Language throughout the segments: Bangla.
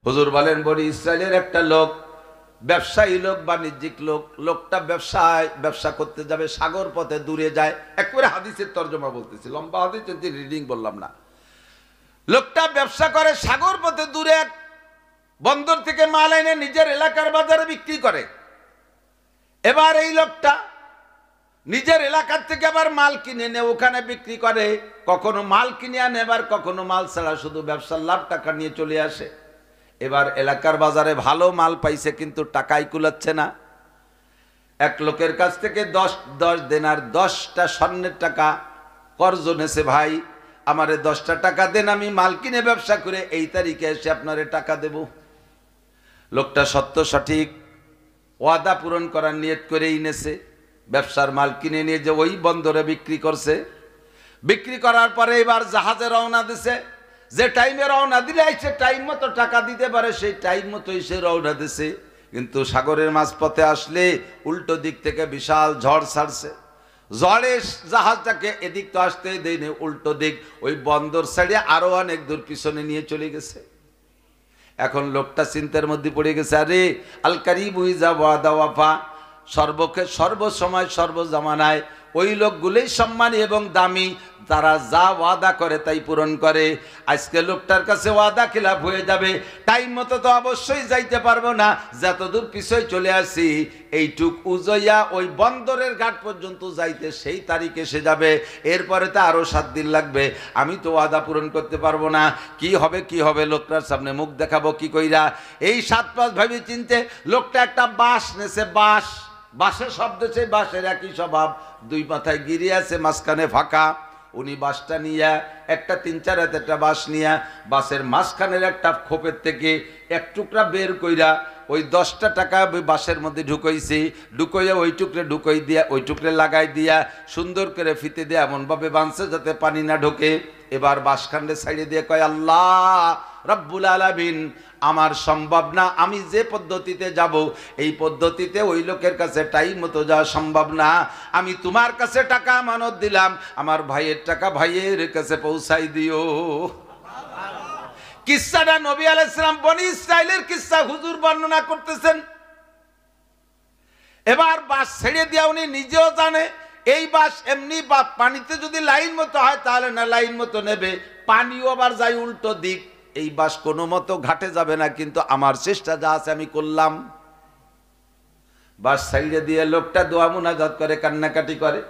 হুজুর বলেন, বনি ইসরায়েলের একটা লোক, ব্যবসায়ী লোক, বাণিজ্যিক লোক, লোকটা ব্যবসা করতে যাবে, সাগর পথে দূরে যায়। একবারে হাদিসের তর্জমা বলতেছি, লম্বা হাদিস, রিডিং বললাম না। লোকটা ব্যবসা করে, সাগর পথে দূরে এক বন্দর থেকে মাল এনে নিজের এলাকার বাজারে বিক্রি করে। এবার এই লোকটা নিজের এলাকার থেকে আবার মাল কিনে এনে ওখানে বিক্রি করে। কখনো মাল কিনে আনে, এবার কখনো মাল ছাড়া শুধু ব্যবসার লাভ টাকা নিয়ে চলে আসে। এবার এলাকার বাজারে ভালো মাল পাইছে, কিন্তু টাকাই কুলাচ্ছে না। এক লোকের কাছ থেকে 10 দেনার 10টা স্বর্ণের টাকা কর্জ নেছে। ভাই, আমারে 10টা টাকা দেন, আমি মাল কিনে ব্যবসা করে এই তারিখে এসে আপনারে টাকা দেব। লোকটা সত্য সঠিক ওয়াদা পূরণ করার নিয়ত করেই নেছে। ব্যবসার মাল কিনে নিয়ে যে ওই বন্দরে বিক্রি করছে। বিক্রি করার পরে এবার জাহাজে রওনা দিছে। যে টাইমে রওনা দিলে সে টাইম মতো টাকা দিতে পারে, সেই টাইম মতোই সে রওনা দিছে। কিন্তু সাগরের মাঝপথে আসলে উল্টো দিক থেকে বিশাল ঝড় ছাড়ছে। ঝড়ে জাহাজটাকে এদিক তো আসতেই দেয়নি, উল্টো দিক ওই বন্দর ছেড়ে আরো অনেক দূর পিছনে নিয়ে চলে গেছে। এখন লোকটা চিন্তার মধ্যে পড়ে গেছে, আরে আল কারিবু ইজা ওয়াদা ওয়াফা, সর্বসময় সর্বজামানায় ওই লোকগুলোই সম্মানী এবং দামি, তারা যা ওয়াদা করে তাই পূরণ করে। আজকে লোকটার কাছে ওয়াদা খিলাফ হয়ে যাবে, টাইম মতো তো অবশ্যই যাইতে পারবো না, যতদূর পিছয় চলে আসি এইটুক উজইয়া ওই বন্দরের ঘাট পর্যন্ত যাইতে সেই তারিখ এসে যাবে, এরপরে তো আরো 7 দিন লাগবে, আমি তো ওয়াদা পূরণ করতে পারবো না। কি হবে লোকটার সামনে মুখ দেখাবো কি কইরা? এই 7-5 ভাবে চিনতে লোকটা একটা বাঁশ নেছে। বাঁশের শব্দ, সেই বাঁশের একই স্বভাব, 2 মাথায় গিরি আছে, মাঝখানে ফাঁকা। উনি বাঁশটা নিয়ে একটা 3-4 হাতের বাঁশ নিয়ে বাঁশের মাঝখানের একটা খোপের থেকে এক টুকরা বের কইরা ওই 10টা টাকা বাঁশের মধ্যে ঢুকাইয়া ওই টুকরে ঢুকাই দিয়া, ওই টুকরে লাগাই দিয়া সুন্দর করে ফিতে দিয়ে এমনভাবে বাঁধছে যাতে পানি না ঢোকে। এবার বাঁশখান্ডে ছাইড়ে দিয়ে কয়, আল্লাহ রব্বুল আলামিন, আমার সম্ভব না, আমি যে পদ্ধতিতে যাব এই পদ্ধতিতে ওই লোকের কাছে টাইম মতো যাওয়া সম্ভব না। আমি তোমার কাছে টাকা আমানত দিলাম, আমার ভাইয়ের টাকা ভাইয়ের কাছে পৌঁছাই দিও। কিসসাটা নবী আলাইহিস সালাম বনি ইসরাইলের কিসসা হুজুর বর্ণনা করতেছেন। এবার বাঁশ ছেড়ে দিয়া উনি নিজেও জানে এই বাঁশ এমনি পানিতে যদি লাইন মতো হয় তাহলে না লাইন মতো নেবে, পানিও আবার যায় উল্টো দিক, এই বাঁশ কোনো মতো ঘাটে যাবে না, কিন্তু আমার চেষ্টা যা আছে আমি করলাম। বাঁশ ছেড়ে দিয়ে লোকটা দোয়া মুনাজাত করে, কান্নাকাটি করে।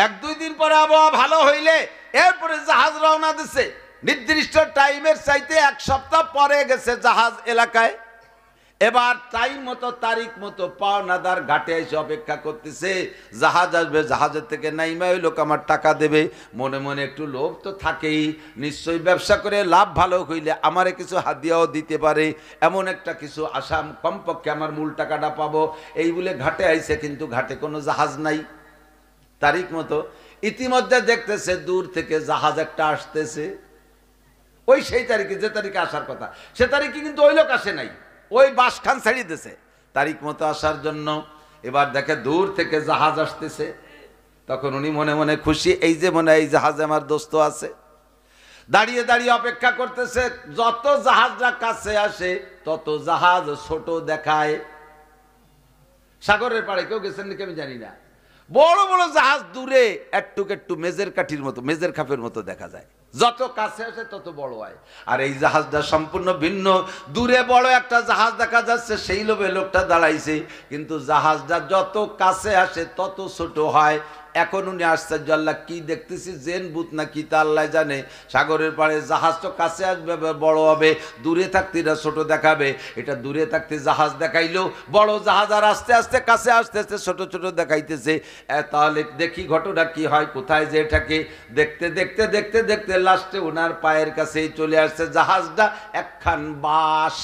1-2 দিন পরে আবহাওয়া ভালো হইলে এরপরে জাহাজ রওনা দিছে। নির্দিষ্ট টাইমের চাইতে 1 সপ্তাহ পরে গেছে জাহাজ এলাকায়। এবার টাইম মতো তারিখ মতো পাওনাদার ঘাটে এসে অপেক্ষা করতেছে, জাহাজ আসবে, জাহাজের থেকে নাইমা ওই লোক আমার টাকা দেবে। মনে মনে একটু লোভ তো থাকেই, নিশ্চয়ই ব্যবসা করে লাভ ভালো হইলে আমারে কিছু হাদিয়াও দিতে পারে, এমন একটা কিছু আশা, কমপক্ষে আমার মূল টাকাটা পাবো, এই বলে ঘাটে আইছে। কিন্তু ঘাটে কোনো জাহাজ নাই তারিখ মতো। ইতিমধ্যে দেখতেছে দূর থেকে জাহাজ একটা আসতেছে, ওই সেই তারিখে যে তারিখে আসার কথা সে তারিখে, কিন্তু ওই লোক আসে নাই, ওই বাসখান ছাড়িয়ে দিয়েছে তারিখ মতো আসার জন্য। এবার দেখে দূর থেকে জাহাজ আসতেছে, তখন উনি মনে মনে খুশি, এই যে মনে হয় এই জাহাজে আমার দোস্ত আছে। দাঁড়িয়ে দাঁড়িয়ে অপেক্ষা করতেছে, যত জাহাজরা কাছে আসে তত জাহাজ ছোট দেখায়। সাগরের পাড়ে কেউ গেছেন নাকি আমি জানি না, বড় বড় জাহাজ দূরে একটু মেজের কাঠির মতো, মেজের খাপের মতো দেখা যায়, যত কাছে আসে তত বড় হয়। আর এই জাহাজটা সম্পূর্ণ ভিন্ন, দূরে বড় একটা জাহাজ দেখা যাচ্ছে, সেই লোভে লোকটা দাঁড়াইছে, কিন্তু জাহাজটা যত কাছে আসে তত ছোট হয়। এখন উনি আশ্চর্য, আল্লাহ কি দেখতেছি, জেন ভূত না কি তা আল্লাহ জানে। সাগরের পাড়ে জাহাজ তো কাছে আসবে বড় হবে, দূরে থাকতে এটা ছোট দেখাবে। এটা দূরে থাকতে জাহাজ দেখাইলো বড় জাহাজ, আর আস্তে আস্তে কাছে আসতে আস্তে ছোট ছোট দেখাইতেছে। তাহলে দেখি ঘটনা কি হয়, কোথায় যে এটাকে দেখতে দেখতে দেখতে দেখতে লাস্টে ওনার পায়ের কাছেই চলে আসছে জাহাজটা, একখান বাঁশ।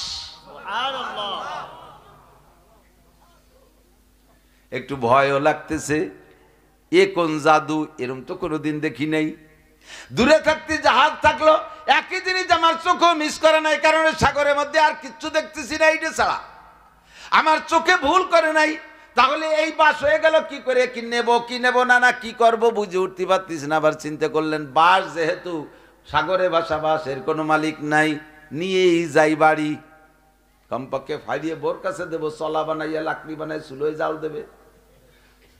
একটু ভয়ও লাগতেছে, এ কোন জাদু, এরম তো কোনোদিন দেখি নাই। দূরে থাকতে জাহাজ থাকলো, একই জিনিস আমার চোখও মিস করে নাই, কারণ সাগরের মধ্যে আর কিচ্ছু দেখতেছি না এইটা ছাড়া, আমার চোখে ভুল করে নাই। তাহলে এই বাস হয়ে গেল কি করে, কি নেব না কি করব বুঝে উঠতে পারতেছি না। আবার চিন্তা করলেন, বাস যেহেতু সাগরে ভাসা বাস, এর কোনো মালিক নাই, নিয়েই যাই বাড়ি। কমপক্ষে ফাইরিয়ে বোর কাছে দেবো, চলা বানাইয়া লাকড়ি বানাই চুলোয় জাল দেবে।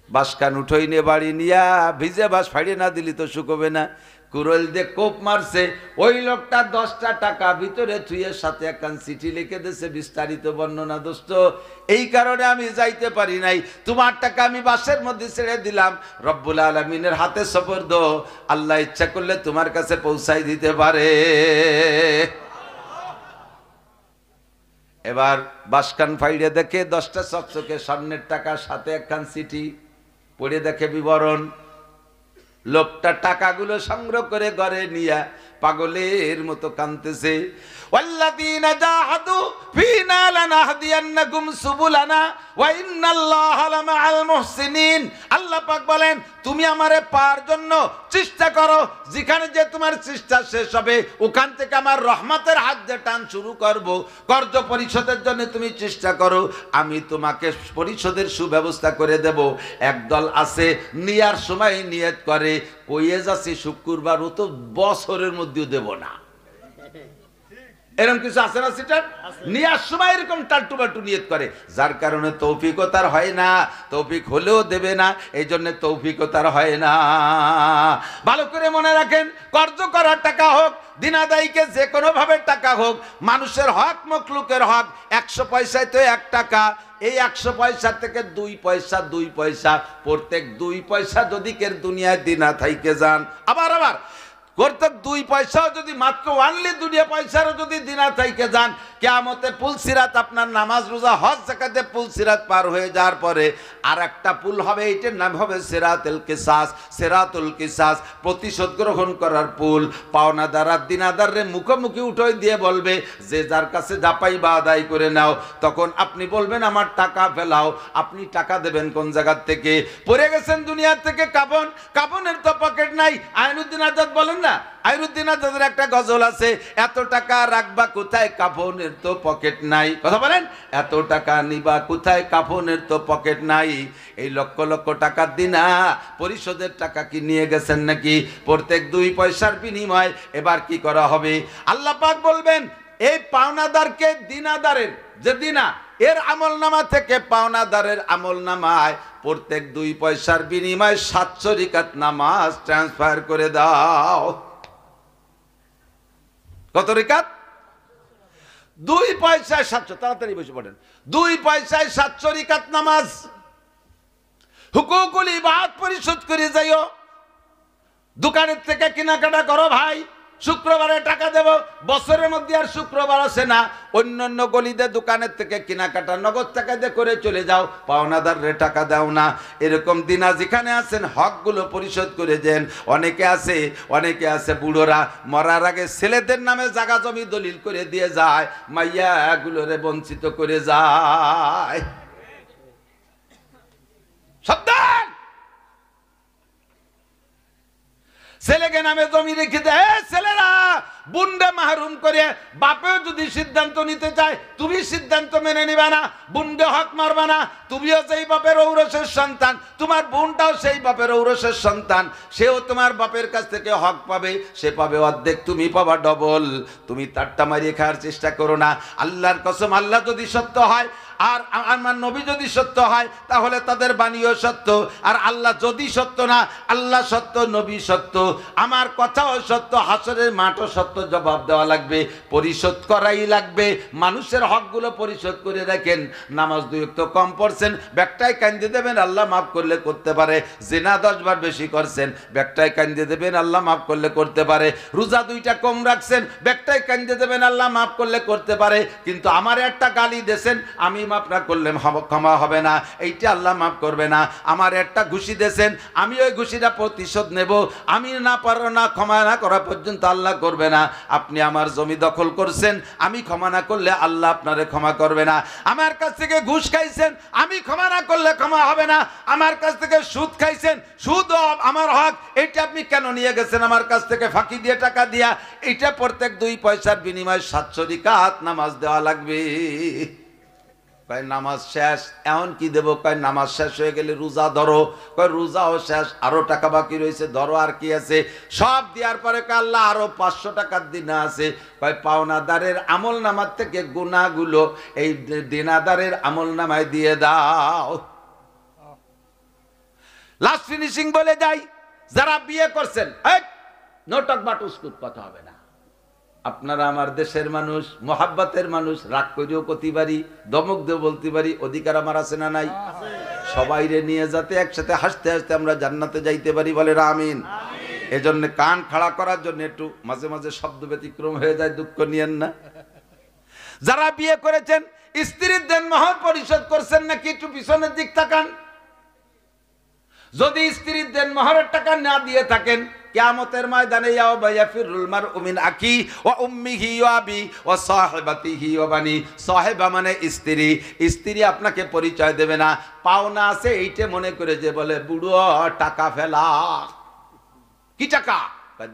বাসকান উঠোই নিয়ে বাড়ি নিয়া ভিজে বাস ফাইড়ে না দিলি তো শুকোবে না। কুরল দিয়ে কোপ মারছে, ওই লোকটা 10টা টাকা ভিতরে থুয়ে সাথে একখান চিঠি লিখে দিয়েছে, বিস্তারিত বর্ণনা। দোস্ত, এই কারণে আমি যাইতে পারি নাই, তোমার টাকা আমি বাসের মধ্যে ছেড়ে দিলাম, রব্বুল আলামিনের হাতে সুপর্দ, আল্লাহ ইচ্ছা করলে তোমার কাছে পৌঁছাই দিতে পারে। এবার বাসকান ফাইড়ে দেখে 10টা চকচকে স্বর্ণের টাকা, সাথে একখান চিঠি। পড়ে দেখে বিবরণ। লোকটা টাকাগুলো সংগ্রহ করে ঘরে নিয়ে পাগলের মতো কাঁদতেছে। ওয়াল্লাযীনা জাহাদু ফীনা লানাহদিয়ান্নাকুম সুবুলানা ওয়া ইন্নাল্লাহা লামাআল মুহসিনিন। আল্লাহ পাক বলেন, তুমি আমারে পাওয়ার জন্য চেষ্টা করো, যেখানে যে তোমার চেষ্টা শেষ হবে ওখান থেকে আমার রহমতের হাত দিয়ে টান শুরু করব। কর্জ পরিশোধের জন্য তুমি চেষ্টা করো, আমি তোমাকে পরিশোধের সুব্যবস্থা করে দেব। একদল আছে নিয়ার সময় নিয়ত করে, কইয়ে যাচ্ছে শুক্রবার, ও তো বছরের মধ্যেও দেব না। এরকম কিছু আছে না? সেটা নিয়ার সময় এরকম টালটুবাটু নিয়ত করে, যার কারণে তৌফিকও তার হয় না, তৌফিক হলেও দেবে না, এই জন্য তৌফিকও তার হয় না। ভালো করে মনে রাখেন, কর্জ করার টাকা হোক, দিনাদায়ীকে যে কোনো ভাবে টাকা হোক, মানুষের হক মখলুকের হক, 100 পয়সায় তো 1 টাকা, এই 100 পয়সা থেকে 2 পয়সা 2 পয়সা, প্রত্যেক 2 পয়সা যদি কের দুনিয়ায় দিনা থাইকে যান, আবার প্রত্যেক 2 পয়সাও যদি মাত্র ওয়ানলি 2 পয়সারও যদি দিনা থাইকে যান, কিয়ামতে পুলসিরাত, আপনার নামাজ রোজা হজ যাকাতে পুলসিরাত পার হয়ে যাওয়ার পরে আর একটা পুল হবে, এইটার নাম হবে সিরাতুল কিসাস। সিরাতুল কিসাস প্রতিশোধ গ্রহণ করার পুল। পাওনাদার আর দিনাদাররে মুখোমুখি উঠোই দিয়ে বলবে, যে যার কাছে যা পাইবা আদায় করে নাও। তখন আপনি বলবেন আমার টাকা ফেলাও। আপনি টাকা দেবেন কোন জায়গার থেকে? পড়ে গেছেন দুনিয়া থেকে কাফন, কাফনের তো পকেট নাই। আইনুদ্দিন আজাদ বলেন না, আইনুদ্দিন আজাদের একটা গজল আছে, এত টাকা রাখবা কোথায়, কাফনের তো পকেট নাই। কথা বলেন, এত টাকা নিবা কোথায়, কাফনের তো পকেট নাই। এই লক্ষ লক্ষ টাকার দিনা পরিশোধের টাকা কি নিয়ে গেছেন নাকি? প্রত্যেক 2 পয়সার বিনিময় এবার কি করা হবে? আল্লাহ পাক বলবেন, এই পাওনাদারকে দিনাদারের যে দিনা, এর আমলনামা থেকে পাওনাদারের আমলনামায় প্রত্যেক 2 পয়সার বিনিময়ে 700 রিকাত নামাজ ট্রান্সফার করে দাও। কত রিকাত? 2 পয়সায় 700। তাড়াতাড়ি বসে পড়েন। 2 পয়সায় 700 রিকাত নামাজ। হুকুকুল ইবাদ পরিশোধ করে যাইও। দোকানের থেকে কেনাকাটা করো ভাই, শুক্রবারে টাকা দেব, বছরের মধ্যে আর শুক্রবার আসে না। অন্যান্য গলিতে দোকানের থেকে কেনাকাটা নগদ টাকা দিয়ে করে চলে যাও, পাওনাদাররে টাকা দাও না। এরকম দিনা যেখানে আছেন হকগুলো পরিশোধ করে দেন। অনেকে আছে বুড়োরা মরার আগে ছেলেদের নামে জায়গা জমি দলিল করে দিয়ে যায়, মাইয়াগুলোরে বঞ্চিত করে যায়। সাবধান! ছেলেকে নামে জমি রেখে দেয়, ছেলেরা বুনডে মাহরুম করে। বাপেও যদি সিদ্ধান্ত নিতে চায়, তুমি সিদ্ধান্ত মেনে নিবা না, বুনডে হক মারবা না। তুমিও সেই বাপের ঔরসের সন্তান, তোমার বোনটাও সেই বাপের ঔরসের সন্তান, সেও তোমার বাপের কাছ থেকে হক পাবে, সে পাবে অর্ধেক, তুমি পাবা ডবল। তুমি তারটা মারিয়ে খাওয়ার চেষ্টা করো না। আল্লাহর কসম, আল্লাহ যদি সত্য হয় আর আমার নবী যদি সত্য হয়, তাহলে তাদের বাণীও সত্য। আর আল্লাহ যদি সত্য না, আল্লাহ সত্য, নবী সত্য, আমার কথাও সত্য, হাসরের মাঠও সত্য। জবাব দেওয়া লাগবে, পরিশোধ করাই লাগবে। মানুষের হকগুলো পরিশোধ করে রাখেন। নামাজ 2 ওয়াক্ত কম পড়ছেন, ব্যাগটাই কান্দে দেবেন, আল্লাহ মাফ করলে করতে পারে। জিনা 10 বার বেশি করছেন, ব্যাগটাই কান্দে দেবেন, আল্লাহ মাফ করলে করতে পারে। রোজা 2টা কম রাখছেন, ব্যাগটাই কান্দে দেবেন, আল্লাহ মাফ করলে করতে পারে। কিন্তু আমার একটা গালি দেন, আমি মাফ না করলে ক্ষমা হবে না, এইটা আল্লাহ মাফ করবে না। আমার একটা ঘুষি দেন, আমি ওই ঘুষিটা প্রতিশোধ নেব, আমি না পারো না ক্ষমা না করা পর্যন্ত আল্লাহ করবে না। আপনি আমার জমি দখল করছেন, আমি ক্ষমা না করলে আল্লাহ আপনারে ক্ষমা করবে না। আমার কাছ থেকে ঘুষ খাইছেন, আমি ক্ষমা না করলে ক্ষমা হবে না। আমার কাছ থেকে সুদ খাইছেন, সুদ আমার হক, এইটা আপনি কেন নিয়ে গেছেন আমার কাছ থেকে ফাঁকি দিয়ে টাকা দিয়া? এইটা প্রত্যেক 2 পয়সার বিনিময়ে 700 রিকাত নামাজ দেওয়া লাগবে। কয় নামাজ শেষ। এখন কি দেবো? কয় নামাজ শেষ হয়ে গেলে রোজা ধরো। কয় রোজাও শেষ, আরো টাকা বাকি রয়েছে, ধরো আর কি আছে। সব দেওয়ার পরে কয় আল্লাহ আরো 500 টাকার দিনা আছে। কয় পাওনাদারের আমল নামার থেকে গুনাহগুলো এই দেনাদারের আমল নামায় দিয়ে দাও। লাস্ট ফিনিশিং বলে যাই, যারা বিয়ে করছেন নোটক বাটুসকুট কথা হবে না। আপনারা আমার দেশের মানুষ, মোহাব্বতের মানুষ, রাগ করেও করতে পারি, দমক দিয়ে বলতে পারি, অধিকার আমার আছে না নাই? সবাইরে নিয়ে যাতে একসাথে হাসতে হাসতে আমরা জান্নাতে যাইতে পারি, বলে আমিন। এজন্য কান খাড়া করার জন্য একটু মাঝে মাঝে শব্দ ব্যতিক্রম হয়ে যায়, দুঃখ নিয়েন না। যারা বিয়ে করেছেন স্ত্রীর দেনমোহর পরিশোধ করছেন নাকি একটু পিছনের দিক তাকান। যদি স্ত্রীর দেনমোহরের টাকা না দিয়ে থাকেন, কিয়ামতের ময়দানে ইয়াউমা ইয়াফিরুল মারউ মিন আখি ওয়া উম্মিহি ওয়া আবি ওয়া সাহিবাতিহি ওয়া বানি। সাহিবা মানে স্ত্রী, স্ত্রী আপনাকে পরিচয় দেবে না, পাওনা আছে এইটা মনে করে যে বলে বুড়ো টাকা ফেলা। কি টাকা?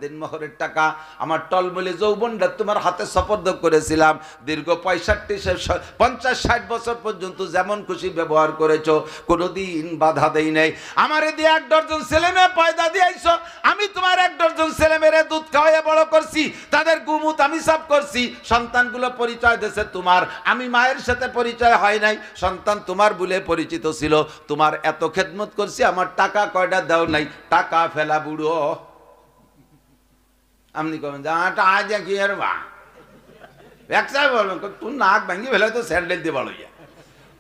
দেনমোহরের টাকা। আমার টলমলে যৌবনটা তোমার হাতে সপর্দ করেছিলাম, দীর্ঘ 50-60 বছর পর্যন্ত যেমন খুশি ব্যবহার করেছো, কোনোদিন বাধা দেই নাই। আমারে দিয়ে 1 ডজন ছেলে মেয়ে পয়দা দিয়েছো, আমি তোমার 1 ডজন ছেলে মেয়ের দুধ খাওয়াইয়া বড় করছি, তাদের গুমুত আমি সাফ করছি, সন্তানগুলো পরিচয় দিয়েছে তোমার, আমি মায়ের সাথে পরিচয় হয় নাই, সন্তান তোমার বলে পরিচিত ছিল, তোমার এত খেদমত করছি, আমার টাকা কয়টা দাও নাই, টাকা ফেলা বুড়ো। আপনি কবেন যাটা আজ কি আর বা একসাথে বলবেন তুই নাক ভাঙি ফেলে তো স্যান্ডেল দিয়ে বলো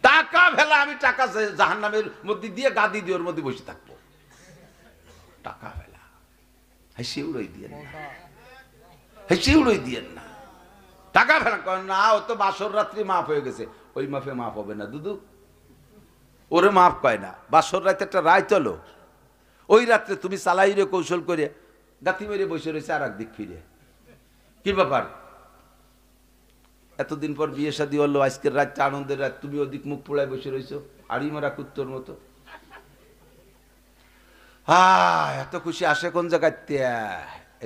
টাকা ফেলা। আমি টাকা জাহান্নামের মধ্যে দিয়ে গাদি দিয়ে ওর মধ্যে বসে থাকবো। টাকা ফেলা হেসে উড়াই দিয়েন না, হেসে উড়াই দিয়েন না। টাকা ফেলা করেন না, ও তো বাসর রাত্রি মাফ হয়ে গেছে, ওই মাফে মাফ হবে না দুদু, ওরে মাফ কয় না। বাসর রাতে একটা রায় চলো, ওই রাত্রে তুমি চালাই রে কৌশল করে গাতি মেরে বসে রয়েছে আর একদিক ফিরে। কি ব্যাপার? এতদিন পর বিয়ে শাদী হলো, আজকের রাতটা আনন্দের রাত, তুমি ওদিক মুখ পোড়ায় বসে রয়েছো আড়ি মারা কুত্তর মতো। এত খুশি আসে কোন জায়গায়?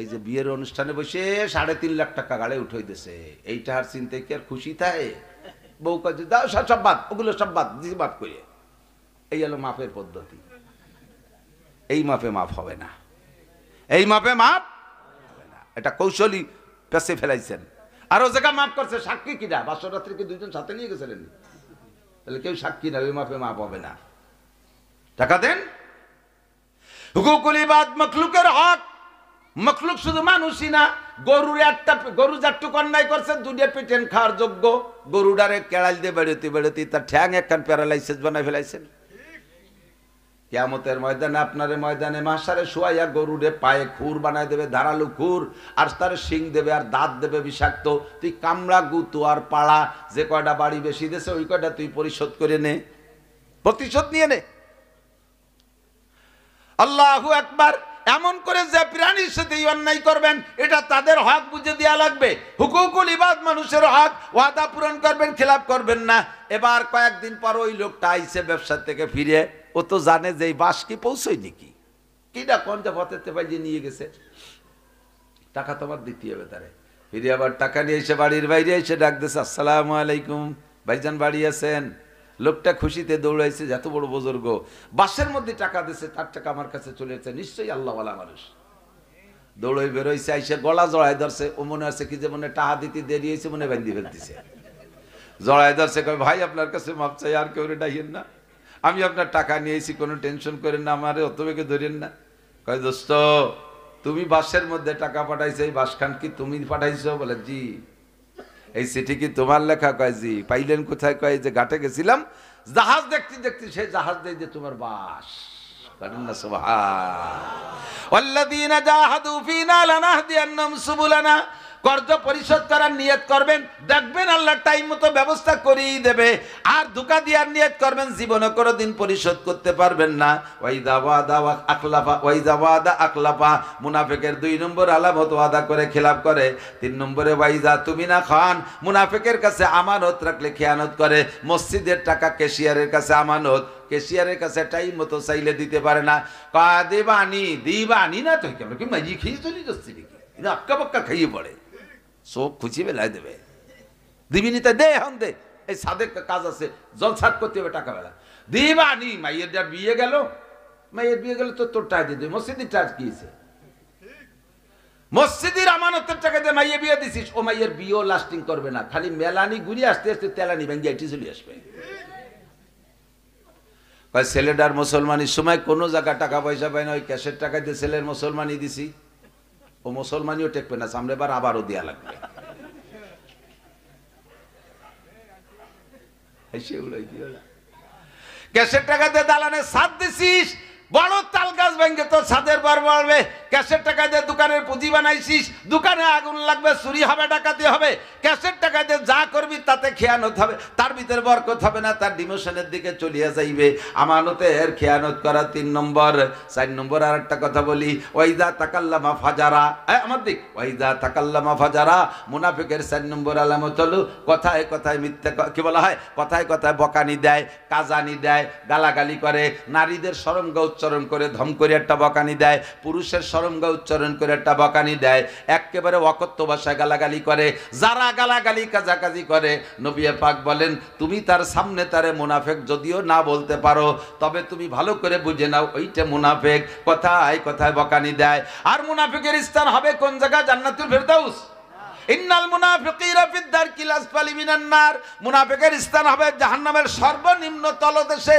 এই যে বিয়ের অনুষ্ঠানে বসে 3.5 লাখ টাকা গাড়ে উঠাই দিছে, এইটা আর চিন্তায় কি আর খুশি থাকে? বউ কাজে দাও সব বাদ, ওগুলো সব বাদ দিছি, বাদ করে। এই হলো মাপের পদ্ধতি। এই মাপে মাপ হবে না, এই মাপে মাপ হবে না। এটা কৌশলী পেছে ফেলাইছেন। আরো জায়গা মাপ করছে, সাক্ষী কিনা? বাসর রাত্রি কি 2 জন সাথে নিয়ে গেছিলেন? তাহলে কেউ সাক্ষী না, ওই মাপে মাপ হবে না। টাকা দেন। হুকুকুল ইবাদ মখলুকের হক। মখলুক শুধু মানুষই না, গরুর গরু যাট্টুক অন্যায় করছেন, 2 পেটেন খাওয়ার যোগ্য গরুডারে কেড়াল দিয়ে বেড়াতে বেড়াতে তার ঠ্যাং একখান প্যারালাইসিস বানাই ফেলাইছেন। কিয়ামতের ময়দানে আপনারে ময়দানে মাশারে শুয়াইয়া গরুরে পায়ে খুর বানাই দেবে, ধারালো খুর, আর তার শিং দেবে আর দাঁত দেবে বিষাক্ত। তুই কামড়া গুতু আর পাড়া, যে কয়টা বাড়ি বেশি দেশে ওই কয়টা তুই পরিশোধ করে নে, প্রতিশোধ নিয়ে নে। আল্লাহু আকবার। এমন করে যে প্রাণীর সাথে অন্যায় করবেন, এটা তাদের হক বুঝে দেওয়া লাগবে। হুকুকুল ইবাদ মানুষের হক, ওয়াদা পূরণ করবেন, খেলাপ করবেন না। এবার কয়েকদিন পর ওই লোকটা আইসে ব্যবসা থেকে ফিরে, ও তো জানে যে এই বাস কি পৌঁছই নাকি, কিনা কোনটা পথেতে পাইয়ে নিয়ে গেছে, টাকা তোমার দিতে হবে তারে। ফিরে আবার টাকা নিয়ে এসে বাড়ির বাইরে এসে ডাক দিয়েছে, আসসালামু আলাইকুম ভাইজান, বাড়ি আছেন? লোকটা খুশিতে দৌড়াইছে, যত বড় বুজুর্গ, বাসের মধ্যে টাকা দিছে, তার টাকা আমার কাছে চলে যাচ্ছে, নিশ্চয়ই আল্লাহওয়ালা মানুষ। দৌড়ই বেরোইছে, আইসে গলা জড়াই ধরছে, ও মনে আছে কি যে মনে টাহা দিতে দেরি হয়েছে, মনে বান্ধি ফেলতেছে, জড়াই ধরছে। কয় ভাই আপনার কাছে মাপ চাই, আর কেউ ডাইয়েন না, আমি আপনার টাকা নিয়েছি, কোনো টেনশন করেন না, আমারে অত বেগে ধরেন না। কয় দোস্ত তুমি বাসের মধ্যে টাকা পাঠাইছো, এই বাসখান কি তুমি পাঠাইছো? বলে জি। এই চিঠি কি তোমার লেখা? কয় জি। পাইলেন কোথায়? কয় যে ঘাটে গেছিলাম, জাহাজ দেখতে দেখতে সেই জাহাজ দেয় যে তোমার বাস। করেন না সুবহান। ওয়াল্লাযীনা জাহাদু ফীনা লানাহদিয়ান্নাহুম সুবুলানা। কর্জ পরিশোধ করার নিয়ত করবেন, দেখবেন আল্লাহ টাইম মতো ব্যবস্থা করেই দেবে। আর ধোঁকা দেওয়ার নিয়ত করবেন, জীবনে কোনোদিন পরিশোধ করতে পারবেন না। ওয়াইদা ওয়াদা আকলাফা, ওয়াইদা ওয়াদা আকলাফা, মুনাফিকের 2 নম্বর আলামত, ওয়াদা করে খেলাপ করে। 3 নম্বরে ওয়াইদা তুমিনা খান, মুনাফিকের কাছে আমানত রাখলে খেয়ানত করে। মসজিদের টাকা ক্যাশিয়ারের কাছে আমানত, ক্যাশিয়ারের কাছে টাইম মতো চাইলে দিতে পারে না। দিবানি না তো কি মাঝি খেয়ে চলে যাচ্ছে নাকি, আক্কা বাক্কা খাইয়ে পড়ে, সব খুঁজি বেলায় দেবে, দিবি নি তাই দে, এখন দে, এই সাদেক কাজ আছে, জলসাট করতে হবে, টাকা বেলা দিবা নি। মাইয়ের বিয়ে গেল, মাইয়ের বিয়ে গেল তো তোর টাকা দিয়ে দিবি, মসজিদের টাকা কি হয়েছে? মসজিদের আমানতের টাকা দিয়ে মাইয়ে বিয়ে দিছিস, ও মাইয়ের বিয়েও লাস্টিং করবে না, খালি মেলানি ঘুরিয়ে আসতে আসতে তেলানি ভেঙে এটি চলে আসবে। ছেলেটার মুসলমানির সময় কোনো জায়গা টাকা পয়সা পায় না, ওই ক্যাশের টাকা দিয়ে ছেলের মুসলমানি দিছি, ও মুসলমানিও টেকবে না, সামনে বার আবারও দেয়া লাগবে। ক্যাশের টাকা দিয়ে দালানে ছাদ দিছিস, বড় তাল গাছ ভেঙে তো ছাদের পর পড়বে। ক্যাশের টাকা দিয়ে দোকানের পুঁজি বানাইছিস, দোকানে আগুন লাগবে, চুরি হবে, ডাকাতি হবে। ক্যাশের টাকা দিয়ে যা করবি তাতে খেয়ানত হবে, তার ভিতরে বরকত হবে না, তার ডিমোশনের দিকে চলিয়া যাইবে। আমানতের খেয়ানত করা 3 নম্বর। 4 নম্বর আর একটা কথা বলি, ওয়াইদা তাকাল্লামা ফাজারা, আমার দিক, ওয়াইদা তাকাল্লামা ফাজারা, মুনাফিকের 4 নম্বর আলামত হলো কথায় কথায় মিথ্যা, কি বলা হয়, কথায় কথায় বকানি দেয়, কাজানি দেয়, গালাগালি করে, নারীদের শরমগা উচ্চারণ করে ধম করে একটা বকানি দেয়, পুরুষের শরমগা উচ্চারণ করে একটা বকানি দেয়, একেবারে অকথ্য ভাষায় গালাগালি করে। যারা গালাগালি কাজাকাজি করে, নবী পাক বলেন তুমি তার সামনে তারে মুনাফিক যদিও না বলতে পারো, তবে তুমি ভালো করে বুঝে নাও ওইটা মুনাফিক, কথায় কথায় বকানি দেয়। আর মুনাফিকের স্থান হবে কোন জায়গা? জান্নাতুল ফেরদাউস। ইন্নাল মুনাফিকিনা ফিদ দারকিল আসফালি মিনান নার, মুনাফিকের স্থান হবে জাহান্নামের সর্বনিম্ন তলদেশে।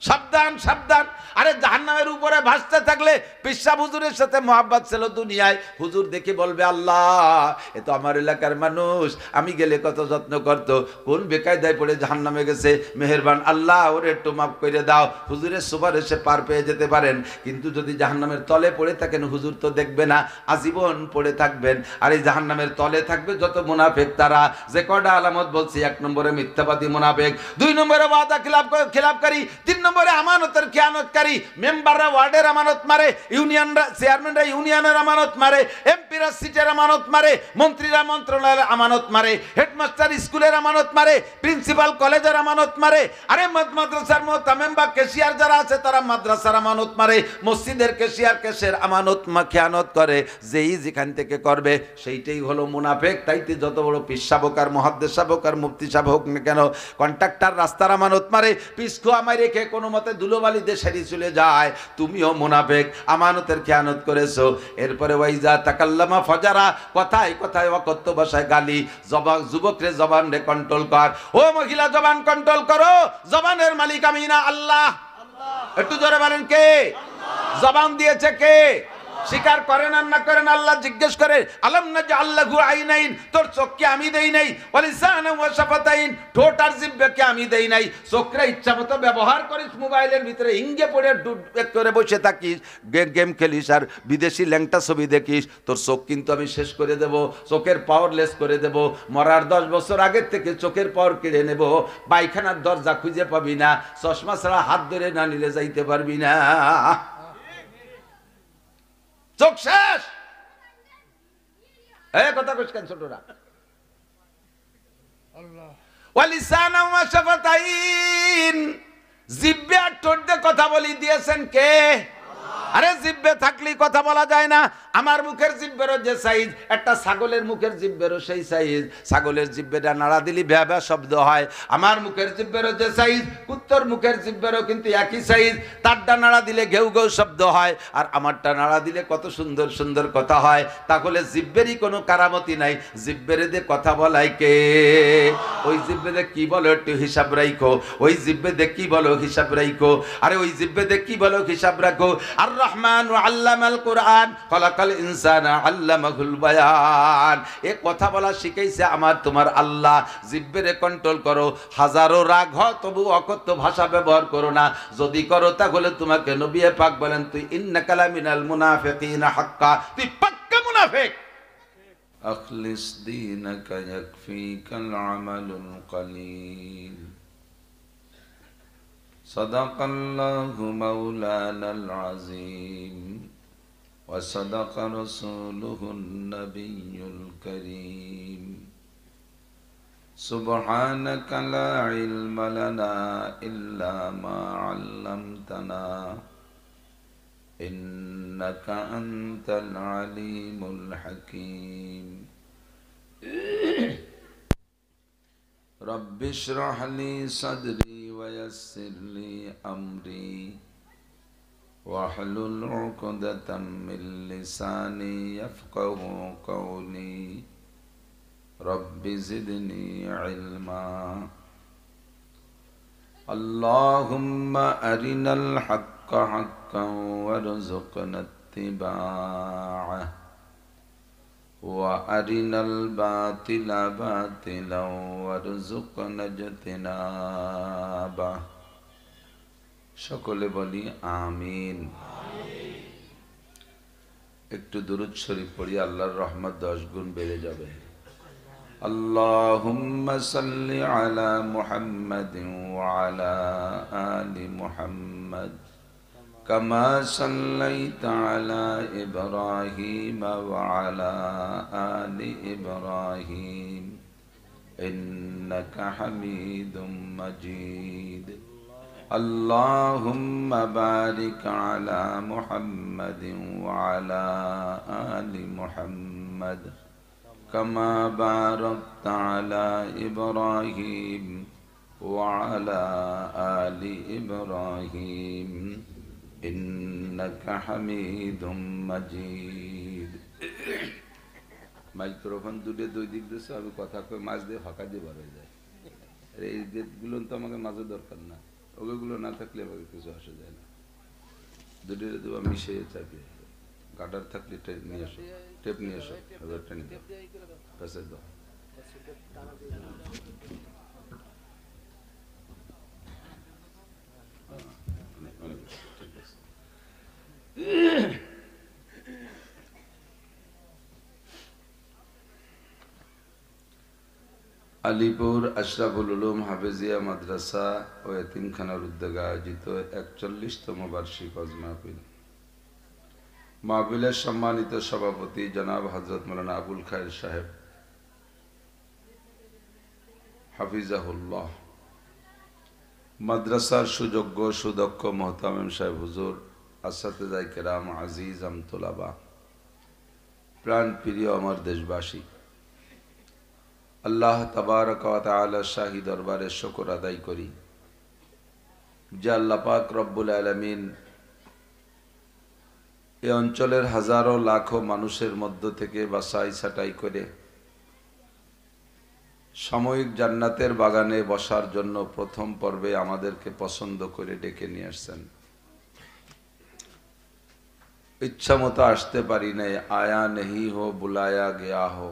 সাবধান সাবধান। আরে জাহান্নামের উপরে ভাসতে থাকলে পিসাব হুজুরের সাথে মহব্বত ছিল দুনিয়ায়, হুজুর দেখে বলবে আল্লাহ এ তো আমার এলাকার মানুষ, আমি গেলে কত যত্ন করতো, কোন বেকায়দায় পড়ে জাহান্নামে গেছে, মেহেরবান আল্লাহ ওরে একটু মাফ করে দাও। হুজুরের সুপারিশে পার পেয়ে যেতে পারেন, কিন্তু যদি জাহান্নামের তলে পড়ে থাকেন হুজুর তো দেখবে না, আজীবন পড়ে থাকবেন। আর এই জাহান্নামের তলে থাকবে যত মুনাফিক, তারা যে কটা আলামত বলছি, 1 নম্বরে মিথ্যাবাদী মুনাফিক, 2 নম্বরে ওয়াদা খিলাফকারী, 3 নম্বরে আমানতের খেয়ানতকারী। মেম্বাররা ওয়ার্ডের আমানত মারে, ইউনিয়নরা চেয়ারম্যানরা ইউনিয়নের আমানত মারে, এমপিরা সিটের আমানত মারে, মন্ত্রীরা মন্ত্রণালয়ের আমানত মারে, হেডমাস্টার স্কুলের আমানত মারে, প্রিন্সিপাল কলেজের আমানত মারে। আরে মাদ্রাসার মোহতামিম বা ক্যাশিয়ার যারা আছে তারা মাদ্রাসার আমানত মারে, মসজিদের ক্যাশিয়ার ক্যাশের আমানত খেয়ানত করে। যেই যেখান থেকে করবে সেইটাই হলো মুনাফিক। তাইতে যত বড় পীর সাহেব আর মুহাদ্দিস সাহেব আর মুফতি সাহেব হোক না কেন, কন্ট্রাক্টর রাস্তার আমানত মারে, পিসকো আমায় রেখে কোনো মতে ধুলোবালি দিয়ে সেরে চলে যায়, তুমিও মুনাফিক, আমানতের খেয়ানত করেছো। এরপরে ওয়াইজা তাকাল্লামা ফাজারা, কথায় কথায় অকথ্য ভাষায় গালি। যুবকরে জবান রে কন্ট্রোল কর, ও মহিলা জবান কন্ট্রোল করো, জবানের মালিক আমি না আল্লাহ। একটু জোরে বলেন কে? জবান দিয়েছে কে? স্বীকার করেন আর না করেন, আল্লাহ জিজ্ঞেস করে আলাম নাজআল লাহু আইনাইন, তোর চোখকে আমি দেই নাই, ওয়া লিসানান ওয়া শাফাতাইন, ঠোঁট আর জিহ্বাকে আমি দেই নাই। চোখরা ইচ্ছামতো ব্যবহার করিস, মোবাইলের ভিতরে ইঙ্গে পড়ে ডুব করে বসে থাকিস, গেম খেলিস আর বিদেশি ল্যাংটা ছবি দেখিস, তোর চোখ কিন্তু আমি শেষ করে দেব, চোখের পাওয়ারলেস করে দেব। মরার 10 বছর আগের থেকে চোখের পাওয়ার কেড়ে নেব, পায়খানার দরজা খুঁজে পাবি না, চশমা ছাড়া হাত ধরে না নিলে যাইতে পারবি না, চোখ শেষ। এই কথা কইছ কেন ছোটরা? আল্লাহ ওয়া লিসানান ওয়া শাফাতাইন, জিহ্বা আর ঠোঁট দিয়ে কথা বলি দিয়েছেন কে? আরে জিহ্বা থাকলেই কথা বলা যায় না। আমার মুখের জিহ্বেরও যে সাইজ, একটা ছাগলের মুখের জিহ্বেরও সেই সাইজ। ছাগলের জিহ্বেটা নাড়া দিলি ভ্যা ভ্যা শব্দ হয়, আমার মুখের জিহ্বেরও যে সাইজ, কুত্তর মুখের জিহ্বেরও কিন্তু একই সাইজ। তারটা নাড়া দিলে ঘেউ ঘেউ শব্দ হয়, আর আমারটা নাড়া দিলে কত সুন্দর সুন্দর কথা হয়। তাহলে জিহ্বেরই কোনো কারামতি নাই, জিহ্বেরে দিয়ে কথা বলাই কে? ওই জিহ্বেদে কি বলো একটু হিসাব রাখো, ওই জিহ্বেদে কি বলো হিসাব রাখো। আরে ওই জিহ্বেদে কি বলো হিসাব রাখো। আর রহমান আল্লামাল কোরআন খলাকাল ইনসানা আল্লামাহুল বায়ান, এ কথা বলা শিখাইছে আমার তোমার আল্লাহ। জিহ্বেরে কন্ট্রোল করো, হাজারো রাগ হয় তবু অকথ্য ভাষা ব্যবহার করো না, যদি করো তাহলে তোমাকে নবী পাক বলেন তুই ইন্নাকা লামিনাল মুনাফিকিনা হাক্কা, তুই পাক্কা মুনাফিক। আখলিস দীনাকা ইয়াকফিকাল আমালুল কলিল। সাদাকাল্লাহু মাওলানাল আযীম ওয়া সাদাকা রাসূলুহুন নাবিয়্যুল কারীম। সুবহানাকা লা ইলমা লানা ইল্লা মা 'আল্লামতানা ইন্নাকা আনতাল আলীমুল হাকীম। رب اشرح لي صدري ويسر لي أمري واحلل عقدة من لساني يفقه قولي رب زدني علما اللهم أرنا الحق حقا وارزقنا اتباعه وأرنا الباطل باطلا وارزقنا اجتنابه সকলে বলি আমিন। একটু দুরূদ শরীফ পড়ি, আল্লাহর রহমত 10 গুণ বেড়ে যাবে। اللهم صل على محمد وعلى آل محمد كما صليت على إبراهيم وعلى آل إبراهيم إنك حميد مجيد اللهم بارك على محمد وعلى آل محمد كما باركت على إبراهيم وعلى آل إبراهيم إنك حميد مجيد। মাইক্রোফোন দুই দিক দিয়েছে, আমি কথা কই মাঝ দিয়ে ফাঁকা দিয়ে বার হয়ে যায়। এই গেটগুলো তো আমাকে মাঝে দরকার না, ওগুলো না থাকলে আমাকে কিছু আসা যায় না। দুটো দেওয়া মিশিয়ে চাপিয়ে গাডার থাকলে টেপ নিয়ে এসো, টেপ নিয়ে এসো, এবার টেনে দাও, পেঁচে দাও। আলিপুর আশরাফুল উলুম হাফেজিয়া মাদ্রাসা ও এতিমখানার উদ্যোগে আয়োজিত 41তম বার্ষিক হজ মাহফিল। মাহফিলের সম্মানিত সভাপতি জনাব হযরত মাওলানা আবুল খায়ের সাহেব হাফিজাহুল্লাহ, মাদ্রাসার সুযোগ্য সুদক্ষ মোহতামিম সাহেব হুজুর, আসাতিজায়ে কেরাম, আজিজ আমতুলাবা, প্রাণ প্রিয় আমার দেশবাসী, আল্লাহ তাবারক ওয়া তাআলা শাহী দরবারে শুকর আদায় করি যে আল্লাহ পাক রব্বুল আলামিন এই অঞ্চলের হাজারো লাখো মানুষের মধ্য থেকে বাছাই ছাঁটাই করে সাময়িক জান্নাতের বাগানে বসার জন্য প্রথম পর্বে আমাদেরকে পছন্দ করে ডেকে নিয়ে আসছেন। ইচ্ছা মতো আসতে পারি নাই, আয়া নেহি হো বুলায়া গয়া হো।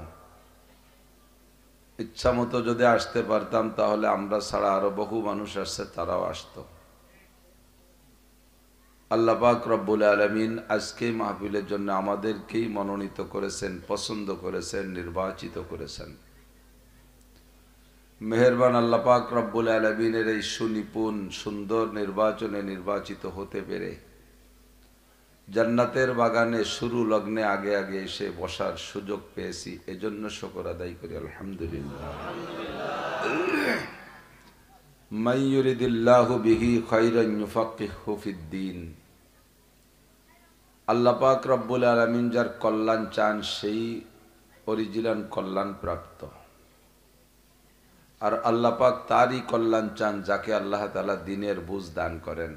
ইচ্ছা মতো যদি আসতে পারতাম তাহলে আমরা ছাড়া আরো বহু মানুষ আসছে, তারাও আসতো। আল্লাহ পাক রব্বুল আলামিন আজকে মাহফিলের জন্য আমাদেরকেই মনোনীত করেছেন, পছন্দ করেছেন, নির্বাচিত করেছেন। মেহেরবান আল্লাহ পাক রব্বুল আলামিনের এই সুনিপুণ সুন্দর নির্বাচনে নির্বাচিত হতে পেরে জান্নাতের বাগানে শুরু লগ্নে আগে আগে এসে বসার সুযোগ পেয়েছি, এজন্য শুকর আদায় করি আলহামদুলিল্লাহ। মান ইউরিদিল্লাহু বিহি খায়রান ইউফাক্কিহহু ফিদ্দীন। আল্লাহ পাক রব্বুল আলামিন যার কল্যাণ চান সেই অরিজিনাল কল্যাণ প্রাপ্ত, আর আল্লাহ পাক তারই কল্যাণ চান যাকে আল্লাহ তাআলা দ্বীনের বুঝ দান করেন।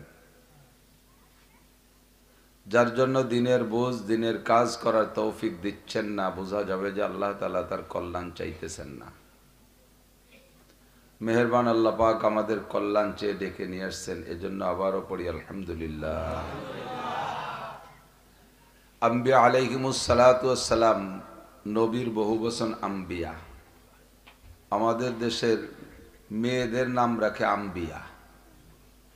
যার জন্য দ্বীনের বুঝ, দ্বীনের কাজ করার তৌফিক দিচ্ছেন না, বোঝা যাবে যে আল্লাহ তাআলা তার কল্যাণ চাইতেছেন না। মেহেরবান আল্লাহ পাক আমাদের কল্যাণ চেয়ে ডেকে নিয়ে আসছেন, এজন্য আবারও পড়ি আলহামদুলিল্লাহ। আম্বিয়া আলাইহিমুস সালাতু ওয়াস সালাম, নবীর বহু বচন আম্বিয়া। আমাদের দেশের মেয়েদের নাম রাখে আম্বিয়া,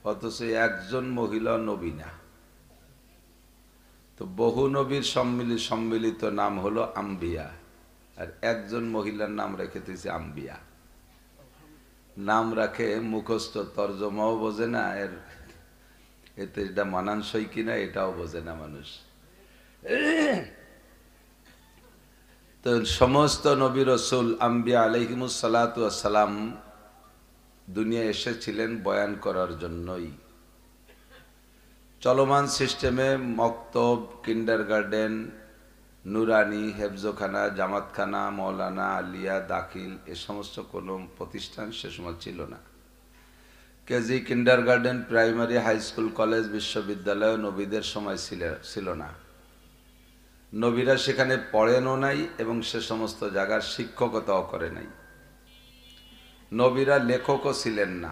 অথচ একজন মহিলা নবী না। তো বহু নবীর সম্মিলিত নাম হলো আম্বিয়া, আর একজন মহিলার নাম রেখে দিয়েছে আম্বিয়া। নাম রাখে মুখস্থ, তর্জমাও বোঝে না, এতে এটা মানানসই কিনা এটাও বোঝে না মানুষ। তো সমস্ত নবী রাসূল আম্বিয়া আলাইহিমুস সালাতু ওয়াস সালাম দুনিয়া এসেছিলেন বয়ান করার জন্যই। চলমান সিস্টেমে মক্তব, কিন্ডারগার্টেন, নুরানি, হেফজোখানা, জামাতখানা, মৌলানা, আলিয়া, দাখিল এ সমস্ত কোনো প্রতিষ্ঠান সে সময় ছিল না। KG, kindergarten, primary, high school, college, বিশ্ববিদ্যালয় নবীদের সময় ছিল না। নবীরা সেখানে পড়েনও নাই এবং সে সমস্ত জায়গার শিক্ষকতাও করে নাই। নবীরা লেখকও ছিলেন না।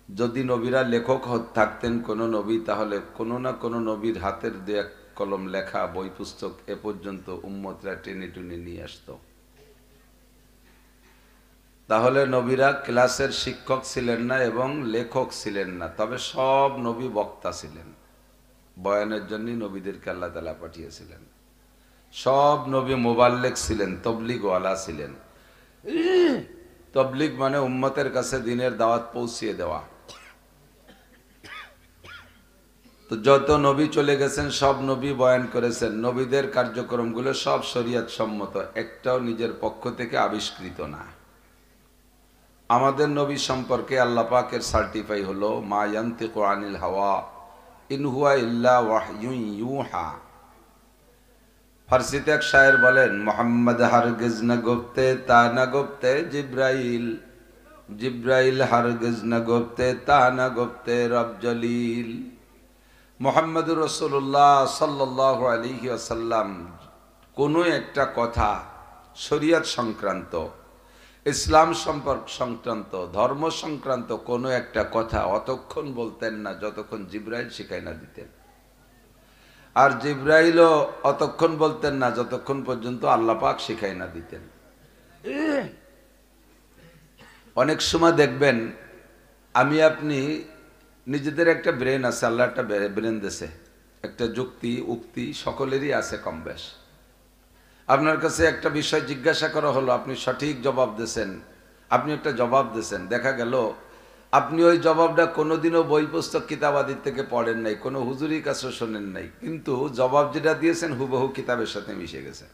যদি নবীরা লেখক থাকতেন কোনো নবী, তাহলে কোনো না কোনো নবীর হাতের দু এক কলম লেখা বই পুস্তক এ পর্যন্ত উম্মতরা টেনে টুনে নিয়ে আসত। তাহলে নবীরা ক্লাসের শিক্ষক ছিলেন না এবং লেখক ছিলেন না, তবে সব নবী বক্তা ছিলেন। বয়ানের জন্য নবীদেরকে আল্লাহ তাআলা পাঠিয়েছিলেন। সব নবী মুবাল্লিগ ছিলেন, তবলিগওয়ালা ছিলেন। তবলিগ মানে উম্মতের কাছে দ্বীনের দাওয়াত পৌঁছিয়ে দেওয়া। তো যত নবী চলে গেছেন সব নবী বয়ান করেছেন। নবীদের কার্যক্রমগুলো সব শরীয়ত সম্মত, একটাও নিজের পক্ষ থেকে আবিষ্কৃত না। আমাদের নবী সম্পর্কে আল্লাহ পাকের সার্টিফাই হলো মা ইয়ান্তিকু আনিল হাওয়া ইন হুয়া ইল্লা ওয়াহয়ুন ইউহা। ফার্সিতে এক শায়ের বলেন, মোহাম্মদ হারগিজ না গুপ্তে তা না গুপ্তে জিব্রাইল, জিব্রাইল হারগিজ না গুপ্তে তা না গুপ্তে রব জলিল। মুহাম্মদুর রাসূলুল্লাহ সাল্লাল্লাহু আলাইহি ওয়াসাল্লাম কোনো একটা কথা শরীয়ত সংক্রান্ত, ইসলাম সম্পর্ক সংক্রান্ত, ধর্ম সংক্রান্ত কোনো একটা কথা অতক্ষণ বলতেন না যতক্ষণ জিব্রাইল শিখাই না দিতেন। আর জিব্রাইলও অতক্ষণ বলতেন না যতক্ষণ পর্যন্ত আল্লাহ পাক শিখাই না দিতেন। অনেক সময় দেখবেন আমি আপনি নিজেদের একটা ব্রেন আছে, আল্লাহ একটা ব্রেন দিয়েছে, একটা যুক্তি উক্তি সকলেরই আছে কম বেশ। আপনার কাছে একটা বিষয় জিজ্ঞাসা করা হলো, আপনি সঠিক জবাব দিয়েছেন, আপনি একটা জবাব দিয়েছেন, দেখা গেল আপনি ওই জবাবটা কোনোদিনও বই পুস্তক কিতাবাদি থেকে পড়েন নাই, কোনো হুজুরির কাছে শোনেন নাই, কিন্তু জবাব যেটা দিয়েছেন হুবহু কিতাবের সাথে মিশে গেছে।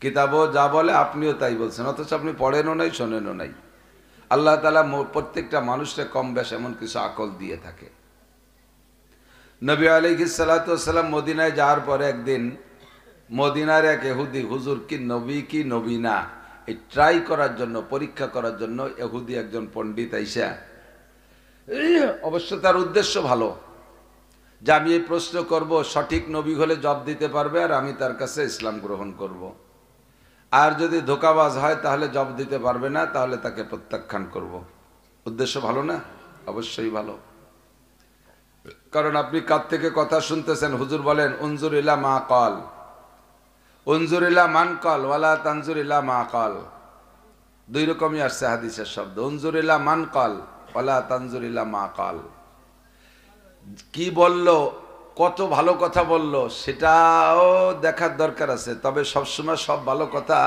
কিতাবও যা বলে আপনিও তাই বলছেন, অথচ আপনি পড়েনও নাই, শোনেনও নাই। আল্লাহ তাআলা প্রত্যেকটা মানুষকে কম বেশ এমন কিছু আকল দিয়ে থাকে। নবী আলাইহিস সালাতু ওয়াস সালাম মদিনায় যাওয়ার পরে একদিন মদিনার এক ইহুদি, হুজুর কি নবী কি নবী না, এই ট্রাই করার জন্য, পরীক্ষা করার জন্য ইহুদি একজন পণ্ডিত আইসা, অবশ্য তার উদ্দেশ্য ভালো, যে আমি এই প্রশ্ন করব, সঠিক নবী হলে জবাব দিতে পারবে আর আমি তার কাছে ইসলাম গ্রহণ করব, আর যদি ধোঁকাবাজ হয় তাহলে জবাব দিতে পারবে না, তাহলে তাকে প্রত্যাখ্যান করব। উদ্দেশ্য ভালো না? অবশ্যই ভালো। কারণ আপনি কার থেকে কথা শুনতেছেন? হুজুর বলেন উনজুর ইলা মা ক্বাল, উনজুর ইলা মান ক্বাল ওয়ালা তানজুর ইলা মা ক্বাল। দুই রকমই আসছে হাদিসের শব্দ, উনজুর ইলা মান ক্বাল ওয়ালা তানজুর ইলা মা ক্বাল। কি বলল, কত ভালো কথা বলল সেটাও দেখার দরকার আছে, তবে সবসময় সব ভালো কথা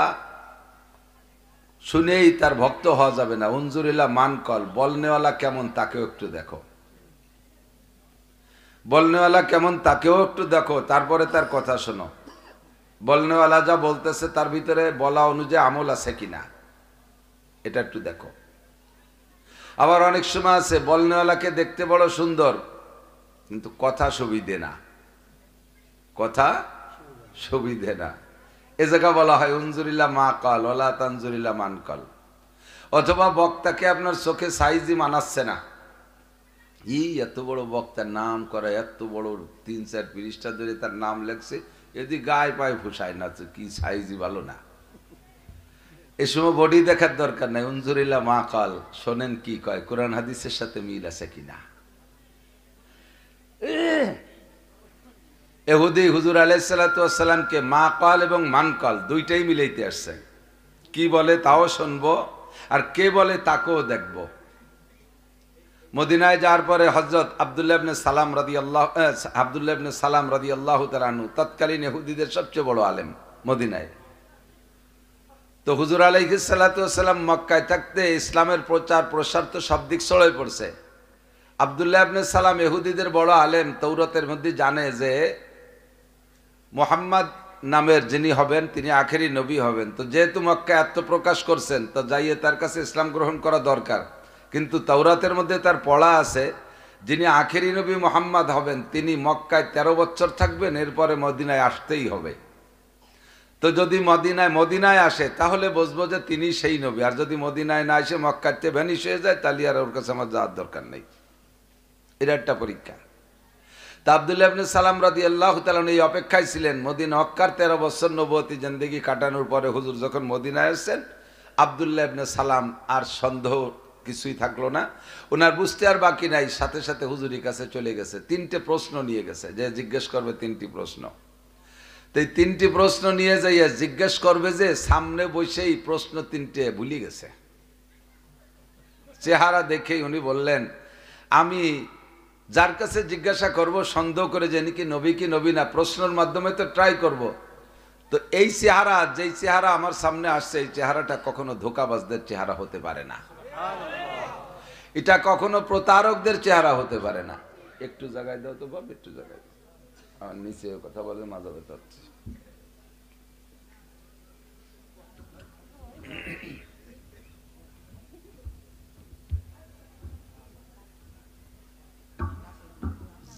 শুনেই তার ভক্ত হওয়া যাবে না। উনজুর ইলা মান ক্বাল, বলনেওয়ালা কেমন তাকেও একটু দেখো, বলনেওয়ালা কেমন তাকেও একটু দেখো, তারপরে তার কথা শোনো। বলনেওয়ালা যা বলতেছে তার ভিতরে বলা অনুযায়ী আমল আছে কিনা এটা একটু দেখো। আবার অনেক সময় আছে বলনেওয়ালাকে দেখতে বড় সুন্দর কিন্তু কথা সুবিধে না, কথা সুবিধে না। এ জায়গা বলা হয় উনজুরিল্লা মা ক্বাল ওয়ালা তানজুরিল্লা মান ক্বাল। অথবা বক্তাকে আপনার চোখে সাইজই মানাচ্ছে না, এত বড় বক্তার নাম করা, এত বড় ৩-৪ পৃষ্ঠা ধরে তার নাম লেখছে, যদি গায়ে পায়ে ফুসায় না, কি সাইজই ভালো না। এ সময় বডি দেখার দরকার নাই, উনজুরিল্লা মা ক্বাল, শোনেন কি কয়, কোরআন হাদিসের সাথে মিল আছে কিনা। ইহুদি হুজুর আলাইহিস সালাতু ওয়াস সালামকে মা ক্বাল এবং মান ক্বাল দুইটাই মিলাইতে আসছে। কি বলে তাও শুনবো, আর কে বলে তাকেও দেখবো। মদিনায় যাওয়ার পরে হযরত আব্দুল্লাহ ইবনে সালাম রাদিয়াল্লাহু তাআলা আনহু তৎকালীন ইহুদিদের সবচেয়ে বড় আলেম মদিনায়। তো হুজুর আলাইহিস সালাতু ওয়াস সালাম মক্কায় থাকতে ইসলামের প্রচার প্রসার তো সব দিক ছড়িয়ে পড়ছে। আব্দুল্লাহ ইবনে সালাম ইহুদিদের বড় আলেম, তাওরাতের মধ্যে জানে যে মুহাম্মদ নামের যিনি হবেন তিনি আখেরি নবী হবেন। তো যেহেতু মক্কায় আত্মপ্রকাশ করছেন, তো যাইয়ে তার কাছে ইসলাম গ্রহণ করা দরকার। কিন্তু তাওরাতের মধ্যে তার পড়া আছে যিনি আখেরি নবী মুহাম্মদ হবেন তিনি মক্কায় 13 বছর থাকবেন, এরপরে মদিনায় আসতেই হবে। তো যদি মদিনায় আসে তাহলে বুঝবো যে তিনি সেই নবী, আর যদি মদিনায় না এসে মক্কাতে ভ্যানিশ হয়ে যায় তাহলে আর ওর কাছে আমার যাওয়ার দরকার নেই। এটা একটা পরীক্ষা। তা আব্দুল্লাহ ইবনে সালাম রাদিয়াল্লাহু তাআলা এই অপেক্ষায় ছিলেন। মক্কার 13 বছর নবুয়তি জিন্দেগি কাটানোর পরে হুজুর যখন মদিনায় আসছেন, আব্দুল্লাহ ইবনে সালাম আর সন্দেহ কিছুই থাকলো না, ওনার বুঝতে আর বাকি নাই, সাথে সাথে হুজুরের কাছে চলে গেছে। 3টে প্রশ্ন নিয়ে গেছে, যে জিজ্ঞেস করবে 3টি প্রশ্ন। তো এই 3টি প্রশ্ন নিয়ে যাইয়া জিজ্ঞেস করবে, যে সামনে বসেই প্রশ্ন 3টে ভুলে গেছে। চেহারা দেখেই উনি বললেন, আমি যার কাছে জিজ্ঞাসা করব সন্দেহ করে যে কি নবী কি নবী না, প্রশ্নের মাধ্যমে তো ট্রাই করব। তো এই চেহারা, যেই চেহারা আমার সামনে আসছে, এই চেহারাটা কখনো ধোঁকাবাজদের চেহারা হতে পারে না, এটা কখনো প্রতারকদের চেহারা হতে পারে না। একটু জায়গায় দাও তো বাবা, একটু জায়গায় দাও, আমার নিচে কথা বলে মাঝে ব্যথা হচ্ছে।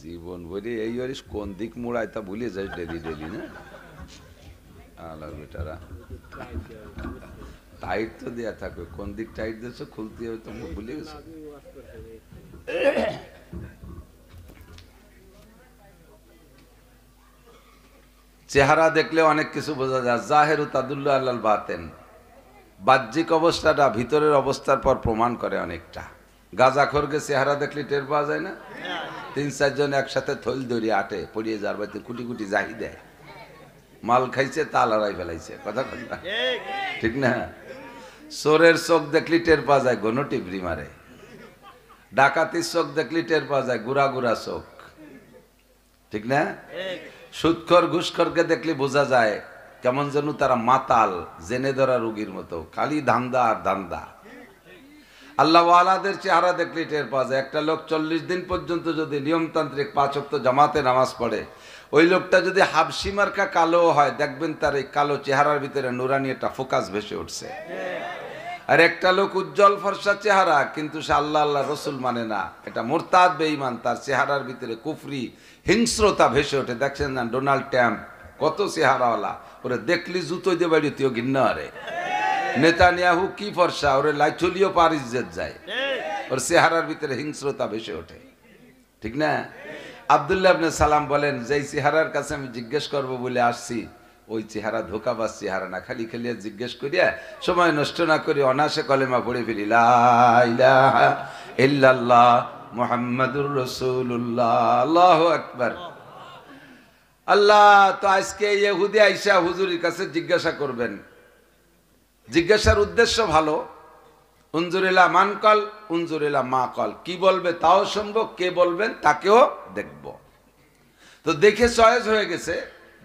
জীবন ভরি এই হরিস কোন দিক মুড়ায় তা ভুলে যাই ডেলি ডেলি না। আলার বেটারা টাইট তো দেয়া থাকবে, কোন দিক টাইট দিয়েছো খুলতে হবে, তুমি ভুলে গেছো। চেহারা দেখলে অনেক কিছু বোঝা যায়। জাহেরু তাদুল্লু আলাল বাতেন, বাহ্যিক অবস্থাটা ভিতরের অবস্থার পর প্রমাণ করে অনেকটা। গাঁজাখোরকে চেহারা দেখলে টের পাওয়া যায় না? 3-4 জন একসাথে থইল ধরে আটে পড়িয়ে যার বাড়িতে কুটি কুটি জাহি দেয়, মাল খাইছে তাল হারাই ফেলাইছে, কথা কথা ঠিক না? চোরের চোখ দেখলি টের পাওয়া যায় গণ টিবরি মারে, ডাকাতির চোখ দেখলি টের পাওয়া যায় গুড়া গুড়া চোখ, ঠিক না? সুদখোর ঘুষখোরকে দেখলি বোঝা যায় কেমন যেন তারা মাতাল, জেনে ধরা রোগীর মতো, খালি ধান্দা আর ধান্দা। আল্লাহ ওয়ালাদের চেহারা দেখলে টের পাওয়া যায়। একটা লোক 40 দিন পর্যন্ত যদি নিয়মতান্ত্রিক 5 ওয়াক্ত জামাতে নামাজ পড়ে, ওই লোকটা যদি হাবশি মার্কা কালো হয়, দেখবেন তার এই কালো চেহারার ভিতরে নুরানি একটা ফোকাস ভেসে উঠছে। আর একটা লোক উজ্জ্বল ফর্সা চেহারা, কিন্তু সে আল্লাহ আল্লাহ রসুল মানে না, এটা মুরতাদ বেঈমান, তার চেহারার ভিতরে কুফরি হিংস্রতা ভেসে ওঠে। দেখছেন না ডোনাল্ড ট্রাম্প কত চেহারাওয়ালা, ওরে দেখলি জুতো দিয়ে বাড়িতেও ঘিন্না আরে। নেতানিয়াহু কি ফর্সা, ওরে লাইচলিও পারিস যায়, ওর চেহারার ভিতরে হিংস্রতা ভেসে ওঠে, ঠিক না? আব্দুল্লাহ ইবনে সালাম বলেন, যেই চেহারার কাছে আমি জিজ্ঞেস করব বলে আসছি, ওই চেহারা ধোঁকাবাজ চেহারা না। খালি খালি জিজ্ঞেস করিয়া সময় নষ্ট না করে অনায়াসে কলেমা পড়ে ফেলি, লা ইলাহা ইল্লাল্লাহ মুহাম্মাদুর রাসূলুল্লাহ, আল্লাহু আকবার। আল্লাহ তো আজকে ইহুদি আইসা হুজুরের কাছে জিজ্ঞাসা করবেন, জিজ্ঞাসার উদ্দেশ্য ভালো, উনজুরিলা মানকল উনজুরিলা মা কল, কি বলবে তাও শুনবো, কে বলবেন তাকেও দেখব। তো দেখে চয়েস হয়ে গেছে,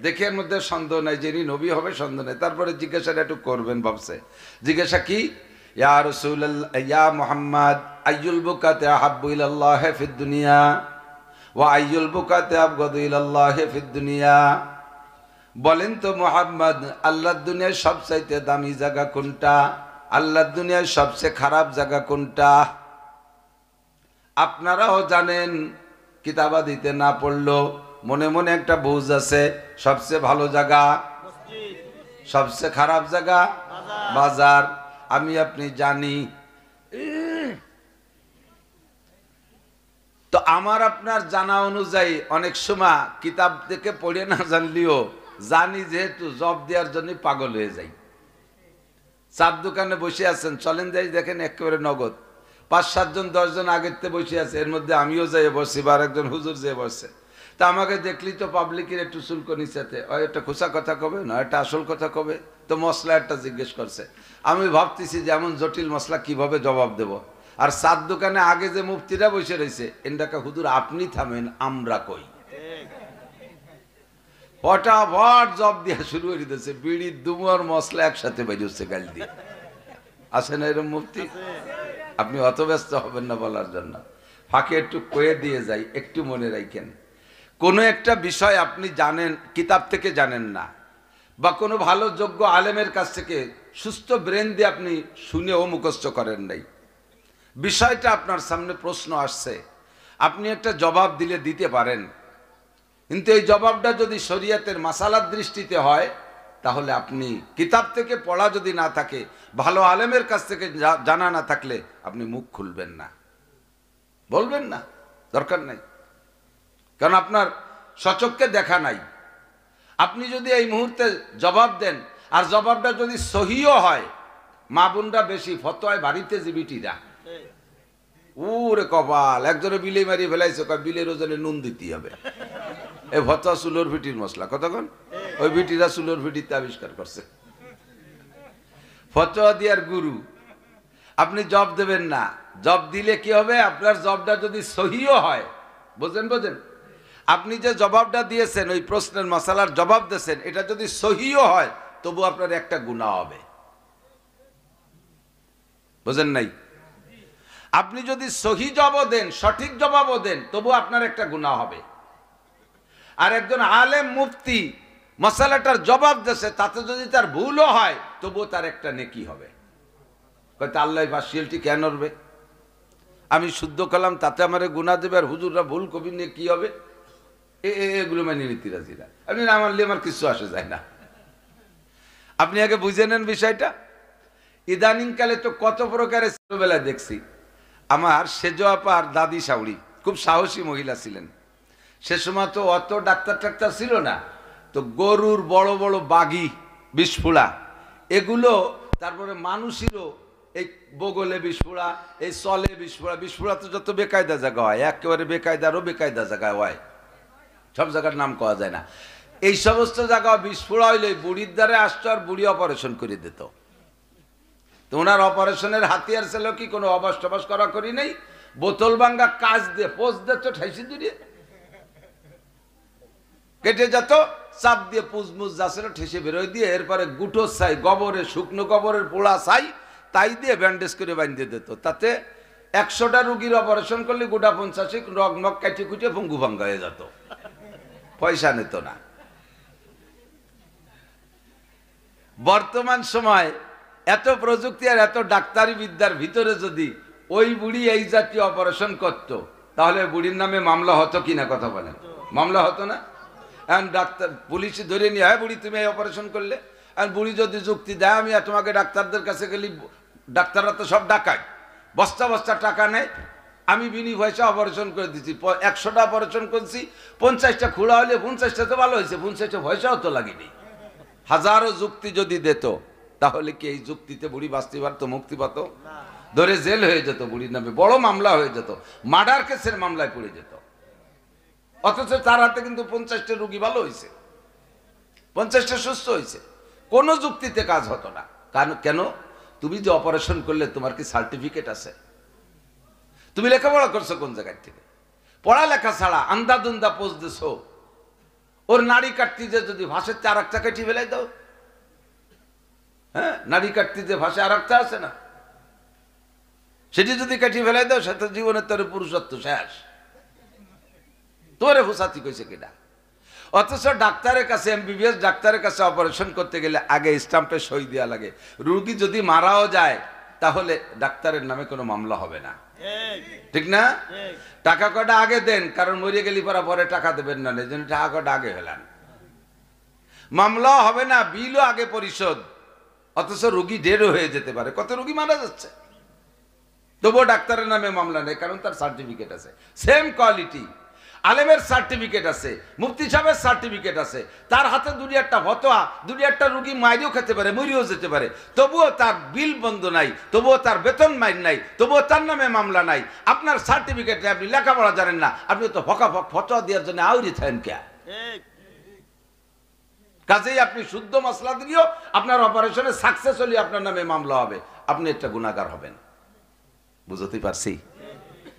দেখে এর মধ্যে সন্দেহ নাই, যিনি নবী হবে সন্দেহ নাই। তারপরে জিজ্ঞাসাটা একটু করবেন ভাবছে। জিজ্ঞাসা কি? ইয়া রাসূলুল্লাহ ইয়া মুহাম্মদ আইয়ুল বুকাতি আহাব্বু ইলাল্লাহি ফিদ দুনিয়া ওয়া আইয়ুল বুকাতি আবগাদু ইলাল্লাহি ফিদ দুনিয়া। বলেন তো মুহাম্মদ, আল্লাহর দুনিয়ায় সবচাইতে দামি জায়গা কোনটা? আল্লাহর দুনিয়ায় সবচেয়ে খারাপ জায়গা কোনটা? আপনারাও জানেন, কিতাবাদিতে না পড়লো মনে মনে একটা বুঝ আছে। সবচেয়ে ভালো জায়গা মসজিদ, সবচেয়ে খারাপ জায়গা বাজার। আমি আপনি জানি। তো আমার আপনার জানা অনুযায়ী অনেক সময় কিতাব থেকে পড়ে না জানলেও জানি, যেহেতু জব দেওয়ার জন্য পাগল হয়ে যাই। চার দোকানে বসে আছেন, চলেন যাই দেখেন একেবারে নগদ 5-7 জন 10 জন আগের থেকে বসে আছে, এর মধ্যে আমিও যাই বসছি বা একজন হুজুর যেয়ে বসছে। তা আমাকে দেখলি তো পাবলিকের একটু চুলকনি সাথে একটা খোসা কথা কবে না, একটা আসল কথা কবে, তো মশলা একটা জিজ্ঞেস করছে। আমি ভাবতেছি যে এমন জটিল মশলা কিভাবে জবাব দেব। আর চার দোকানে আগে যে মুফতিরা বসে রয়েছে, এন্ডাকা হুজুর আপনি থামেন, আমরা কই। ফটাফট জব দিয়া শুরু করে দিয়েছে, বিড়ির দুমর মশলা একসাথে বেরিয়েছে গাল দিয়ে। আসে না এরকম মুফতি? আপনি অত ব্যস্ত হবেন না বলার জন্য, ফাঁকে একটু কয়ে দিয়ে যাই, একটু মনে রাখেন। কোনো একটা বিষয় আপনি জানেন, কিতাব থেকে জানেন না, বা কোনো ভালো যোগ্য আলেমের কাছ থেকে সুস্থ ব্রেন দিয়ে আপনি শুনেও মুখস্থ করেন নাই, বিষয়টা আপনার সামনে প্রশ্ন আসছে, আপনি একটা জবাব দিলে দিতে পারেন, কিন্তু এই জবাবটা যদি শরীয়তের মাসালার দৃষ্টিতে হয়, তাহলে আপনি কিতাব থেকে পড়া যদি না থাকে, ভালো আলেমের কাছ থেকে জানা না থাকলে আপনি মুখ খুলবেন না, বলবেন না, দরকার নাই। কারণ আপনার সচক্ষে দেখা নাই। আপনি যদি এই মুহূর্তে জবাব দেন আর জবাবটা যদি সহিও হয়, মা বোনরা বেশি ফতোয়ায় বাড়িতে জীবিটিরা ওরে কপাল, একজনে বিলে মারিয়ে ফেলাইছে, বিলের ওজনে নুন দিতে হবে। এই ফতোয়া চুলোর ভিটির মশলা, কতক্ষণ ওই ভিটিরা চুলোর ভিটিতে আবিষ্কার করছে। ফতোয়া দিয়ার গুরু, আপনি জব দেবেন না। জব দিলে কি হবে, আপনার জবটা যদি সহিও হয়, বোঝেন বোঝেন, আপনি যে জবাবটা দিয়েছেন, ওই প্রশ্নের মশালার জবাব দিয়েছেন, এটা যদি সহিও হয়, তবু আপনার একটা গুনাহ হবে। বোঝেন নাই? আপনি যদি সহি জবাব দেন, সঠিক জবাবও দেন, তবু আপনার একটা গুনাহ হবে। আর একজন আলেম মুফতি মশালাটার জবাব দিয়েছে, তাতে যদি তার ভুলও হয়, তবুও তার একটা নেকি হবে। হয়তো আল্লাহ পার্সিয়ালটি কেন করবে, আমি শুদ্ধ কালাম তাতে আমার গুনাহ দেবে, আর হুজুররা ভুল কবি নিয়ে কি হবে, এগুলো মানে নীতিরাজিরা। আপনি না মানলে আমার কিছু আসে যায় না। আপনি আগে বুঝে নেন বিষয়টা। ইদানিং কালে তো কত প্রকারের, ছোটবেলায় দেখছি আমার সেজ আপার দাদি শাউড়ি খুব সাহসী মহিলা ছিলেন। সে সময় তো অত ডাক্তার টাক্তার ছিল না, তো গরুর বড় বড় বাগি বিস্ফোড়া এগুলো, তারপরে মানুষেরও এই বগলে বিস্ফোড়া, এই চলে বিস্ফোড়া। বিস্ফোড়া তো যত বেকায়দা জায়গা হয়, একেবারে বেকায়দারও বেকায়দা জায়গায় হয়, সব জায়গার নাম কওয়া যায় না। এই সমস্ত জায়গা বিস্ফোড়া হইলে বুড়ির দ্বারে আসতো, আর বুড়ি অপারেশন করে দিত। তো ওনার অপারেশনের হাতিয়ার ছিল কি, কোনো অবাস টবাস করা করি নেই, বোতল ভাঙ্গা কাজ দিয়ে পোজ দিত, ঠাইসি দিয়ে কেটে যেত, চাপ দিয়ে পুজমুজ যাচ্ছিল ঠেসে বেরোয় দিয়ে, এরপরে গুটো ছাই, গোবরের শুকনো গোবরের পোড়া ছাই, তাই দিয়ে ব্যান্ডেজ করে বাঁধিয়ে দিত। তাতে 100টা রুগীর অপারেশন করলে গোটা 50 রগমগ কাটিয়ে কুটিয়ে ভঙ্গু ভাঙ্গা হয়ে যেত, পয়সা নিত না। বর্তমান সময় এত প্রযুক্তি আর এত ডাক্তারি বিদ্যার ভিতরে যদি ওই বুড়ি এই জাতীয় অপারেশন করত, তাহলে বুড়ির নামে মামলা হতো কিনা, কথা বলেন? মামলা হতো না? এখন ডাক্তার পুলিশ ধরে নিয়ে, হয় বুড়ি তুমি এই অপারেশন করলে, আর বুড়ি যদি যুক্তি দেয়, আমি তোমাকে ডাক্তারদের কাছে গেলি, ডাক্তাররা তো সব ডাকায়, বস্তা বস্তা টাকা নেয়, আমি বিনি পয়সা অপারেশন করে দিচ্ছি, 100টা অপারেশন করছি, 50টা খোলা হলে 50টা তো ভালো হয়েছে, 50টা পয়সাও তো লাগেনি। হাজারো যুক্তি যদি দিত, তাহলে কি এই যুক্তিতে বুড়ি বাঁচতে পারতো, মুক্তি পাত? ধরে জেল হয়ে যেত, বুড়ির নামে বড় মামলা হয়ে যেত, মার্ডার কেসের মামলায় পড়ে যেত। অথচ তার হাতে কিন্তু 50টা রুগী ভালো হয়েছে, 50টা সুস্থ হয়েছে, কোনো যুক্তিতে কাজ হতো না। কারণ কেন? তুমি যে অপারেশন করলে, তোমার কি সার্টিফিকেট আছে? তুমি লেখাপড়া করছো কোন জায়গায় থেকে? পড়ালেখা ছাড়া আন্দাদুন্দা পোজ দিছো। ওর নাড়ি কাটতে যে যদি ভাষের আর একটা কেটে ফেলাই দাও, হ্যাঁ, নাড়ি কাটতে যে ভাষে আর একটা আছে না, সেটি যদি কাটিয়ে ফেলাই দাও, সেটা জীবনের তোর পুরুষত্ব শেষ। তোরে ফুসাতি কইছে কিনা? অথচ ডাক্তারের কাছে, এমবিবিএস ডাক্তারের কাছে অপারেশন করতে গেলে আগে স্টাম্পে সই দেওয়া লাগে। রুগী যদি মারাও যায়, তাহলে ডাক্তারের নামে কোনো মামলা হবে না, ঠিক না? টাকা কটা আগে দেন, কারণ মরিয়ে গেলি পরে টাকা দেবেন না, এই জন্য টাকা কটা আগে ফেলান। মামলাও হবে না, বিলও আগে পরিশোধ। অথচ রুগী ঢেরও হয়ে যেতে পারে, কত রুগী মারা যাচ্ছে, তবুও ডাক্তারের নামে মামলা নেই, কারণ তার সার্টিফিকেট আছে। সেম কোয়ালিটি আলেমের সার্টিফিকেট আছে, মুফতি সাহেবের সার্টিফিকেট আছে, তার হাতে দুটি একটা ফতোয়া, দুটি একটা রুগী মাইরেও খেতে পারে, মরিও যেতে পারে, তবুও তার বিল বন্ধ নাই, তবুও তার বেতন মাইন নাই, তবুও তার নামে মামলা নাই। আপনার সার্টিফিকেটে আপনি লেখাপড়া জানেন না, আপনি তো ফকাফক ফতোয়া দেওয়ার জন্য আউরি থাকেন কে? কাজেই আপনি শুদ্ধ মশলা দিলেও আপনার অপারেশনে সাকসেস হলে আপনার নামে মামলা হবে, আপনি একটা গুনাহগার হবেন। বুঝতে পারছি?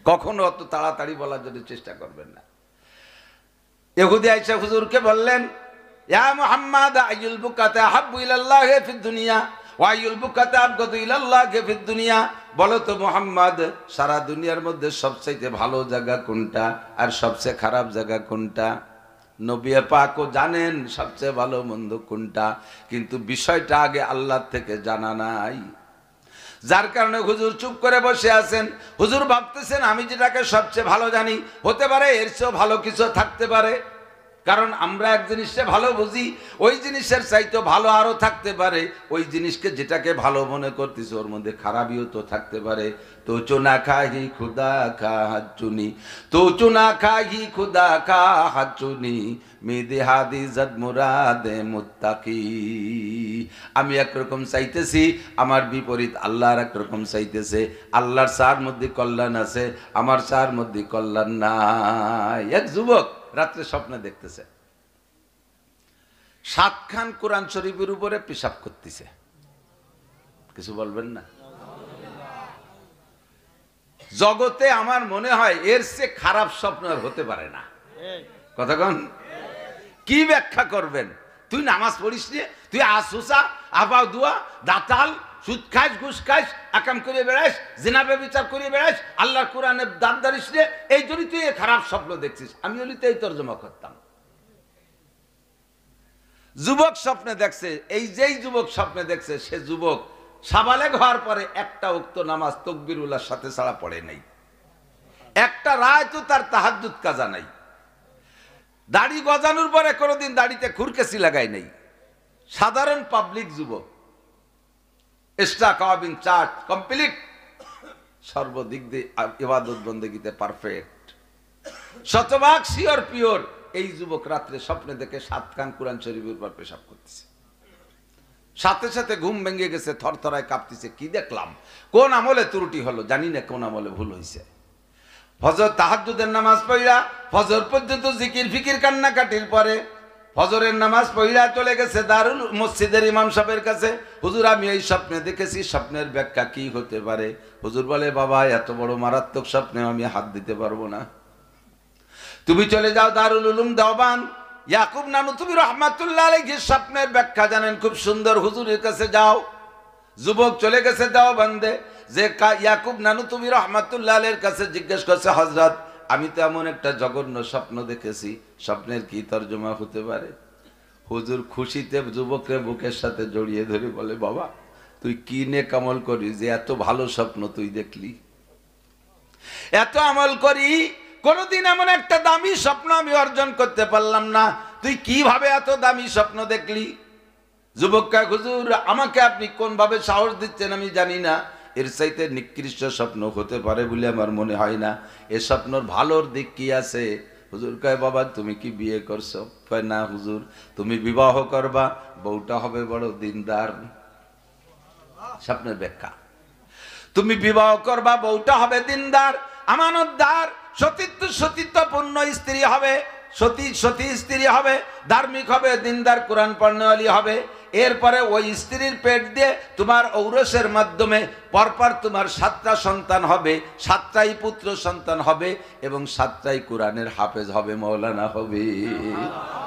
কখনো অত তাড়াতাড়ি বলার জন্য চেষ্টা করবেন না। ইহুদি আয়েশা হুজুরকে বললেন, ইয়া মুহাম্মদ আইয়ুল বুকাতা আহাব্বু ইলাল্লাহি ফিদ দুনিয়া ওয়া আইয়ুল বুকাতা আবগাদু ইলাল্লাহি ফিদ দুনিয়া। বলো তো মুহাম্মদ, সারা দুনিয়ার মধ্যে সবচেয়ে ভালো জায়গা কোনটা আর সবচেয়ে খারাপ জায়গা কোনটা? নবী পাকও জানেন সবচেয়ে ভালো মন্দ কোনটা, কিন্তু বিষয়টা আগে আল্লাহ থেকে জানা নাই। যার কারণে হুজুর চুপ করে বসে আছেন। হুজুর ভাবতেছেন আমি যেটাকে সবচেয়ে ভালো জানি, হতে পারে এর চেয়েও ভালো কিছু থাকতে পারে। কারণ আমরা এক জিনিসটা ভালো বুঝি, ওই জিনিসের চাইতে ভালো আরো থাকতে পারে। ওই জিনিসকে যেটাকে ভালো মনে করতেছে ওর মধ্যে খারাপিও তো থাকতে পারে। তো চুনা খাহি খুদা খা হাত চুনি, তো চুনা খাহি খুদা খা হাত চুনি, মেদে হাদি জাদ মুরাদে মুত্তাকি। আমি একরকম চাইতেছি, আমার বিপরীত আল্লাহর একরকম চাইতেছে। আল্লাহর চার মধ্যে কল্যাণ আছে, আমার চার মধ্যে কল্যাণ নাই। এক যুবক রাত্রে স্বপ্নে দেখতেছে 7 খান কোরআন শরীফের উপরে পেশাব করতেছে। কিছু বলবেন না? জগতে আমার মনে হয় এর চেয়ে খারাপ স্বপ্ন আর হতে পারে না। কতক্ষণ কি ব্যাখ্যা করবেন? তুই নামাজ পড়িস নি, তুই আসুসা আবাউ দুয়া দাতাল সুদ খাইস ঘুষ খাইস আকাম করে বেড়াইস জিনাবে বিচার করে বেড়াইস আল্লাহর কোরআনে দাঁত দাঁড়িস রে, এই জন্যই তুই খারাপ স্বপ্ন দেখছিস। আমি হলি তো এই তর্জমা করতাম। যুবক স্বপ্নে দেখছে, এই যেই যুবক স্বপ্নে দেখছে সে যুবক সাবালেগ হওয়ার পরে একটা উক্ত নামাজ তকবিরুল্লাহর সাথে ছাড়া পড়ে নাই, একটা রায় তো তার তাহাজ্জুদ কাজা নাই, দাড়ি গজানোর পরে কোনোদিন দাড়িতে খুরকেসি লাগাই নাই। সাধারণ পাবলিক যুবক, এক্সট্রা কাবিং চার্জ কমপ্লিট, সর্বদিক দিয়ে ইবাদত বন্দেগীতে পারফেক্ট, শতভাগ শিওর পিওর। এই যুবক রাত্রে স্বপ্নে দেখে 7 খান কোরআন শরীফের উপর পেশাব করতেছে। সাথে সাথে ঘুম ভেঙে গেছে, থরথরায় কাঁপতেছে। কি দেখলাম? কোন আমলে ত্রুটি হলো জানি না, কোন আমলে ভুল হয়েছে। ফজর তাহাজ্জুদের নামাজ পড়া ফজর পর্যন্ত জিকির ফিকির কান্নাকাটির পরে ফজরের নামাজ পড়া চলে গেছে দারুল মসজিদের ইমাম সাহেবের কাছে। হুজুর আমি এই স্বপ্নে দেখেছি, স্বপ্নের ব্যাখ্যা কি হতে পারে? হুজুর বলে বাবা এত বড় মারাত্মক স্বপ্নে আমি হাত দিতে পারবো না, তুমি চলে যাও দারুল উলুম দেওবান্দ, ইয়াকুব নানুতুবি রহমাতুল্লাহ আলাইহি স্বপ্নের ব্যাখ্যা জানেন খুব সুন্দর, হুজুরের কাছে যাও। যুবক চলে গেছে দেওবান্দে, যে ইয়াকুব নানুতুবি রহমাতুল্লাহ আলাইহির কাছে জিজ্ঞেস করছে হযরত আমি তো এমন একটা জঘন্য স্বপ্ন দেখেছি, স্বপ্নের কি তর্জমা হতে পারে? হুজুর খুশিতে যুবককে বুকের সাথে জড়িয়ে ধরে বলে বাবা তুই কি নেক আমল করিস যে এত ভালো স্বপ্ন তুই দেখলি? এত আমল করি কোনদিন এমন একটা দামি স্বপ্ন আমি অর্জন করতে পারলাম না, তুই কিভাবে এত দামি স্বপ্ন দেখলি? যুবককে হুজুর আমাকে আপনি কোন ভাবে সাহস দিচ্ছেন আমি জানি না, এর চাইতে নিকৃষ্ট স্বপ্ন হতে পারে বলে আমার মনে হয় না। এ স্বপ্নর ভালোর দিক কি আছে? হুজুর কয় বাবা তুমি কি বিয়ে করছো? কয় না হুজুর। তুমি বিবাহ করবা, বউটা হবে বড় দিনদার। স্বপ্নের ব্যাখ্যা, তুমি বিবাহ করবা, বউটা হবে দিনদার, আমানতদার, সতীত্বপূর্ণ স্ত্রী হবে, সতী স্ত্রী হবে, ধার্মিক হবে, দিনদার, কোরআন পড়নেওয়ালি হবে। এরপরে ওই স্ত্রীর পেট দিয়ে তোমার ঔরসের মাধ্যমে পরপর তোমার 7টা সন্তান হবে, 7টাই পুত্র সন্তান হবে এবং 7টাই কোরআনের হাফেজ হবে, মৌলানা হবে।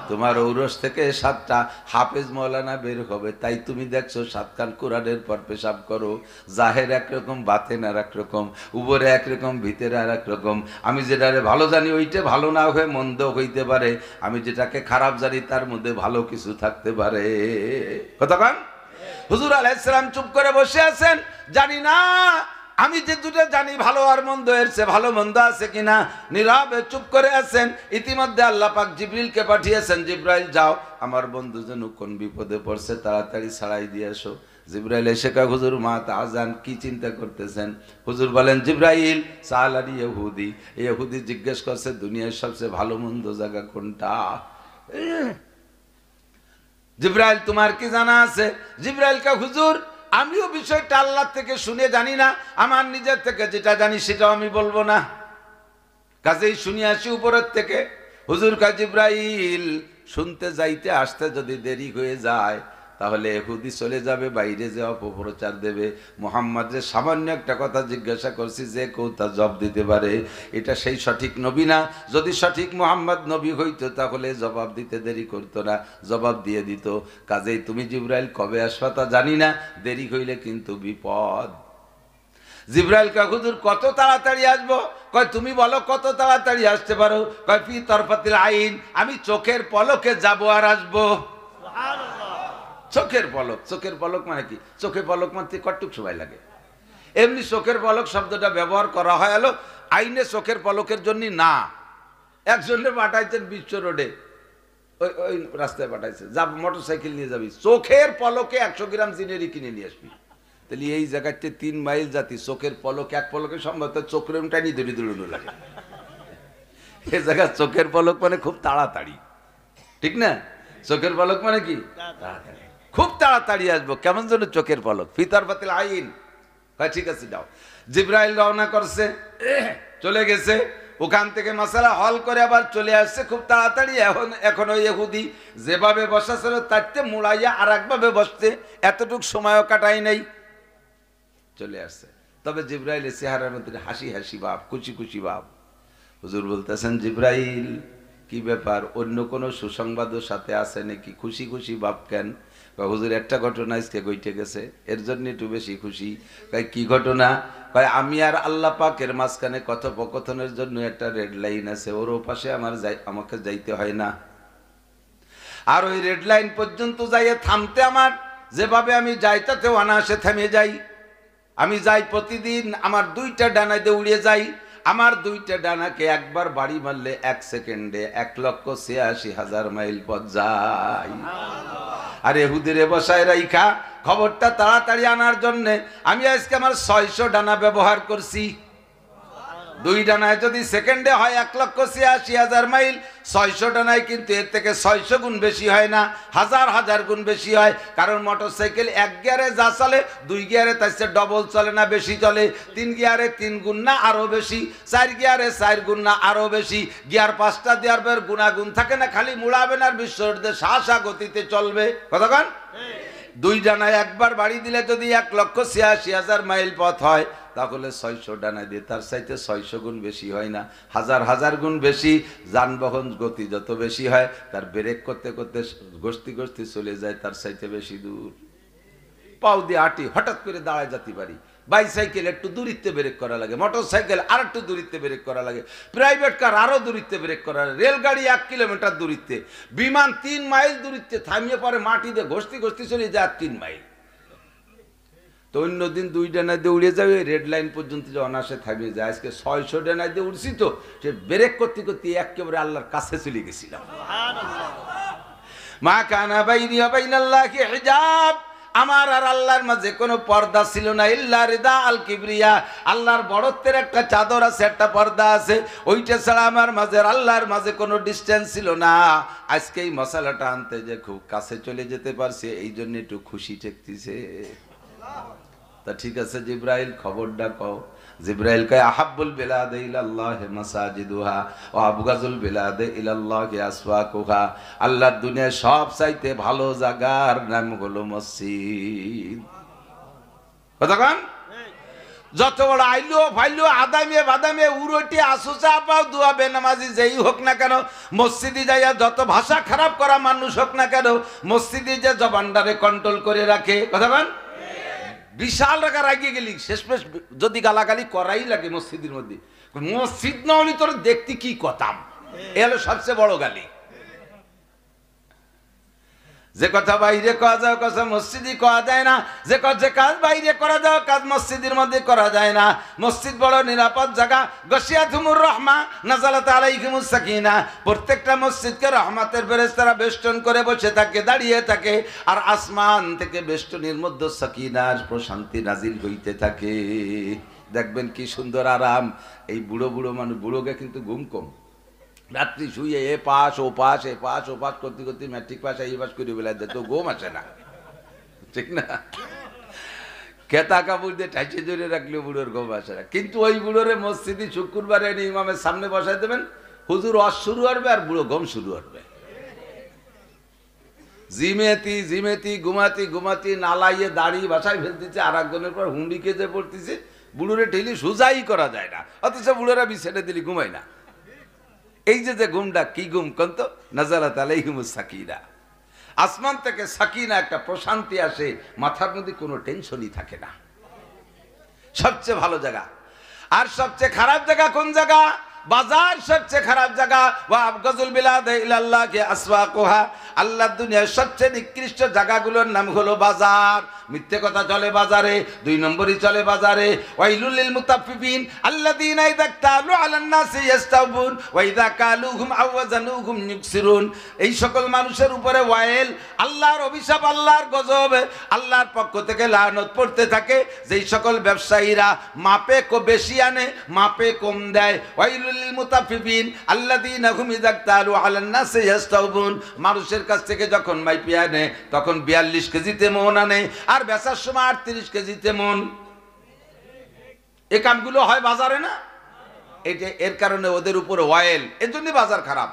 তোমার ঔরস থেকে 7টা হাফেজ মৌলানা বের হবে। তাই তুমি দেখছো 7 খান কোরআনের পর পেশাব করো। জাহের একরকম, বাতেন আর একরকম, উপরে একরকম, ভিতরে আর একরকম। আমি যেটারে ভালো জানি ওইটা ভালো না হয়ে মন্দ হইতে পারে, আমি যেটাকে খারাপ জানি তার মধ্যে ভালো কিছু থাকতে পারে। কতক্ষণ হুজুর আলাইহিস সালাম চুপ করে বসে আছেন, জানি না আমি যে দুটো জানি ভালো আর মন্দ, এর চেয়ে ভালো মন্দ আছে কিনা, নীরবে চুপ করে আছেন। ইতিমধ্যে আল্লাহ পাক জিবরিলকে পাঠিয়েছেন, জিবরাইল যাও আমার বন্ধু যেন কোন বিপদে পড়ছে তাড়াতাড়ি ছাড়াই দিয়ে এসো। জিবরাইল এসে কয় হুজুর মা তাজান, কি চিন্তা করতেছেন? হুজুর বলেন জিবরাইল সালানি ইহুদি, ইহুদি জিজ্ঞেস করছে দুনিয়ার সবচেয়ে ভালো মন্দ জায়গা কোনটা? জিবরাইল তোমার কি জানা আছে? জিবরাইল কা হুজুর আমিও বিষয়টা আল্লাহ থেকে শুনে জানি না, আমার নিজের থেকে যেটা জানি সেটাও আমি বলবো না, কাজেই শুনে আসি উপরের থেকে। হুজুর কা জিবরাইল শুনতে যাইতে আসতে যদি দেরি হয়ে যায় তাহলে ইহুদি চলে যাবে বাইরে, যে অপপ্রচার দেবে। মুহাম্মদের সামান্য একটা কথা জিজ্ঞাসা করছি, যে কেউ তা জবাব দিতে পারে, এটা সেই সঠিক নবী না। যদি সঠিক মুহাম্মদ নবী হইতো তাহলে জবাব দিতে দেরি করতো না, জবাব দিয়ে দিত। কাজেই তুমি জিবরাইল কবে আসবা তা জানি না, দেরি হইলে কিন্তু বিপদ। জিবরাইল কা হুজুর কত তাড়াতাড়ি আসবো? কয় তুমি বলো কত তাড়াতাড়ি আসতে পারো? কয় ফি তরফাতিল আইন, আমি চোখের পলকে যাবো আর আসবো। চোখের পলক, চোখের পলক মানে কি? চোখে পলক মারতে কটুক সময় লাগে। এমনি চোখের পলক শব্দটা ব্যবহার করা হয় হলো আইনে চোখের পলকের জন্য না। একজনে পাঠাইছেন বিশ্ব রোডে, ওই ওই রাস্তায় পাঠাইছে, যা মোটরসাইকেল নিয়ে যাবি, চোখের পলকে 100 গ্রাম জিনেরি কিনে নিয়ে আসবি। তাহলে এই জায়গাতে 3 মাইল জাতি চোখের পলক, এক পলকে সম্ভবত চোখের টানি দড়ি দৌড়ানো লাগে। এ জায়গা চোখের পলক মানে খুব তাড়াতাড়ি, ঠিক না? চোখের পলক মানে কি? তাড়াতাড়ি, খুব তাড়াতাড়ি আসবো। কেমন যেন চোখের পলক, ফিতার বাতিল আইন। ঠিক আছে যাও। জিব্রাইল রওনা করছে, চলে গেছে, ওখান থেকে মাসালা হল করে আবার চলে আসছে খুব তাড়াতাড়ি। এখন ওই ইহুদি যেভাবে বসা ছিল তারতে মুড়াইয়া আর একভাবে বসছে, এতটুক সময়ও কাটাই নাই, চলে আসছে। তবে জিব্রাইলের চেহারার মধ্যে হাসি হাসি ভাব, খুশি খুশি ভাব। হুজুর বলতেছেন, জিব্রাইল কি ব্যাপার, অন্য কোনো সুসংবাদও সাথে আছে নাকি? খুশি খুশি ভাব কেন? হুজুর একটা ঘটনা আজকে ঘটে গেছে, এর জন্য একটু বেশি খুশি। কি ঘটনা? আমি আর আল্লাহ পাকের মাঝখানে কথোপকথনের জন্য একটা রেড লাইন আছে, ওর ওপাশে আমাকে যাইতে হয় না। আর ওই রেড লাইন পর্যন্ত যাইয়ে থামতে আমার যেভাবে আমি যাই তাতে অনায়াসে থেমে যাই। আমি যাই প্রতিদিন, আমার 2টা ডানা দিয়ে উড়ে যাই। আমার 2টা ডানাকে একবার বাড়ি মারলে 1 সেকেন্ডে 1,86,000 মাইল পথ যায়। আর এহুদিরে বসায় রাইখা খবরটা তাড়াতাড়ি আনার জন্য আমি আজকে আমার 600 ডানা ব্যবহার করছি। 2 ডানায় যদি সেকেন্ডে হয় 1,86,000 মাইল, 600 ডানায় কিন্তু এর থেকে 600 গুণ বেশি হয় না, হাজার হাজার গুণ বেশি হয়। কারণ মোটরসাইকেল 1 গিয়ারে যা চলে 2 গিয়ারে তার চেয়ে ডবল চলে না, বেশি চলে। 3 গিয়ারে 3 গুণ না আরো বেশি, 4 গিয়ারে 4 গুণ না আরো বেশি। গিয়ার 5টা দেওয়ার পর গুণাগুণ থাকে না, খালি মুড়াবেন আর বিশ্বরূপে শাসা গতিতে চলবে। কতক্ষণ? 2 ডানায় একবার বাড়ি দিলে যদি 1,86,000 মাইল পথ হয়, তাহলে 600 ডানা দিয়ে তার চাইতে 600 গুণ বেশি হয় না, হাজার হাজার গুণ বেশি। যানবাহন গতি যত বেশি হয়, তার ব্রেক করতে করতে গস্তি গস্তি চলে যায় তার চাইতে বেশি দূর। পাও দিয়ে আটি হঠাৎ করে দাঁড়ায় যেতে পারি। বাইসাইকেল একটু দূরিত্বে ব্রেক করা লাগে, মোটর সাইকেল আর একটু দূরিত্বে ব্রেক করা লাগে, প্রাইভেট কার আরো দূরিত্বে ব্রেক করা লাগে, রেলগাড়ি 1 কিলোমিটার দূরিত্বে, বিমান 3 মাইল দূরিত্বে থামিয়ে পরে মাটি দিয়ে ঘষতে ঘষতে চলে যায় 3 মাইল। তো অন্যদিন 2 ডানা দিয়ে উড়ে যাবে, রেড লাইন পর্যন্ত যে অনায়াসে থামিয়ে যায়। আজকে 600 ডানা দিয়ে উড়ছি, তো সে ব্রেক করতে করতে একেবারে আল্লাহর কাছে চলে গেছিলাম। মা কানা বাইনি ওয়া বাইনাল্লাহি হিজাব, আমার আর আল্লাহর মাঝে কোনো পর্দা ছিল না। ইল্লা রিদা আল কিবরিয়া, আল্লাহর বড়ত্বের একটা চাদর আছে, একটা পর্দা আছে, ওইটা ছাড়া আমার মাঝে আল্লাহর মাঝে কোনো ডিস্টেন্স ছিল না। আজকে এই মশালাটা আনতে যে খুব কাছে চলে যেতে পারছে, এই জন্য একটু খুশি ঠেকতেছে। তা ঠিক আছে জিব্রাইল, খবরটা কও। জিব্রাইল কয়, আহাব্বুল বিলাদে ইলাল্লাহি মাসাজিদুহা ওয়া আবগাজুল বিলাদে ইলাল্লাহি আসওয়াকুহা, আল্লাহর দুনিয়ায় সব চাইতে ভালো জায়গার নাম হলো মসজিদ। কতক্ষণ? যত বড় আইলো ফাইলো আদামে বাদামে উড়োটি আসুচা পাও দুয়া বেনামাজি যেই হোক না কেন, মসজিদে যাইয়া যত ভাষা খারাপ করা মানুষ হোক না কেন, মসজিদে যে জবানটারে কন্ট্রোল করে রাখে। কতক্ষণ? বিশাল রাখা রাগিয়ে গেলি, শেষমেশ যদি গালাগালি করাই লাগে মসজিদের মধ্যে, মসজিদ না হলে তোর দেখতে কি কথাম, এ হলো সবচেয়ে বড় গালি। যে কথা বাইরে করা যায় কথা মসজিদে করা যায় না, যে কাজ বাইরে করা যায় কাজ মসজিদের মধ্যে করা যায় না। মসজিদ বড় নিরাপদ জায়গা। গশিয়াতুমুর রাহমা নাযালাত আলাইহিমুস সাকিনা, প্রত্যেকটা মসজিদকে রহমতের ফেরেশতারা বেষ্টন করে বসে থাকে, দাঁড়িয়ে থাকে, আর আসমান থেকে বেষ্টনীর মধ্যে সাকিনার প্রশান্তি নাজিল হইতে থাকে। দেখবেন কি সুন্দর আরাম। এই বুড়ো বুড়ো মানুষ, বুড়োকে কিন্তু ঘুম কম, রাত্রি শুয়ে এ পাস ও পাস করতে করতে ম্যাট্রিক পাস এই পাস করে বেলা তো ঘুম আসে না, ঠিক না? খেতা কাপড় দিয়ে টাইচে জড়িয়ে রাখলেও বুড়োর ঘুম আসে না। কিন্তু ওই বুড়োরে মসজিদে শুক্রবারে এনে ইমামের সামনে বসাই দেবেন, হুজুর ওয়াজ শুরু হবে আর বুড়ো ঘুম শুরু হবে। জিমেতি ঘুমাতি নালাইয়ে দাড়ি বাসায় ফেলতেছে, আর একজনের পর হুন্ডিকে যে পড়তেছে, বুড়োরে ঠেলি সুজাই করা যায় না, অথচ বুড়োরা বিছানে দিলি ঘুমায় না। এই যে ঘুমটা কি ঘুম কন্ত? নাযালাত আলাইহিমুস সাকিনা, আসমান থেকে সাকিনা একটা প্রশান্তি আসে, মাথার মধ্যে কোনো টেনশনই থাকে না। সবচেয়ে ভালো জায়গা। আর সবচেয়ে খারাপ জায়গা কোন জায়গা? বাজার সবচেয়ে খারাপ জায়গা। ওয়া আবগাজুল বিলাদ ইলাল্লাহি আসওয়াকুহা, আল্লাহর দুনিয়ার সবচেয়ে নিকৃষ্ট জায়গাগুলোর নাম হলো বাজার। মিথ্যে কথা চলে বাজারে, 2 নম্বরই চলে বাজারে। ওয়াইলুল লিল মুতাফফিফিন আল্লাযীনা ইযা তালু আলান নাসি ইস্তাওবুন ওয়া ইযা কালুহুম আও ওয়াজানুহুম ইউকসিরুন। এই সকল মানুষের উপরে ওয়াইল, আল্লাহর অভিশাপ, আল্লাহর গজব, আল্লাহর পক্ষ থেকে লানত পড়তে থাকে যেই সকল ব্যবসায়ীরা মাপে বেশি আনে, মাপে কম দেয়। ওয়াইলুল লিল মুতাফফিফিন আল্লাযীনা হুম ইযা তালু আলান নাসি ইস্তাওবুন। মানুষের কাছ থেকে যখন মাইপে আনে তখন 42 কেজিতে মন আনে, আর বেচার সময় 38 কেজিতে মন। এই কামগুলো হয় বাজারে না? এটা এর কারণে ওদের উপর ওয়াইল, এর জন্য বাজার খারাপ।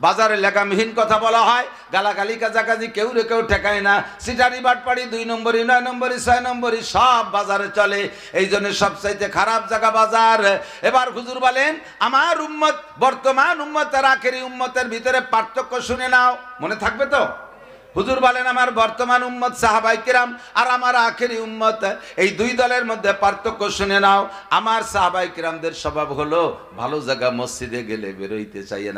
বাজারে লেখামহীন কথা বলা হয়, গালাগালি কাজাকাজি কেউ রে কেউ ঠেকায় না। সিটারি বাটপাড়ি 2 নম্বরই 9 নম্বরই 6 নম্বরই সব বাজারে চলে। এই জন্য সবচাইতে খারাপ জায়গা বাজার। এবার হুজুর বলেন আমার উম্মত, বর্তমান উম্মত আর আখেরি উম্মতের ভিতরে পার্থক্য শুনে নাও, মনে থাকবে তো? হুজুর বলেন আমার বর্তমান উম্মত সাহাবায়ে কেরাম আর আমার আখেরি উম্মত, এই 2 দলের মধ্যে পার্থক্য শুনে নাও। আমার সাহাবায়ে কেরামদের স্বভাব হলো ভালো জায়গা মসজিদে গেলে বেরোইতে চায়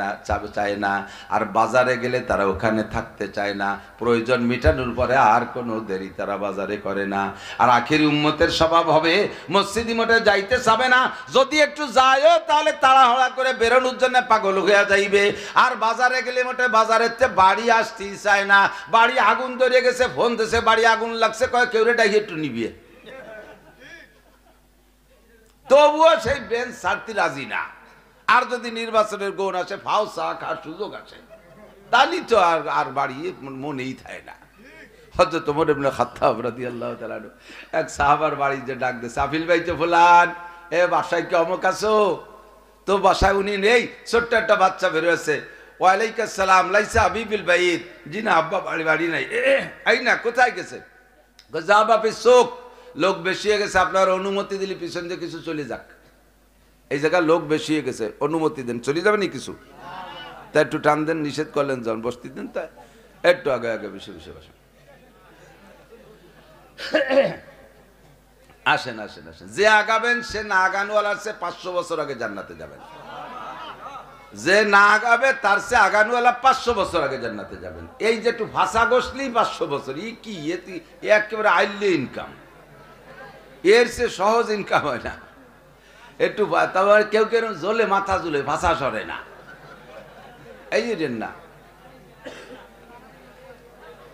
না, আর বাজারে গেলে তারা ওখানে থাকতে চায় না। প্রয়োজন মিটানোর পরে আর কোনো দেরি তারা বাজারে করে না। আর আখেরি উম্মতের স্বভাব হবে মসজিদে মোটে যাইতে চাবে না, যদি একটু যায়ও তাহলে তাড়াহুড়া করে বেরোনোর জন্য পাগল হয়ে যাইবে। আর বাজারে গেলে মোটে বাজারের চেয়ে বাড়ি আসতেই চায় না। বাড়ি আগুন ধরে গেছে, ফোন দিছে বাড়ি আগুন লাগছে, কয় কেউ রে ডাকি একটু নিবিয়ে, তবুও সেই বেঞ্চ ছাড়তে রাজি না। আর যদি নির্বাচনের গুণ আসে, ফাও চা খাওয়ার সুযোগ আসে, তাহলে তো আর বাড়ি মনেই থাকে না। হযরত ওমর ইবনে খাত্তাব রাদিয়াল্লাহু তাআলা এক সাহাবার বাড়ি যে ডাক দিয়েছে, আফিল ভাই তো ফুলান, এ বাসায় কি অমুক আছো? তো বাসায় উনি নেই, ছোট্ট একটা বাচ্চা বেরোয়েছে। ওয়ালাইকুম আসসালাম, লাইসা হাবিবুল বাইত। জি না আব্বা, বাড়ি নাই। এই না, কোথায় গেছে? যা বাপের চোখ, লোক বেশি হয়ে গেছে, আপনার অনুমতি দিলে পিছন দিয়ে কিছু চলে যাক। এই জায়গায় লোক বেশি হয়ে গেছে, অনুমতি দেন, চলে যাবে নি কিছু? তা একটু টান দেন, নিষেধ করলেন যখন বসতে দেন, তা একটু আগে আগে বেশি বেশি বসেন। আসেন আসেন আসেন, যে আগাবেন সে না আগানোয়ালার সে 500 বছর আগে জান্নাতে যাবেন, যে না আগাবে তার সে আগানোয়ালা 500 বছর আগে জান্নাতে যাবেন। এই যে একটু ভাষা গোসলেই 500 বছর, ই কি একেবারে আইলে ইনকাম, এর সে সহজ ইনকাম হয় না। একটু তারপরে কেউ কেউ জ্বলে মাথা ঝুলে ভাষা সরে না, এই যে না।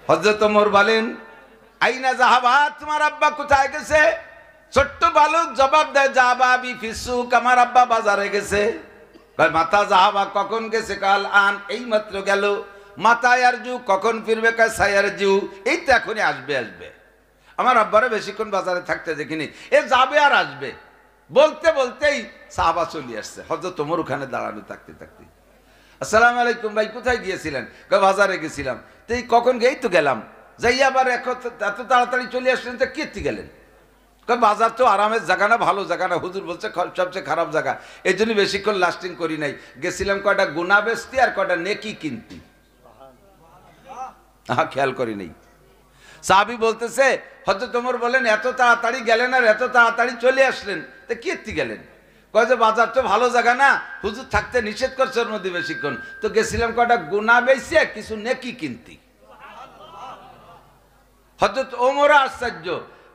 হযরত ওমর বলেন আইনা যাহাবা, তোমার আব্বা কোথায় গেছে? ছোট্ট বালক জবাব দেয় যাবাবি ফিসুক, আমার আব্বা বাজারে গেছে। মাতা যাহাবা, কখন গেছে? কাল আন, এই মাত্র গেল। মাতা আরজু, কখন ফিরবে? কাল সায়ারজু, এই তো এখনই আসবে। আমার আব্বারে বেশিক্ষণ বাজারে থাকতে দেখিনি, এ যাবে আর আসবে। বলতে বলতেই সাহাবা চলে আসছে। হযরত ওমর ওখানে দাঁড়ানো থাকতে আসসালামু আলাইকুম ভাই, কোথায় গিয়েছিলেন? বাজারে গেছিলাম। তো এই কখন গেই তো গেলাম, যাই আবার এত তাড়াতাড়ি চলে আসলেন, তো কীর্তি গেলেন? বাজার তো আরামের জায়গা না, ভালো জায়গা না, হুজুর বলছে সবচেয়ে খারাপ জায়গা, এই জন্য বেশিক্ষণ লাস্টিং করি নাই। গেছিলাম কয়টা গুনাহ বেচতে আর কয়টা নেকি কিনতে, খেয়াল করি নাই। সাহাবী বলতেছে, হযরত ওমর বলেন এত তাড়াতাড়ি গেলেন আর এত তাড়াতাড়ি চলে আসলেন, তো কীর্তি গেলেন? কয় যে বাজার তো ভালো জায়গা না, হুজুর থাকতে নিষেধ করছে ওর মধ্যে বেশিক্ষণ, তো গেছিলাম কয়টা গুনাহ বেচে কিছু নেকি কিনতে। হযরত ওমর আশ্চর্য,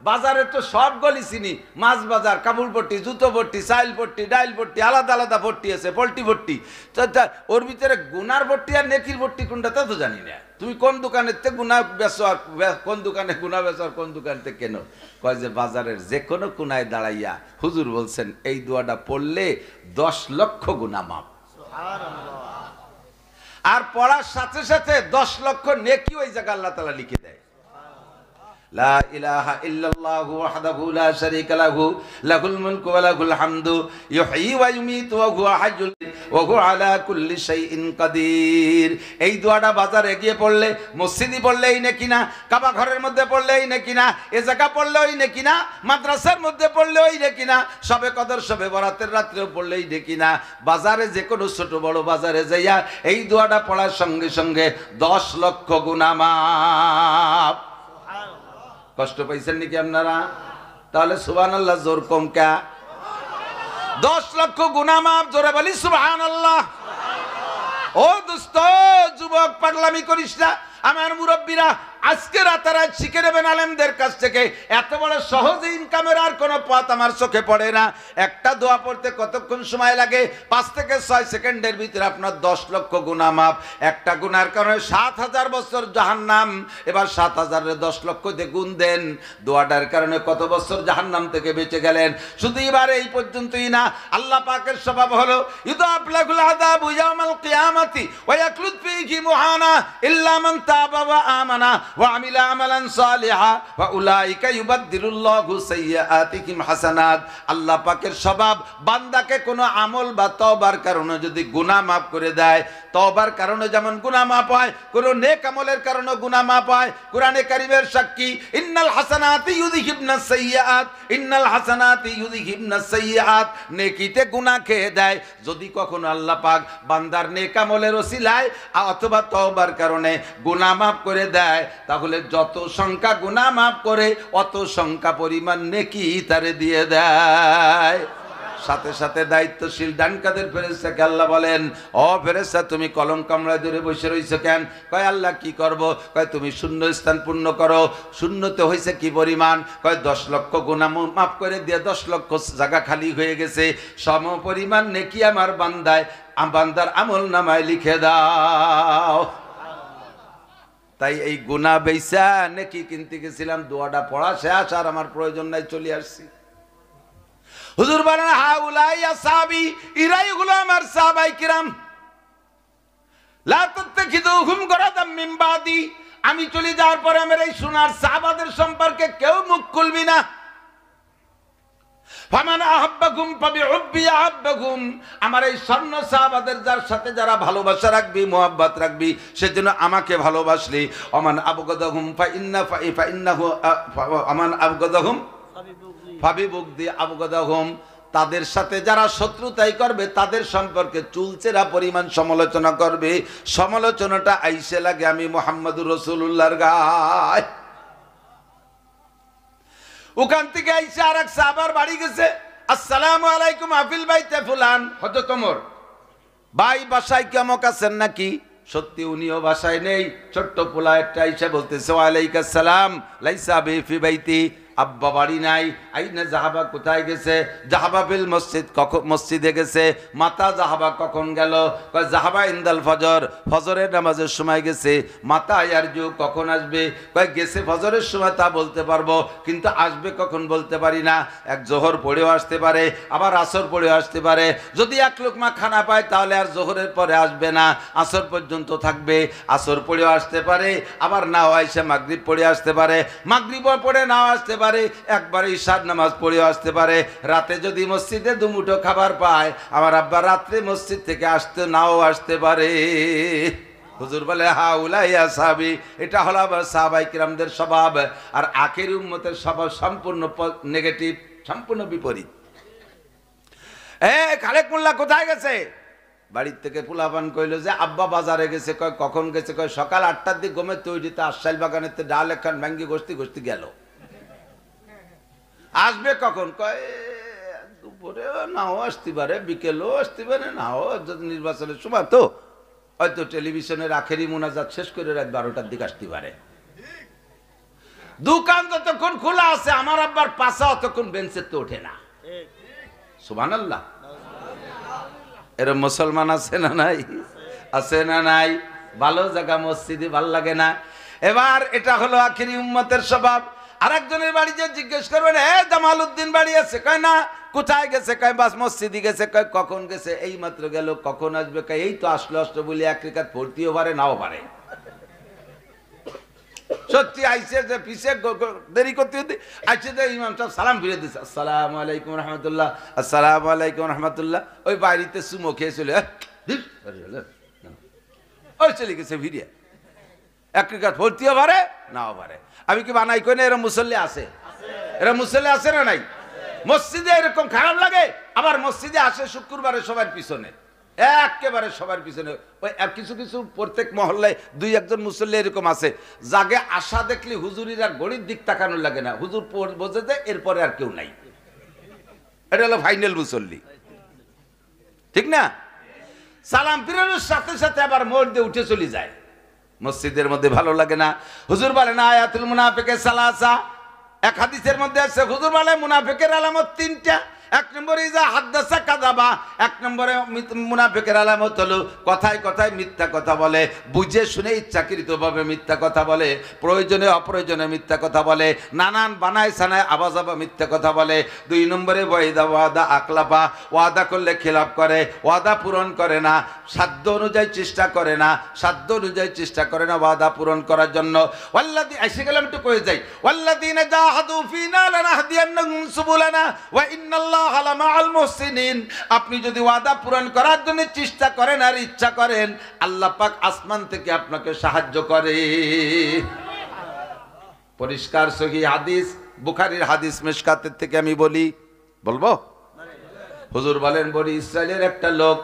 বাজারে তো সব গলি চিনি, মাছ বাজার, কাপড় পট্টি, জুতো পট্টি, চাইল পট্টি, ডাইল পট্টি, আলাদা আলাদা পট্টি আছে, পোল্ট্রি পট্টি, ওর ভিতরে গুনার পট্টি আর নেকির পট্টি কোনটা তা তো জানি না। তুমি কোন দোকানের থেকে গুনা বেচো আর কোন দোকানে গুনা বেচো আর কোন দোকান থেকে কেন? কয় যে বাজারের যে কোনো কোনায় দাঁড়াইয়া হুজুর বলছেন এই দোয়াটা পড়লে 10 লক্ষ গুনাহ মাফ, আর পড়ার সাথে সাথে 10 লক্ষ নেকি ওই জায়গা আল্লাহ তাআলা লিখে দেয়। লা ইলাহা ইল্লাল্লাহু ওয়াহদাহু লা শারীকা লাহু লাহুল মুলকু ওয়া লাহুল হামদু ইউহয়ী ওয়া ইউমীতু ওয়া হুয়া হাইয়্যুন ওয়া হুয়া আলা কুল্লি শাইইন কাদির। এই দোয়াটা বাজারে গিয়ে পড়লে, মসজিদে পড়লেই নাকি না, কাবা ঘরের মধ্যে পড়লেই নাকি না, এ জায়গা পড়লেই নাকি না, মাদ্রাসার মধ্যে পড়লেই নাকি না, সবে কদর সবে বরাতের রাত্রেও পড়লেই নাকি না, বাজারে যে কোনো ছোট বড় বাজারে যাইয়া এই দোয়াটা পড়ার সঙ্গে সঙ্গে 10 লক্ষ গুনাহ মাফ। কষ্ট পাইছেন নাকি আপনারা? তাহলে সুবহানাল্লাহ জোর কম কা? 10 লক্ষ গুনাহ মাফ, জোরে বলি সুবহানাল্লাহ। ও দোস্ত যুবক, পাগলামি করিস না। আমার মুরব্বীরা আজকে রাতারাত শিখে নেবেন আলেমদের কাছ থেকে। এত বড় সহজ ইনকামের আর কোনো পথ আমার চোখে পড়ে না। একটা দোয়া পড়তে কতক্ষণ সময় লাগে? 5 থেকে 6 সেকেন্ডের ভিতরে আপনার 10 লক্ষ গুনাহ মাফ। একটা গুনার কারণে 7000 বছর জাহান্নাম। এবার 7000 এর 10 লক্ষ দিয়ে গুণ দেন, দোয়াটার কারণে কত বছর জাহান্নাম থেকে বেঁচে গেলেন। শুধু এবার এই পর্যন্তই না, আল্লাহ পাকের স্বভাব হলো ইউদাব লাহুল আযাবু ইয়াউমাল কিয়ামাতি ওয়া ইয়াকলুদ ফীহি মুহানা ইল্লা মান তাবা ওয়া আমানা ওয়া আমিলা আমালান সালিহা ওয়া উলাইকা ইউবাদদিলুল্লাহু সাইয়্যাতিহিম হাসানাত। আল্লাহ পাকের স্বভাব, বান্দাকে কোনো আমল বা তওবার কারণে যদি গুনাহ মাফ করে দেয়, তওবার কারণে যেমন গুনাহ মাফ হয়, কোন নেক আমলের কারণে গুনাহ মাফ হয়। কোরআনে কারীমের সাক্ষী, ইন্নাল হাসানাতি ইউযহিবনাস সাইয়্যাত, ইন্নাল হাসানাতি ইউযহিবনাস সাইয়্যাত। নেকিতে গুনাহ খেয়ে দেয়। যদি কখনো আল্লাহ পাক বান্দার নেক আমলের ওসিলায় অথবা তওবার কারণে গুনাহ মাফ করে দেয়, তাহলে যত সংখ্যা গুনাহ মাফ করে অত সংখ্যা পরিমাণ নেকি তারে দিয়ে দেয়। সাথে সাথে দায়িত্বশীল ডান কাদের ফেরেশতাকে আল্লাহ বলেন, ও ফেরেশতা তুমি কলম কামড়ায় ধরে বসে রইছো কেন? কয় আল্লাহ কি করব? কয় তুমি শূন্য স্থান পূর্ণ করো। শূন্যতে হয়েছে কি পরিমাণ? কয় 10 লক্ষ গুনাহ মাফ করে দিয়ে 10 লক্ষ জায়গা খালি হয়ে গেছে। সম পরিমাণ নেকি আমার বান্দার আমল নামায় লিখে দাও। তাই এই গুনাহ বেইসা নেকি কিনতে গেছিলাম, দোয়াটা পড়া শেষ, আর আমার প্রয়োজন নাই, চলে আসছি। হুজুর বলেন, হাউলাই আসহাবি, ইরাই হলো আমার সাহাবায়ে কিরাম, লা তাত্তাখিযুহুম গরাদাম মিন বাদি। আমি চলে যাওয়ার পরে আমার এই সোনার সাহাবাদের সম্পর্কে কেউ মুখ খুলবি না। ফামান আহাব্বাকুম ফাবিহুব্বি আহাব্বাকুম। আমার এই স্বর্ণ সাহাবাদের যার সাথে যারা ভালোবাসা রাখবি, মুহাব্বত রাখবি, সেজন্য আমাকে ভালোবাসলি। আমান আবগাদাহুম ফাইন্নাহু আমান আবগাদাহুম ফাবিবুগদি আবগাদাহুম। তাদের সাথে যারা শত্রুতাই করবে, তাদের সম্পর্কে চুলচেরা পরিমাণ সমালোচনা করবে, সমালোচনাটা আইসে লাগে আমি মুহাম্মদুর রাসূলুল্লাহর গায়। ওখান থেকে আইসা আর এক সাহাবার বাড়ি গেছে, আসসালামু আলাইকুম আফিল বাইতে ফুলান। হযরত ওমর, ভাই বাসায় কেমন আছেন নাকি? সত্যি উনিও বাসায় নেই। ছোট্ট পোলা একটা আইসা বলতেছে, ওয়ালাইকুম আসসালাম, লাইসা বিফি বাইতি। আব্বা বাড়ি নাই। আইনা জাহাবা কোথায় গেছে? জাহাবা বিল মসজিদ, কখন মসজিদে গেছে। মাতা জাহাবা কখন গেল? কয় জাহাবা ইনদাল ফজর, ফজরের নামাজের সময় গেছে। মাতা ইয়ারজু, কখন আসবে? কয় গেছে ফজরের সময়, তা বলতে পারবো, কিন্তু আসবে কখন বলতে পারি না। এক জোহর পড়েও আসতে পারে, আবার আসর পড়েও আসতে পারে। যদি এক লোকমা খানা পায় তাহলে আর জোহরের পরে আসবে না, আসর পর্যন্ত থাকবে। আসর পড়েও আসতে পারে, আবার নাও আইসা মাগরিব পড়ে আসতে পারে, মাগরিব পড়ে নাও আসতে পারে, একবারে ইশার নামাজ পড়েও আসতে পারে। রাতে যদি মসজিদে দুমুঠো খাবার পায়, আমার আব্বা রাত্রে মসজিদ থেকে আসতে নাও আসতে পারে। হুজুর বলে, হাউলাই আসহাবি, এটা হলো আবার সাহাবায়ে কিরামদের স্বভাব। আর আখেরি উম্মতের স্বভাব সম্পূর্ণ নেগেটিভ, সম্পূর্ণ বিপরীত। খালেক মোল্লা কোথায় গেছে? বাড়ির থেকে পোলাপান কইলো যে আব্বা বাজারে গেছে। কয় কখন গেছে? কয় সকাল 8টার দিকে ঘুমে তৈরিতে আশাইল বাগানেতে ডাল একখান ভেঙ্গি গোস্তি গেল। আসবে কখন? কয় দুপুরে নাও আসতে পারে, বিকেলও আসতে পারে, নাও নির্বাচনের সময় তো হয়তো টেলিভিশনের আখেরি মোনাজাত শেষ করে রাত 12টার দিকে আসতে পারে। দোকান যতক্ষণ খোলা আছে, আমার আব্বার পাশা অতক্ষণ বেঞ্চের তো ওঠে না। সুবহানাল্লাহ। এরকম মুসলমান আছে না নাই? আছে না নাই? ভালো জায়গা মসজিদে ভাল লাগে না। এবার এটা হলো আখেরি উম্মতের স্বভাব। আরেকজনের বাড়ি যে জিজ্ঞেস করবেন, জামাল উদ্দিন বাড়ি আছে? কয় না। কোথায় গেছে? কয় বাস মসজিদে গেছে। কয় কখন গেছে? এই মাত্র গেল। কখন আসবে? কয় এই তো আসলো বলে এক রেখাত পড়তেও পারে, নাও পারে। সত্যি আইসে যে পিছে দেরি করতে হতে আইসে যে ইমাম সাহেব সালাম ফিরে দিচ্ছে, আসসালামু আলাইকুম রহমতুল্লাহ, আসসালামু আলাইকুম রহমতুল্লাহ। ওই বাড়িতে সুমো খেয়ে চলে ওই চলে গেছে ভিড়িয়ে। এক রেখাত পড়তেও পারে, নাও পারে। আমি কি বানাই কই না? এরা মুসল্লি আছে, এরা মুসল্লি আছে না নাই? মসজিদে এরকম খারাপ লাগে, আবার মসজিদে আসে শুক্রবারে সবার পিছনে, একেবারে সবার পিছনে। ওই কিছু কিছু প্রত্যেক মহল্লায় 2-1জন মুসল্লি এরকম আছে, জাগে আশা দেখলে হুজুরির আর গড়ির দিক তাকানো লাগে না, হুজুর বোঝে যে এরপরে আর কেউ নাই। এটা হলো ফাইনাল মুসল্লি। ঠিক না? সালাম ফিরানোর সাথে সাথে আবার মোড় দিয়ে উঠে চলে যায়, মসজিদের মধ্যে ভালো লাগে না। হুজুর বলেন আয়াতুল মুনাফিকে সালাসা, এক হাদিসের মধ্যে আছে হুজুর বলে মুনাফিকের আলামত তিনটা। এক নম্বরে ইজা হাদ্দাসা কাযাবা, এক নম্বরে মুনাফিকের আলামত হলো কথায় কথায় মিথ্যা কথা বলে, বুঝে শুনে ইচ্ছাকৃতভাবে মিথ্যা কথা বলে, প্রয়োজনে অপ্রয়োজনে মিথ্যা কথা বলে, নানান বানায় সানায় আবাজাবা মিথ্যা কথা বলে। দুই নম্বরে ওয়াইদা ওয়াদা আকলাফা, ওয়াদা করলে খেলাপ করে, ওয়াদা পূরণ করে না, সাধ্য অনুযায়ী চেষ্টা করে না, সাধ্য অনুযায়ী চেষ্টা করে না ওয়াদা পূরণ করার জন্য। ওয়াল্লাযী এসে গেলাম একটু কয়ে যাই, ওয়াল্লাযীনা জাহাদু ফিনা লানাহদিয়ান্নাহুম সুবুলানা ওয়া ইন্নাল্লাহা লামাআল মুহসিনিন। আপনি যদি ওয়াদা পূরণ করার জন্য চেষ্টা করেন আর ইচ্ছা করেন, আল্লাহ পাক আসমান থেকে আপনাকে সাহায্য করে। পরিষ্কার সহিহ হাদিস, বুখারীর হাদিস, মিশকাতের থেকে আমি বলবো। হুজুর বলেন বনি ইসরাইলের একটা লোক,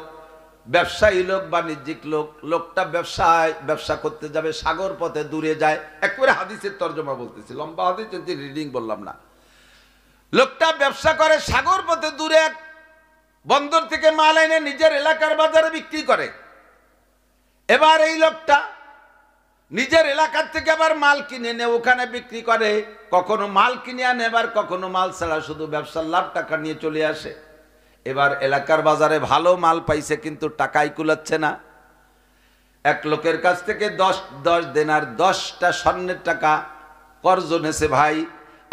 ব্যবসায়ী লোক, বাণিজ্যিক লোক, লোকটা ব্যবসা করতে যাবে, সাগর পথে দূরে যায়। একবারে হাদিসের তর্জমা বলতেছি, লম্বা হাদিস রিডিং বললাম না। লোকটা ব্যবসা করে, সাগর পথে দূরে এক বন্দর থেকে মাল এনে নিজের এলাকার বাজারে বিক্রি করে। এবার এই লোকটা নিজের এলাকার থেকে আবার মাল কিনে এনে ওখানে বিক্রি করে, কখনো মাল কিনে আনে, এবার কখনো মাল ছাড়া শুধু ব্যবসার লাভ টাকা নিয়ে চলে আসে। এবার এলাকার বাজারে ভালো মাল পাইছে, কিন্তু টাকাই কুলাচ্ছে না। এক লোকের কাছ থেকে 10 দেনার 10টা স্বর্ণের টাকা কর্জ নেছে, ভাই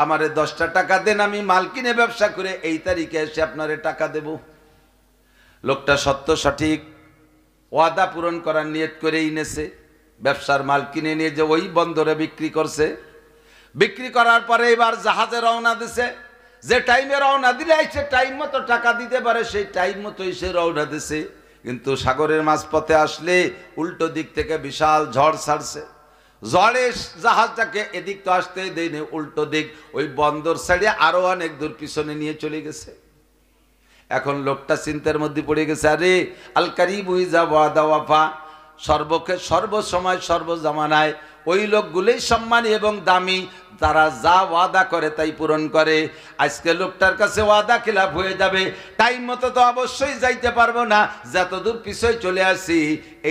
আমারে 10টা টাকা দেন, আমি মাল কিনে ব্যবসা করে এই তারিখে এসে আপনারে টাকা দেব। লোকটা সত্য সঠিক ওয়াদা পূরণ করার নিয়ত করেই নেছে, ব্যবসার মাল কিনে নিয়ে যে ওই বন্দরে বিক্রি করছে। বিক্রি করার পরে এবার জাহাজে রওনা দিছে। যে টাইমে রওনা দিলে সে টাইম মতো টাকা দিতে পারে, সেই টাইম মতোই সে রওনা দিছে। কিন্তু সাগরের মাঝপথে আসলে উল্টো দিক থেকে বিশাল ঝড় ছাড়ছে। ঝড়ে জাহাজটাকে এদিক তো আসতে দেয়নি, উল্টো দিক ওই বন্দর ছাড়িয়ে আরো অনেক দূর পিছনে নিয়ে চলে গেছে। এখন লোকটা চিন্তার মধ্যে পড়ে গেছে, আরে আল কারিবু ইজা ওয়াদা ওয়াফা, সর্বসময় সর্বজামানায় ওই লোকগুলোই সম্মানী এবং দামি, তারা যা ওয়াদা করে তাই পূরণ করে। আজকে লোকটার কাছে ওয়াদা খিলাফ হয়ে যাবে, টাইম মতো তো অবশ্যই যাইতে পারবো না, যতদূর পিছই চলে আসি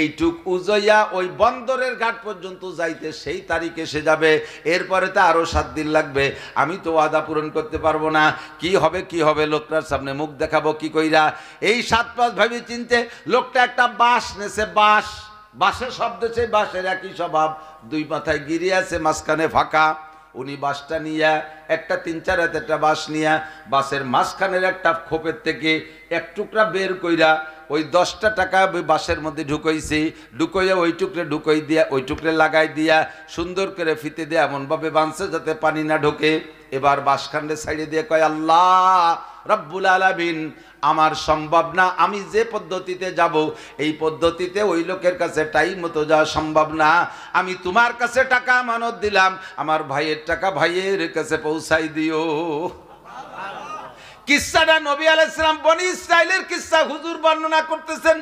এইটুক উজইয়া ওই বন্দরের ঘাট পর্যন্ত যাইতে সেই তারিখ এসে যাবে, এরপরে তো আরো 7 দিন লাগবে, আমি তো ওয়াদা পূরণ করতে পারবো না। কি হবে লোকটার সামনে মুখ দেখাবো কি কইরা? এই 7-5 ভাবি চিনতে লোকটা একটা বাঁশ নেছে, বাঁশের শব্দ, সেই বাঁশের একই স্বভাব, 2 মাথায় গিরি আছে, মাঝখানে ফাঁকা। উনি বাঁশটা নিয়ে একটা 3-4 হাতে একটা বাঁশ নিয়ে বাঁশের মাঝখানের একটা খোপের থেকে এক টুকরা বের কইরা ওই 10টা টাকা ওই বাঁশের মধ্যে ঢুকাইয়া ওই টুকরে ঢুকাই দিয়া ওই টুকরে লাগাই দিয়া সুন্দর করে ফিতে দিয়ে এমনভাবে বাঁধছে যাতে পানি না ঢোকে। এবার বাঁশখান্ডে ছাইড়ে দিয়ে কয়, আল্লাহ রব্বুল আলামিন, আমার সম্ভব না, আমি যে পদ্ধতিতে যাব এই পদ্ধতিতে ওই লোকের কাছে টাইম মতো যাওয়া সম্ভব না। আমি তোমার কাছে টাকা আমানত দিলাম, আমার ভাইয়ের টাকা ভাইয়ের কাছে পৌঁছাই দিও। কিসসাটা নবী আলাইহিস সালাম বনি ইসরাইলের কিসসা হুজুর বর্ণনা করতেছেন।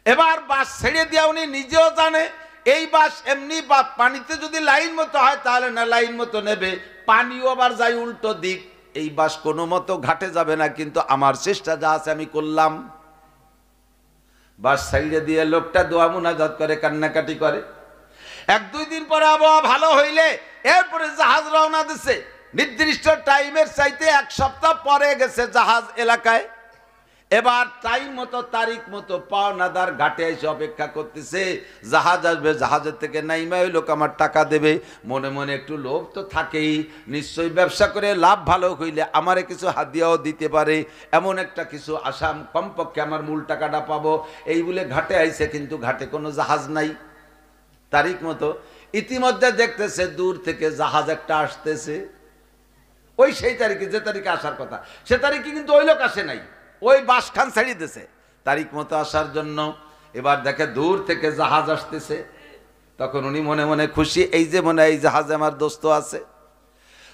এবার বাঁশ ছেড়ে দিয়া উনি নিজেও জানে এই বাঁশ এমনি পানিতে যদি লাইন মতো হয় তাহলে না লাইন মতো নেবে, পানিও আবার যায় উল্টো দিক, এই বাঁশ কোনো মতো ঘাটে যাবে না, কিন্তু আমার চেষ্টা যা আছে আমি করলাম। বাঁশ ছেড়ে দিয়ে লোকটা দোয়া মুনাজাত করে, কান্নাকাটি করে। 1-2 দিন পরে আবহাওয়া ভালো হইলে এরপরে জাহাজ রওনা দিছে। নির্দিষ্ট টাইমের চাইতে 1 সপ্তাহ পরে গেছে জাহাজ এলাকায়। এবার টাইম মতো তারিখ মতো পাওনাদার ঘাটে এসে অপেক্ষা করতেছে, জাহাজ আসবে, জাহাজের থেকে নাইমা ওই লোক আমার টাকা দেবে। মনে মনে একটু লোভ তো থাকেই, নিশ্চয়ই ব্যবসা করে লাভ ভালো হইলে আমারে কিছু হাদিয়াও দিতে পারে, এমন একটা কিছু আশা, কমপক্ষে আমার মূল টাকাটা পাবো, এই বলে ঘাটে আইছে। কিন্তু ঘাটে কোনো জাহাজ নাই তারিখ মতো। ইতিমধ্যে দেখতেছে দূর থেকে জাহাজ একটা আসতেছে, ওই সেই তারিখে যে তারিখে আসার কথা সে তারিখে, কিন্তু ওই লোক আসে নাই, ওই বাসখান ছাড়িয়ে দিয়েছে তারিখ মতো আসার জন্য। এবার দেখে দূর থেকে জাহাজ আসতেছে, তখন উনি মনে মনে খুশি, এই যে মনে হয় এই জাহাজে আমার দোস্ত আছে।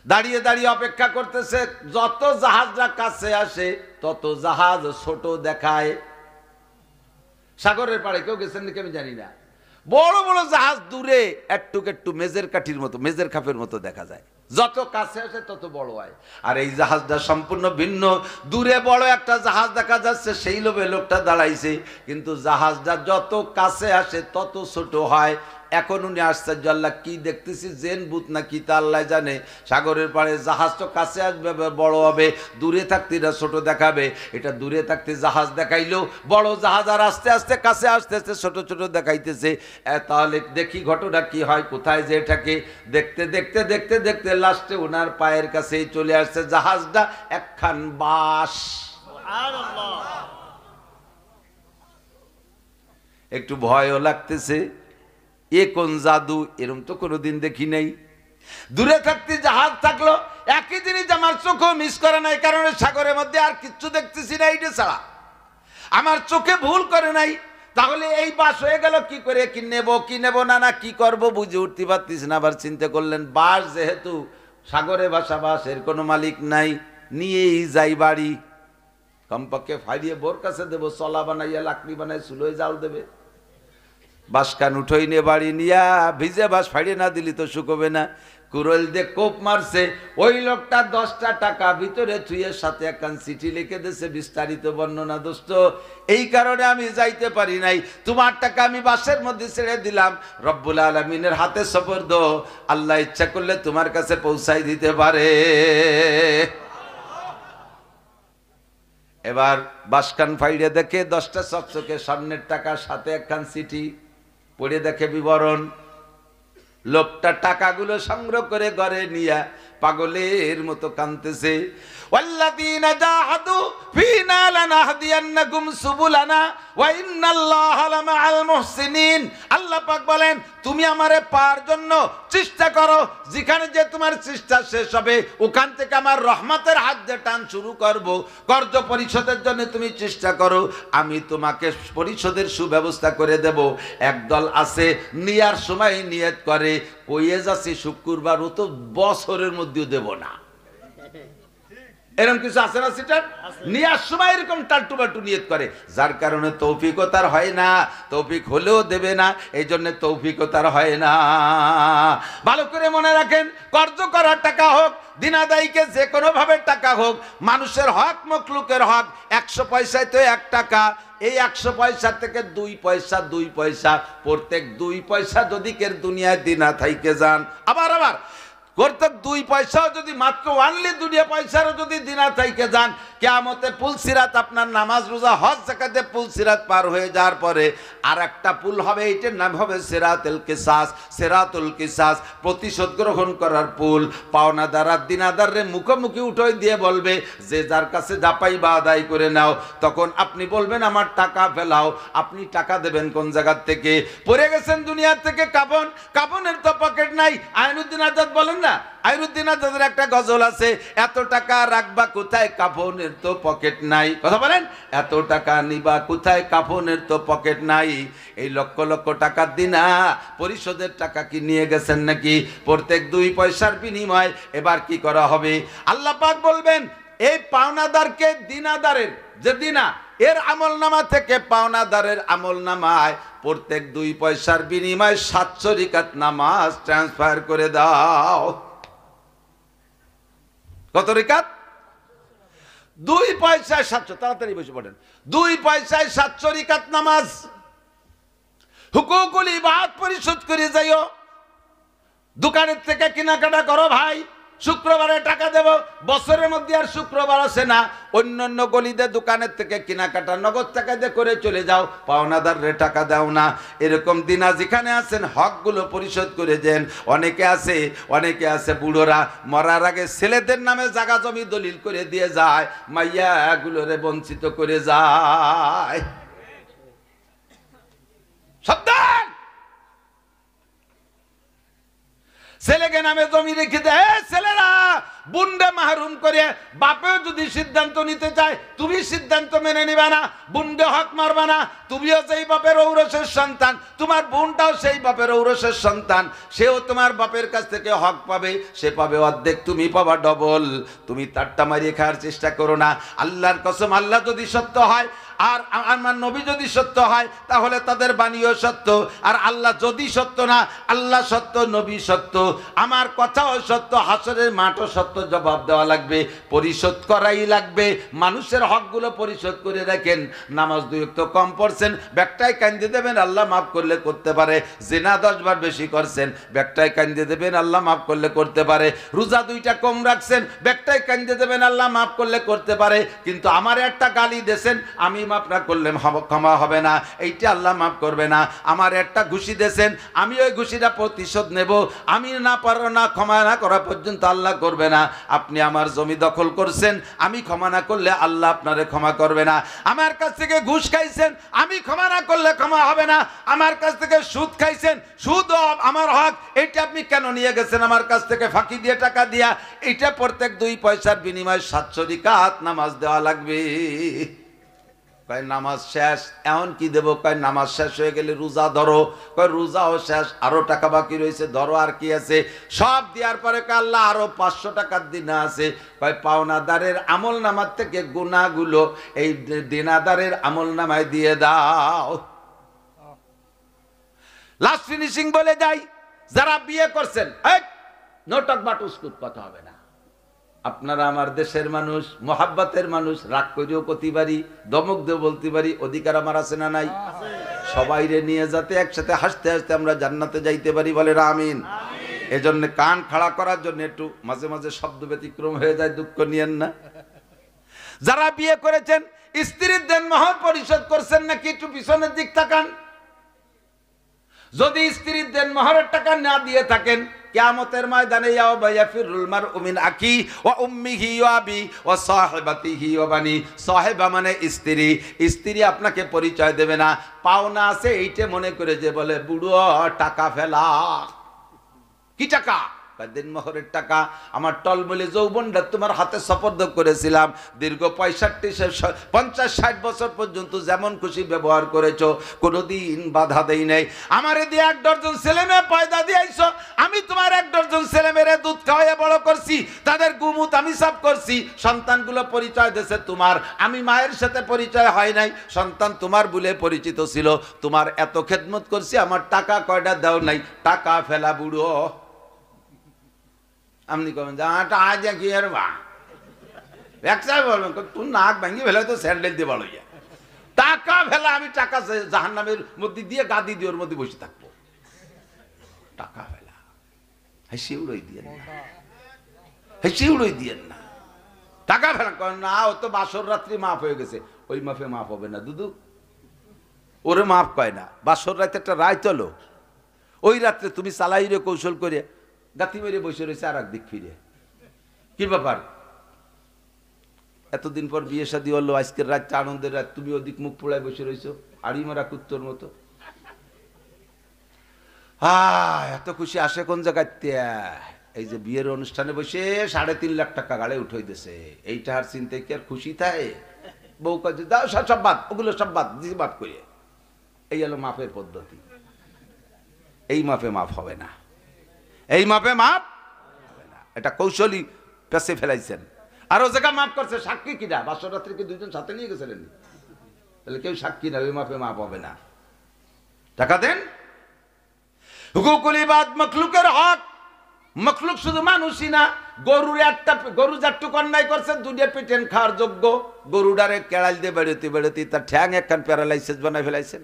দাঁড়িয়ে দাঁড়িয়ে অপেক্ষা করতেছে, যত জাহাজরা কাছে আসে তত জাহাজ ছোট দেখায়। সাগরের পাড়ে কেউ গেছেন নাকি আমি জানি না, বড় বড় জাহাজ দূরে একটু মেজের কাঠির মতো, মেজের খাপের মতো দেখা যায়। যত কাছে আসে তত বড় হয়। আর এই জাহাজটা সম্পূর্ণ ভিন্ন। দূরে বড় একটা জাহাজ দেখা যাচ্ছে, সেই লোভে লোকটা দাঁড়াইছে, কিন্তু জাহাজটা যত কাছে আসে তত ছোট হয়। এখন উনি আশ্চর্য, আল্লাহ কি দেখতেছি, জেন ভূত না কি তা আল্লাহ জানে। সাগরের পাড়ে জাহাজ তো কাছে আসবে বড় হবে, দূরে থাকতে এটা ছোট দেখাবে। এটা দূরে থাকতে জাহাজ দেখাইলো বড় জাহাজ, আর আস্তে আস্তে কাছে আস্তে আস্তে ছোট ছোট দেখাইতেছে। তাহলে দেখি ঘটনা কি হয়, কোথায় যে এটাকে দেখতে দেখতে দেখতে দেখতে লাস্টে ওনার পায়ের কাছেই চলে আসছে জাহাজটা, একখান বাঁশ। একটু ভয়ও লাগতেছে, এ কোন জাদু, এরম তো কোনোদিন দেখি নাই। দূরে থাকতে জাহাজ থাকলো, একই জিনিস আমার চোখও মিস করে নাই, কারণ সাগরের মধ্যে আর কিচ্ছু দেখতেছি না এইটা ছাড়া, আমার চোখে ভুল করে নাই। তাহলে এই বাস হয়ে গেল কি করে, কি নেব না না কি করব বুঝে উঠতে পারতিস না। আবার চিন্তা করলেন বাস যেহেতু সাগরে ভাসা বাস, এর কোনো মালিক নাই, নিয়েই যাই বাড়ি, কমপক্ষে ফাইরিয়ে বোর কাছে দেবো, চলা বানাইয়া লাকড়ি বানাই চুলোয় জাল দেবে। বাসকান উঠোই নিয়ে বাড়ি নিয়া ভিজে বাস ফাইড়ে না দিলি তো শুকোবে না। কুরল দিয়ে কোপ মারছে, ওই লোকটা 10টা টাকা ভিতরে থুয়ের সাথে একখান চিঠি লিখে দিয়েছে, বিস্তারিত বর্ণনা। দোস্ত, এই কারণে আমি যাইতে পারি নাই, তোমার টাকা আমি বাসের মধ্যে ছেড়ে দিলাম, রব্বুল আলামিনের হাতে সুপর্দ, আল্লাহ ইচ্ছা করলে তোমার কাছে পৌঁছাই দিতে পারে। এবার বাসকান ফাইড়ে দেখে 10টা চকচকে স্বর্ণের টাকা, সাথে একখান চিঠি। পড়ে দেখে বিবরণ, লোকটা টাকাগুলো সংগ্রহ করে ঘরে নিয়ে পাগলের মতো কাঁদতেছে। ওয়াল্লাযীনা জাহাদু ফীনা লানাহদিয়ান্নাকুম সুবুলানা ওয়া ইন্নাল্লাহা লামাআল মুহসিনিন। আল্লাহ পাক বলেন, তুমি আমারে পাওয়ার জন্য চেষ্টা করো, যেখানে যে তোমার চেষ্টা শেষ হবে ওখান থেকে আমার রহমতের হাত দিয়ে টান শুরু করব। কর্জ পরিশোধের জন্য তুমি চেষ্টা করো, আমি তোমাকে পরিশোধের সুব্যবস্থা করে দেব। একদল আছে নিয়ার সময় নিয়ত করে, কইয়ে যাচ্ছে শুক্রবার, ও তো বছরের মধ্যেও দেব না। এরকম কিছু আছে না, সেটা নিয়ার সময় এরকম টাল্টু বাল্টু নিয়ত করে, যার কারণে তৌফিকও তার হয় না, তৌফিক হলেও দেবে না, এই জন্য তৌফিকও তার হয় না। ভালো করে মনে রাখেন, কর্জ করার টাকা হোক, দিনাদায়ীকে যে কোনো ভাবে টাকা হোক, মানুষের হক মখলুকের হক, 100 পয়সায় তো 1 টাকা, এই 100 পয়সা থেকে 2 পয়সা 2 পয়সা, প্রত্যেক 2 পয়সা যদি কের দুনিয়ায় দিনা থাইকে যান, আবার প্রত্যেক 2 পয়সাও যদি মাত্র ওয়ানলি দুনিয়া পয়সারও যদি দিনা থাইকে যান, কিয়ামতে পুল সিরাত, আপনার নামাজ রোজা হজ যাকাতে পুল সিরাত পার হয়ে যাওয়ার পরে আর একটা পুল হবে, এইটার নাম হবে সিরাতুল কিসাস। সিরাতুল কিসাস প্রতিশোধ গ্রহণ করার পুল। পাওনাদার আর দিনাদাররে মুখোমুখি উঠোই দিয়ে বলবে, যে যার কাছে যা পাইবা আদায় করে নাও। তখন আপনি বলবেন আমার টাকা ফেলাও, আপনি টাকা দেবেন কোন জায়গার থেকে? পড়ে গেছেন দুনিয়ার থেকে কাফন, কাফনের তো পকেট নাই। আইনুদ্দিন আজাদ বলেন না, আইনুদ্দিন আজাদের একটা গজল আছে, এত টাকা রাখবা কোথায়, কাফনের তো পকেট নাই। কথা বলেন, এত টাকা নিবা কোথায়, কাফনের তো পকেট নাই। এই লক্ষ লক্ষ টাকার দিনা পরিশোধের টাকা কি নিয়ে গেছেন নাকি? প্রত্যেক 2 পয়সার বিনিময় এবার কি করা হবে? আল্লাহ পাক বলবেন, এই পাওনাদারকে দিনাদারের যে দিনা, এর আমল নামা থেকে পাওনাদারের আমল নামায় প্রত্যেক 2 পয়সার বিনিময়ে 700 রিকাত নামাজ ট্রান্সফার করে দাও। কত রিকাত? 2 পয়সায় 700, তাড়াতাড়ি বসে পড়েন। 2 পয়সায় 700 রিকাত নামাজ। হুকুকুল ইবাদ পরিশোধ করে যাইও। দোকানের থেকে কেনাকাটা করো ভাই, শুক্রবারে টাকা দেব, বছরের মধ্যে আর শুক্রবার আসে না। অন্যান্য গলিতে দোকানের থেকে কেনাকাটা নগদ টাকা দিয়ে করে চলে যাও, পাওনাদাররে টাকা দাও না। এরকম দিনা যেখানে আছেন হকগুলো পরিশোধ করে দেন। অনেকে আছে বুড়োরা মরার আগে ছেলেদের নামে জায়গা জমি দলিল করে দিয়ে যায়, মাইয়াগুলোরে বঞ্চিত করে যায়। সাবধান, ছেলেকে নামে জমি রেখে দেয়, ছেলেরা বুনডে মাহরুম করে। বাপেও যদি সিদ্ধান্ত নিতে চায়, তুমি সিদ্ধান্ত মেনে নিবা না, বুনডে হক মারবা না। তুমিও সেই বাপের ঔরসের সন্তান, তোমার বোনটাও সেই বাপের ঔরসের সন্তান, সেও তোমার বাপের কাছ থেকে হক পাবে, সে পাবে অর্ধেক, তুমি পাবা ডবল। তুমি তারটা মারিয়ে খাওয়ার চেষ্টা করো না। আল্লাহর কসম, আল্লাহ যদি সত্য হয়, আর আমার নবী যদি সত্য হয় তাহলে তাদের বাণীও সত্য, আর আল্লাহ যদি সত্য না, আল্লাহ সত্য, নবী সত্য, আমার কথাও সত্য, হাসরের মাঠও সত্য, জবাব দেওয়া লাগবে, পরিশোধ করাই লাগবে। মানুষের হকগুলো পরিশোধ করে রাখেন। নামাজ 2 ওয়াক্ত কম পড়ছেন, ব্যাগটাই কান্দে দেবেন, আল্লাহ মাফ করলে করতে পারে। জিনা 10 বার বেশি করছেন, ব্যাগটাই কান্দে দেবেন, আল্লাহ মাফ করলে করতে পারে। রোজা 2টা কম রাখছেন, ব্যাগটাই কান্দে দেবেন, আল্লাহ মাফ করলে করতে পারে। কিন্তু আমার একটা গালি দেন, আমি মাফ না করলে ক্ষমা হবে না, এইটা আল্লাহ মাফ করবে না। আমার একটা ঘুষি দেন, আমি ওই ঘুষিটা প্রতিশোধ নেব, আমি না পারো না ক্ষমা না করা পর্যন্ত আল্লাহ করবে না। আপনি আমার জমি দখল করছেন, আমি ক্ষমা না করলে আল্লাহ আপনারে ক্ষমা করবে না। আমার কাছ থেকে ঘুষ খাইছেন, আমি ক্ষমা না করলে ক্ষমা হবে না। আমার কাছ থেকে সুদ খাইছেন, সুদ আমার হক, এটা আপনি কেন নিয়ে গেছেন আমার কাছ থেকে ফাঁকি দিয়ে, টাকা দিয়া? এটা প্রত্যেক 2 পয়সার বিনিময়ে 700 রাকাত নামাজ দেওয়া লাগবে। কয় নামাজ শেষ, এমন কি দেবো? কয় নামাজ শেষ হয়ে গেলে রোজা ধরো। কয় রোজাও শেষ, আরো টাকা বাকি রয়েছে, ধরো আর কি আছে। সব দেওয়ার পরে কয় আল্লাহ আরো 500 টাকার দিনা আছে। কয় পাওনাদারের আমল নামার থেকে গুনাহগুলো এই দিনাদারের আমল নামায় দিয়ে দাও। লাস্ট ফিনিশিং বলে যাই, যারা বিয়ে করছেন, নোটক বাটুসকুট কথা হবে না। আপনারা আমার দেশের মানুষ, মোহাব্বতের মানুষ, রাগ করেও করতে পারি, দমক দিয়ে বলতে পারি, অধিকার আমার আছে না নাই? সবাইরে নিয়ে যাতে একসাথে হাসতে হাসতে আমরা জান্নাতে যাইতে পারি, বলে আমিন। এজন্য কান খাড়া করার জন্য একটু মাঝে মাঝে শব্দ ব্যতিক্রম হয়ে যায়, দুঃখ নিয়েন না। যারা বিয়ে করেছেন, স্ত্রীর দেনমোহর পরিশোধ করছেন নাকি একটু পিছনের দিক তাকান। যদি স্ত্রীর দেনমোহরের টাকা না দিয়ে থাকেন, কিয়ামতের ময়দানে ইয়াফিরুল মারউ মিন আখি ওয়া উম্মিহি ওয়া আবি ওয়া সাহিবাতিহি ওয়া বানি। সাহিবা মানে স্ত্রী, স্ত্রী আপনাকে পরিচয় দেবে না, পাওনা আছে এইটা মনে করে যে বলে বুড়ো টাকা ফেলা। কি টাকা? দিনমোহরের টাকা। আমার টলমলে যৌবনটা তোমার হাতে সপর্দ করেছিলাম, দীর্ঘ 50-60 বছর পর্যন্ত যেমন খুশি ব্যবহার করেছো, কোনোদিন বাধা দেই নাই। আমারে দিয়ে 1 ডজন ছেলে মেয়ে পয়দা দিয়েছো, আমি তোমার 1 ডজন ছেলে মেয়েরে দুধ খাওয়াইয়া বড় করছি, তাদের গুমুত আমি সাফ করছি। সন্তানগুলো পরিচয় দিয়েছে তোমার, আমি মায়ের সাথে পরিচয় হয় নাই, সন্তান তোমার বলে পরিচিত ছিল, তোমার এত খেদমত করছি, আমার টাকা কয়টা দাও নাই, টাকা ফেলা বুড়ো। আপনি কবেন আজ কি আর বা একসাথে বলবেন, তুই নাক ভাঙি ফেলে তো স্যান্ডেল দিয়ে ভালো ইয়া, টাকা ফেলা। আমি টাকা জাহান্নামের মধ্যে দিয়ে গাদি দিয়ে ওর মধ্যে বসে থাকবো, টাকা ফেলা। হেসে উড়াই দিয়েন না, হেসে উড়াই দিয়েন না, টাকা ফেলা করেন না। ও তো বাসর রাত্রি মাফ হয়ে গেছে, ওই মাফে মাফ হবে না দুদু, ওরে মাফ কয় না। বাসর রাতে একটা রায় চলো, ওই রাত্রে তুমি চালাইরে কৌশল করে গাতি মেরে বসে রয়েছে আর একদিক ফিরে। কি ব্যাপার? এতদিন পর বিয়ে শাদী হলো, আজকের রাতটা আনন্দের রাত, তুমি ওদিক মুখ পোড়ায় বসে রয়েছো আড়ি মারা কুত্তর মতো। এত খুশি আসে কোন জায়গায়? এই যে বিয়ের অনুষ্ঠানে বসে 3.5 লাখ টাকা গাড়ে উঠাই দিছে, এইটা আর চিন্তায় কি আর খুশি থাকে? বউ কাজে দাও সব বাদ, ওগুলো সব বাদ দিয়ে বাদ করে। এই হলো মাপের পদ্ধতি। এই মাপে মাপ হবে না, এই মাপে মাপ হবে না। এটা কৌশলী পেছে ফেলাইছেন। আর ও জায়গা মাপ করছে সাক্ষী কিনা? বাসর রাত্রিকে 2 জন সাথে নিয়ে গেছিলেন, তাহলে কেউ সাক্ষী না, ওই মাপে মাপ হবে না। টাকা দেন। হুকুকুল ইবাদ, মখলুকের হক। মখলুক শুধু মানুষই না, গরুর গরু যাট্টুক অন্যায় করছে, 2টা পেটেন খাওয়ার যোগ্য, গরুডারে কেড়াল দিয়ে বেরোতে বেরোতে তার ঠ্যাং একখান প্যারালাইসিস বানাই ফেলাইছেন।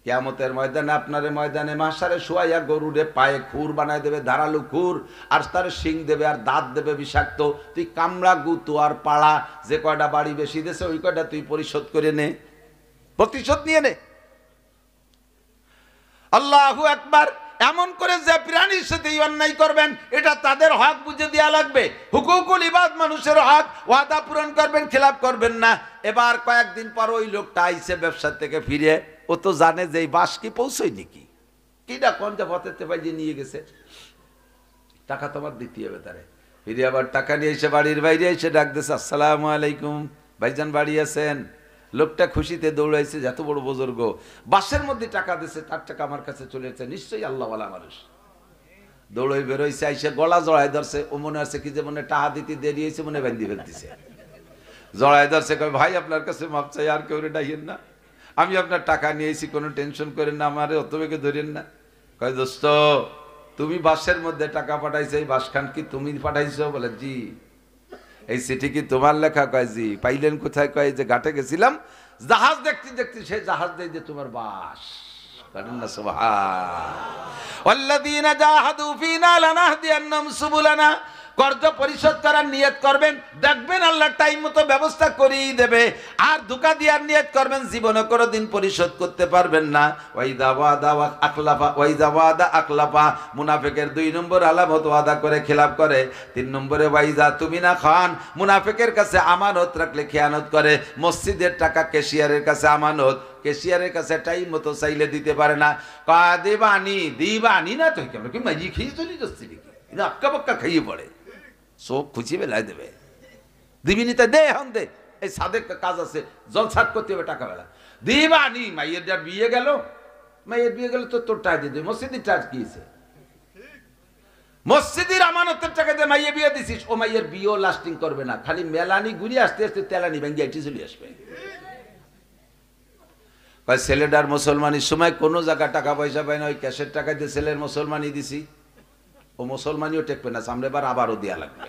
কিয়ামতের ময়দানে, আপনার ময়দানে মাসারে শোয়াইয়া গরুরে পায়ে খুর বানায় দেবে, ধারালু খুর, আর তার শিং দেবে আর দাঁত দেবে বিষাক্ত। তুই কামড়া, গুতু আর পাড়া, যে কয়টা বাড়ি বেশি দেশে ওই কয়টা তুই পরিশোধ করে নে, প্রতিশোধ নিয়ে নে। আল্লাহু আকবার। এমন করে যে প্রাণীর সাথে অন্যায় করবেন, এটা তাদের হক বুঝে দেওয়া লাগবে। হুকুকুল ইবাদ, মানুষের হক, ওয়াদা পূরণ করবেন, খেলাপ করবেন না। এবার কয়েকদিন পর ওই লোকটা আইসে ব্যবসা থেকে ফিরে, ও তো জানে যে এই বাস কি পৌঁছই নাকি, কিনা কোন যে পথেতে পাইয়ে নিয়ে গেছে, টাকা তোমার দিতে হবে তারে। ফিরে আবার টাকা নিয়ে এসে বাড়ির বাইরে এসে ডাক দিয়েছে, আসসালামু আলাইকুম ভাইজান, বাড়ি আছেন? লোকটা খুশিতে দৌড়াইছে, এত বড় বুজুর্গ, বাসের মধ্যে টাকা দিছে, তার টাকা আমার কাছে চলে যাচ্ছে, নিশ্চয়ই আল্লাহওয়ালা মানুষ। দৌড়ই বেরোইছে, আইসে গলা জড়াই ধরছে, ও মনে আছে কি যে মনে টাহা দিতে দেরি হয়েছে, মনে বান্ধি ফেলতেছে। জড়ায় ধরছে, কয় ভাই আপনার কাছে মাপ চাই, আর কেউ ডাইয়েন না, আমি আপনার টাকা নিয়েছি, কোনো টেনশন করেন না, আমারে অত বেগে ধরেন না। কয় দোস্ত তুমি বাসের মধ্যে টাকা পাঠাইছো, এই বাসখান কি তুমি পাঠাইছো? বলে জি। এই চিঠি কি তোমার লেখা? কয় জি। পাইলেন কোথায়? কয় যে ঘাটে গেছিলাম, জাহাজ দেখতে দেখতে সেই জাহাজ দেয় যে তোমার বাস। করেন না সুবহান। ওয়াল্লাযীনা জাহাদু ফীনা লানাহদিয়ান্নাহুম সুবুলানা। কর্জ পরিশোধ করার নিয়ত করবেন, দেখবেন আল্লাহ টাইম মতো ব্যবস্থা করেই দেবে। আর ধোঁকা দেওয়ার নিয়ত করবেন, জীবনে কোনোদিন পরিশোধ করতে পারবেন না। ওয়াইদা ওয়াদা আকলাফা, ওয়াইদা ওয়াদা আকলাফা, মুনাফিকের 2 নম্বর আলামত, ওয়াদা করে খেলাফ করে। 3 নম্বরে ওয়াইদা তুমিনা খান, মুনাফিকের কাছে আমানত রাখলে খেয়ানত করে। মসজিদের টাকা ক্যাশিয়ারের কাছে আমানত, ক্যাশিয়ারের কাছে টাইম মতো চাইলে দিতে পারে না। দিবানি দিবানি না তো কেমন কি মাঝি খেয়ে চলে যাচ্ছি নাকি, আক্কা বাক্কা খাইয়ে পড়ে, চোখ খুঁচিয়ে বেলায় দেবে। দিবিনি তা দে, এখন দে, এই সাদের কাজ আছে, জলসাট করতে হবে টাকা বেলা। দিবানি, মাইয়ের যা বিয়ে গেল, মাইয়ের বিয়ে গেল তো তোর টাকা দিয়ে দেবে। মসজিদের টাকা কিছে, মসজিদের আমানতের টাকা দিয়ে মাইয়ে বিয়ে দিছিস, ও মাইয়ের বিয়েও লাস্টিং করবে না, খালি মেলানি ঘুরে আসতে আসতে তেলানি ভেঙে এটি চলে আসবে। ছেলেটার মুসলমানির সময় কোনো জায়গা টাকা পয়সা পায় না, ওই ক্যাশের টাকা দিয়ে ছেলের মুসলমানি দিছি, ও মুসলমানিও টেকবে না, সামনে বার আবারও দেয়া লাগবে।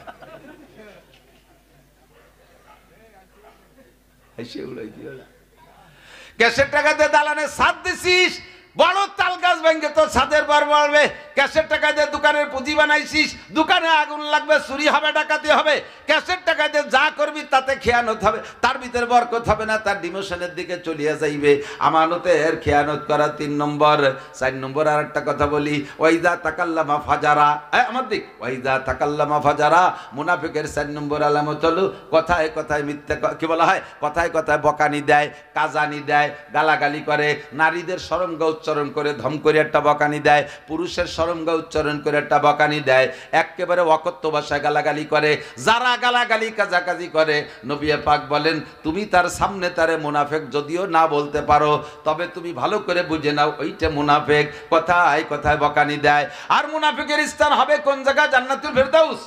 ক্যাশের টাকা দিয়ে দালানে ছাদ দিছিস, বড় তাল গাছ ভেঙে তো ছাদের বার বাড়বে। ক্যাশের টাকা দিয়ে দোকানের পুঁজি বানাইছিস, দোকানে আগুন লাগবে, চুরি হবে, ডাকাতি হবে। ক্যাশের টাকা দিয়ে যা করবি তাতে খেয়ানত হবে, তার ভিতরে বরকত হবে না, তার ডিমোশনের দিকে চলিয়া যাইবে। আমানতের খেয়ানত করা 3 নম্বর। 4 নম্বর আর একটা কথা বলি, ওয়াইদা তাকাল্লামা ফাজারা, আমার দিক, ওয়াইদা তাকাল্লামা ফাজারা, মুনাফিকের 4 নম্বর আলামত হলো কথায় কথায় মিথ্যা, কি বলা হয়, কথায় কথায় বকানি দেয়, কাজানি দেয়, গালাগালি করে, নারীদের সরঙ্গা উচ্চারণ করে ধম করে একটা বকানি দেয়, পুরুষের সরঙ্গা উচ্চারণ করে একটা বকানি দেয়, একেবারে অকথ্য ভাষায় গালাগালি করে। যারা গালাগালি কাজাকাজি করে, নবী পাক বলেন তুমি তার সামনে তারে মুনাফিক যদিও না বলতে পারো, তবে তুমি ভালো করে বুঝে নাও ওইটা মুনাফিক, কথায় কথায় বকানি দেয়। আর মুনাফিকের স্থান হবে কোন জায়গা? জান্নাতুল ফেরদাউস।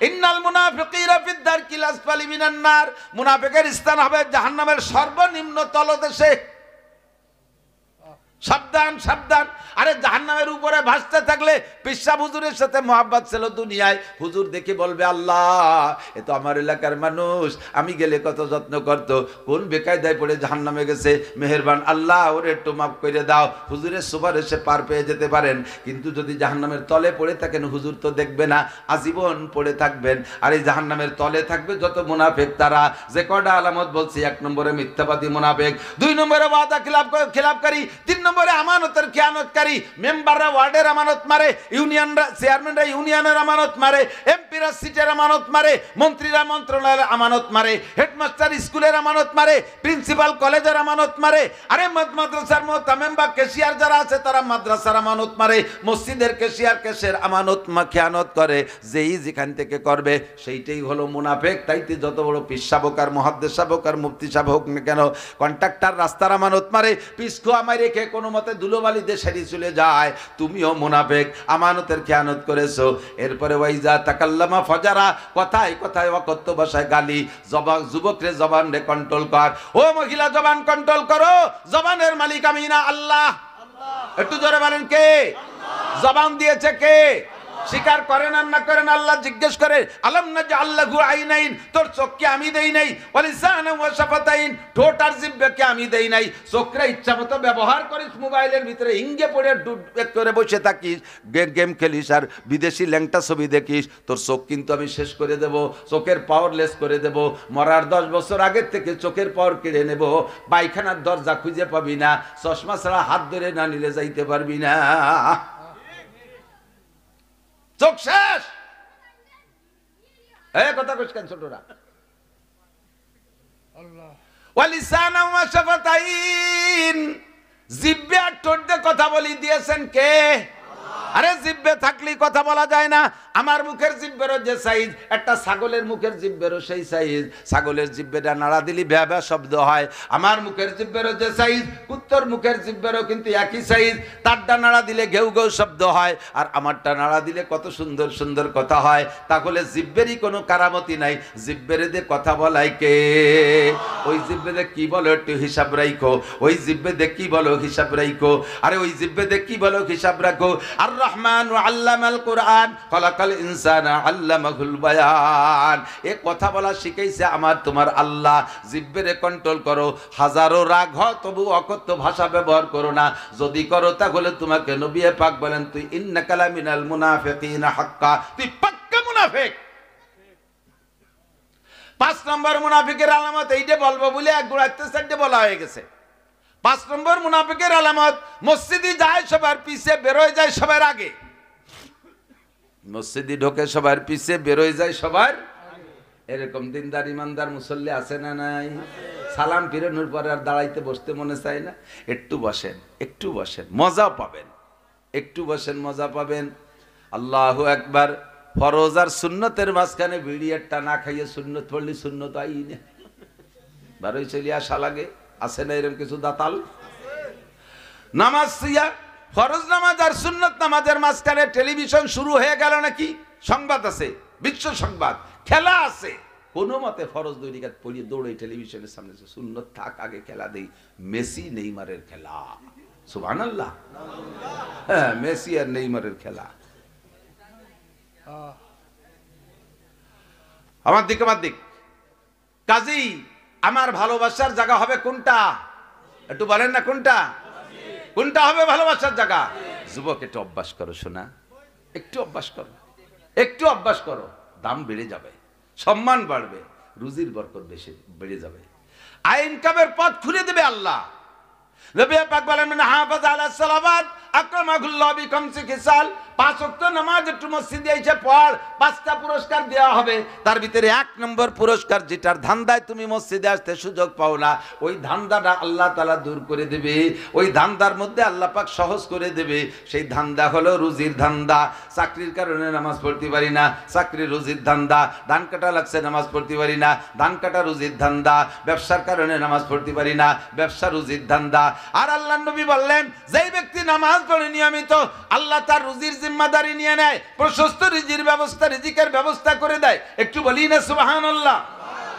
ইন্নাল মুনাফিকিনা ফিদ দারকিল আসফালি মিনান নার, মুনাফিকের স্থান হবে জাহান্নামের সর্বনিম্ন তলদেশে। সাবধান সাবধান। আরে জাহান্নামের উপরে ভাসতে থাকলে পিসা হুজুরের সাথে মোহাব্বত ছিল দুনিয়ায়, হুজুর দেখে বলবে আল্লাহ এ তো আমার এলাকার মানুষ, আমি গেলে কত যত্ন করতো, কোন বেকায়দায় পড়ে জাহান্নামে গেছে, মেহেরবান আল্লাহ ওরে একটু মাফ করে দাও। হুজুরের সুপারিশে পার পেয়ে যেতে পারেন, কিন্তু যদি জাহান্নামের তলে পড়ে থাকেন হুজুর তো দেখবে না, আজীবন পড়ে থাকবেন। আর এই জাহান্নামের তলে থাকবে যত মুনাফিক, তারা যে কয়টা আলামত বলছি, 1 নম্বরে মিথ্যাবাদী মুনাফিক, 2 নম্বরে ওয়াদা খিলাফকারী, 3 নম্বরে আমানতের খেয়ানতকারী। মেম্বাররা ওয়ার্ডের আমানত মারে, ইউনিয়নরা চেয়ারম্যানরা ইউনিয়নের আমানত মারে, এমপিরা সিটের আমানত মারে, মন্ত্রীরা মন্ত্রণালয়ের আমানত মারে, হেডমাস্টার স্কুলের আমানত মারে, প্রিন্সিপাল কলেজের আমানত মারে। আরে মাদ্রাসার মুতামিম বা ক্যাশিয়ার যারা আছে তারা মাদ্রাসার আমানত মারে, মসজিদের ক্যাশিয়ার ক্যাশের আমানত খেয়ানত করে। যেই যেখান থেকে করবে সেইটাই হলো মুনাফিক। তাইতে যত বড় পীর সাহেব আর মুহাদ্দিস সাহেব আর মুফতি সাহেব হোক না কেন, কন্ট্রাক্টর রাস্তার আমানত মারে, পিসকো আমায় রেখে কোনো মতে ধুলোবালি দেশে চলে যায়, তুমিও মুনাফিক, আমানতের খেয়ানত করেছো। এরপরে ওয়াইজা তাকাল্লামা ফাজারা, কথায় কথায় অকথ্য ভাষায় গালি। যুবকরে জবান রে কন্ট্রোল কর, ও মহিলা জবান কন্ট্রোল করো, জবানের মালিক আমি না আল্লাহ। একটু জোরে বলেন কে? জবান দিয়েছে কে? স্বীকার করেন আর না করেন আল্লাহ জিজ্ঞেস করে, আলাম নাজআল লাহু আইনাইন, তোর চোখকে আমি দেই নাই, ওয়া লিসানান ওয়া শাফাতাইন, ঠোঁট আর জিহ্বাকে আমি দেই নাই। চোখরে ইচ্ছামতো ব্যবহার করিস, মোবাইলের ভিতরে ইঙ্গে পড়ে ডুব করে বসে থাকিস, গেম খেলিস আর বিদেশি ল্যাংটা ছবি দেখিস, তোর চোখ কিন্তু আমি শেষ করে দেব, চোখের পাওয়ারলেস করে দেব। মরার 10 বছর আগের থেকে চোখের পাওয়ার কেড়ে নেব, পায়খানার দরজা খুঁজে পাবি না, চশমা ছাড়া হাত ধরে না নিলে যাইতে পারবি না, চোখ শেষ। এই কথা কইছ কেন ছোটরা? আল্লাহ ওয়া লিসানান ওয়া শাফাতাইন, জিহ্বা আর ঠোঁট দিয়ে কথা বলি দিয়েছেন কে? আল্লাহ। আরে জিব্বে থাকলেই কথা বলা যায় না। আমার মুখের জিব্বেরও যে সাইজ, একটা ছাগলের মুখের জিব্বেরও সেই সাইজ। ছাগলের জিব্বেটা নাড়া দিলি ভ্যা ভ্যা শব্দ হয়। আমার মুখের জিব্বেরও যে সাইজ, কুত্তর মুখের জিব্বেরও কিন্তু একই সাইজ। তারটা নাড়া দিলে ঘেউ ঘেউ শব্দ হয়, আর আমারটা নাড়া দিলে কত সুন্দর সুন্দর কথা হয়। তাহলে জিব্বেরই কোনো কারামতি নাই। জিব্বেরে দিয়ে কথা বলাই কে? ওই জিব্বে দিয়ে কি বলো একটু হিসাব রাখো। ওই জিব্বে দিয়ে কি বলো হিসাব রাখো। আরে ওই জিব্বে দিয়ে কি বলো হিসাব রাখো। আর রহমান আল্লামাল কোরআন খলাকাল ইনসানা আল্লামাহুল বায়ান। এ কথা বলা শিখাইছে আমার তোমার আল্লাহ। জিব্বেরে কন্ট্রোল করো। হাজারো রাগ হয় তবু অকথ্য ভাষা ব্যবহার করো না। যদি করো তাহলে তোমাকে নবী পাক বলেন, তুই ইন্নাকা লামিনাল মুনাফিকিনা হাক্কা, তুই পাক্কা মুনাফিক। 5 নম্বর মুনাফিকের আলামত এইটা বলবো বলে এক গুড়াইতে সাইডে বলা হয়ে গেছে। 5 নম্বর মুনাফিকের আলামত, মসজিদে যায় সবার পিছে, বেরোয় যায় সবার আগে। মসজিদে ঢোকে সবার পিছে, বেরোয় যায় সবার। এরকম দিনদার ইমানদার মুসল্লি আছে না নাই? সালাম ফিরানোর পরে আর দাঁড়াইতে বসতে মনে চায় না। একটু বসেন, একটু বসেন, মজা পাবেন। একটু বসেন, মজা পাবেন। আল্লাহু আকবার। ফরজ আর সুন্নতের মাঝখানে বিড়িয়ারটা না খাইয়ে সুন্নত পড়লি সুন্নত আইনে বারোই চলিয়ে আসা লাগে। আছে না এরকম কিছু দাতাল? নামাজ সিয়া, ফরজ নামাজ আর সুন্নত নামাজের মাঝখানে টেলিভিশন শুরু হয়ে গেল নাকি? সংবাদ আছে, বিশ্ব সংবাদ, খেলা আছে। কোনো মতে ফরজ 2 রাকাত পড়িয়ে দৌড়ে টেলিভিশনের সামনে, সুন্নত থাক আগে খেলা দেই। মেসি নেইমারের খেলা, সুবহানাল্লাহ। হ্যাঁ, মেসি আর নেইমারের খেলা। আমার দিক আমার দিক। কাজী আমার ভালোবাসার জায়গা হবে কোনটা? একটু বলেন না কোনটা? কোনটা হবে ভালোবাসার জায়গা? যুবক একটু অভ্যাস করো শোনা, একটু অভ্যাস করো, একটু অভ্যাস করো। দাম বেড়ে যাবে, সম্মান বাড়বে, রুজির বরকত বেশি বেড়ে যাবে, আয় ইনকামের পথ খুলে দেবে আল্লাহ। নবী পাক বলেন, মান হাফাজ আলা সালাওয়াত আকরামাহুল্লাহ বিখামসি খিসাল। 5 ওয়াক্ত নামাজ একটু মসজিদে এসে পড়, 5টা পুরস্কার দেওয়া হবে। তার ভিতরে 1 নম্বর পুরস্কার, যেটার ধান্দায় তুমি মসজিদে আসতে সুযোগ পাও না, ওই ধান্দাটা আল্লাহ তাআলা দূর করে দেবে। ওই ধান্দার মধ্যে আল্লাহ পাক সহজ করে দেবে। সেই ধান্দা হলো রুজির ধান্দা। চাকরির কারণে নামাজ পড়তে পারি না, চাকরি রুজির ধান্দা। ধান কাটা লাগছে, নামাজ পড়তে পারি না, ধান কাটা রুজির ধান্দা। ব্যবসার কারণে নামাজ পড়তে পারি না, ব্যবসা রুজির ধান্দা। আর আল্লাহর নবী বললেন, যেই ব্যক্তি নামাজ পড়ে নিয়মিত, আল্লাহ তার রুজির জিম্মাদারি নিয়ে নেয়, প্রশস্ত রিজির ব্যবস্থা, রিজিকের ব্যবস্থা করে দেয়। একটু বলি না সুবহানাল্লাহ।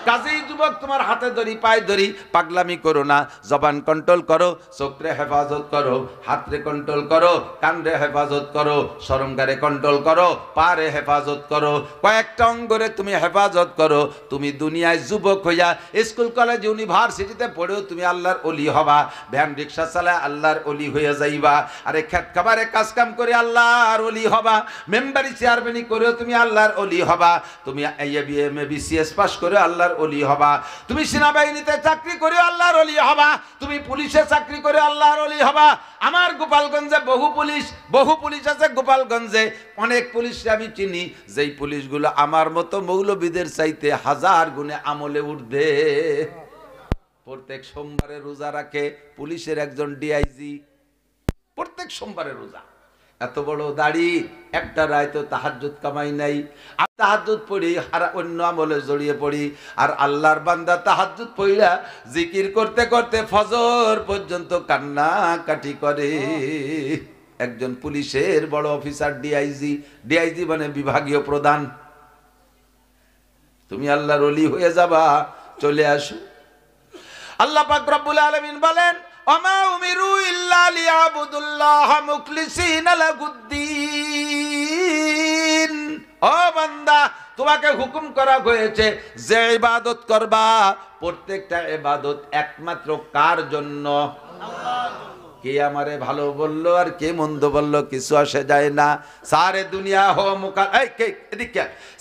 কাজেই যুবক, তোমার হাতে ধরি, পায়ে ধরি, পাগলামি করো না। জবান কন্ট্রোল করো, চোখরে হেফাজত করো, হাতরে কন্ট্রোল করো, কানরে হেফাজত করো, শরমগারে কন্ট্রোল করো, পারে হেফাজত করো, কয়েকটা অঙ্গরে তুমি হেফাজত করো। তুমি দুনিয়ায় যুবক হইয়া স্কুল কলেজ ইউনিভার্সিটিতে পড়েও তুমি আল্লাহর ওলি হবা। ভ্যান রিক্সা চালায় আল্লাহর ওলি হয়ে যাইবা। আরে খেত খাবারে কাজ কাম করে আল্লাহর ওলি হবা। মেম্বারি চেয়ারম্যানি করেও তুমি আল্লাহর ওলি হবা। তুমি ABM BCS পাস করে আল্লাহর ওলি হবা। তুমি সেনাবাহিনীতে চাকরি করে আল্লাহর ওলি হবা। তুমি পুলিশে চাকরি করে আল্লাহর ওলি হবা। আমার গোপালগঞ্জে বহু পুলিশ আছে। গোপালগঞ্জে অনেক পুলিশ আমি চিনি, যেই পুলিশগুলো আমার মতো মৌলবীদের চাইতে 1000 গুণে আমলে উঠবে। প্রত্যেক সোমবারে রোজা রাখে পুলিশের একজন DIG, প্রত্যেক সোমবারে রোজা। এত বড় দাড়ি, একটা রায় তো তাহাজ্জুদ কামাই নাই। আর তাহাজ্জুদ পড়ি আর অন্য আমলে জড়িয়ে পড়ি। আর আল্লাহর বান্দা তাহাজ্জুদ পড়িয়া জিকির করতে করতে ফজর পর্যন্ত কান্নাকাটি করে। একজন পুলিশের বড় অফিসার DIG মানে বিভাগীয় প্রধান। তুমি আল্লাহর ওলি হয়ে যাবা, চলে আসো। আল্লাহ পাক রব্বুল আলামিন বলেন, ওমা উমিরু ইল্লা লিয়াবুদুল্লাহ মুখলিসিনা লাহুদ্দিন। ও বান্দা, তোমাকে হুকুম করা হয়েছে যে ইবাদত করবা, প্রত্যেকটা ইবাদত একমাত্র কার জন্য? আল্লাহর জন্য। কে আমারে ভালো বললো আর কে মন্দ বললো কিছু আসে যায় না। সারে দুনিয়া হো মুখালিফ,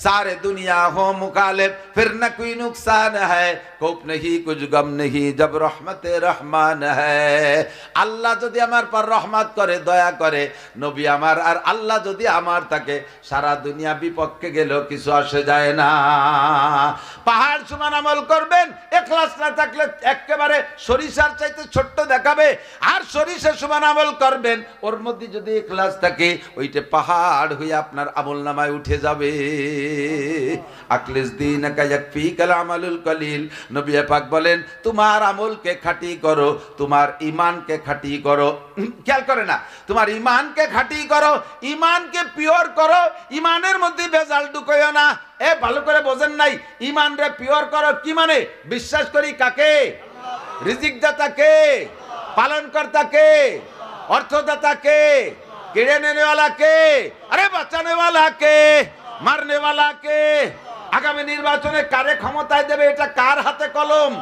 सारे दुनिया हो मुखालिफ, फिर न कोई नुकसान है, कोप नहीं कुछ गम नहीं, जब रहमत रहमान है। আল্লাহ যদি আমার পর রহমত করে, দয়া করে, নবী আমার আর আল্লাহ যদি আমার থাকে, সারা দুনিয়া বিপক্ষে গেলেও কিছু আসে যায় না। পাহাড় সমান আমল করবেন, ইখলাস না থাকলে একেবারে সরিষার চাইতে ছোট্ট দেখাবে। আর পরিশেষমান আমল করবেন, ওর মধ্যে যদি ইখলাস থাকে ওইটা পাহাড় হয়ে আপনার আমল নামায় উঠে যাবে। আখলিস দীনাকা ইয়াকফিকাল আমালুল কলিল। নবী পাক বলেন তোমার আমলকে খাঁটি করো, তোমার ঈমানকে খাঁটি করো। খেয়াল করে না, তোমার ঈমানকে খাঁটি করো, ঈমানকে পিওর করো, ঈমানের মধ্যে ভেজাল ঢুকাইও না। ভালো করে বোঝেন নাই, ঈমান রে পিওর করো কি মানে? বিশ্বাস করি কাকে? রিজিক দাতাকে, পালন কর্তাকে, অর্থদাতাকে, কেড়ে নেওয়ালাকে, আরে বাঁচানেওয়ালাকে, মারনেওয়ালাকে। আগামী নির্বাচনে কারে ক্ষমতায় দেবে এটা কার হাতে কলম।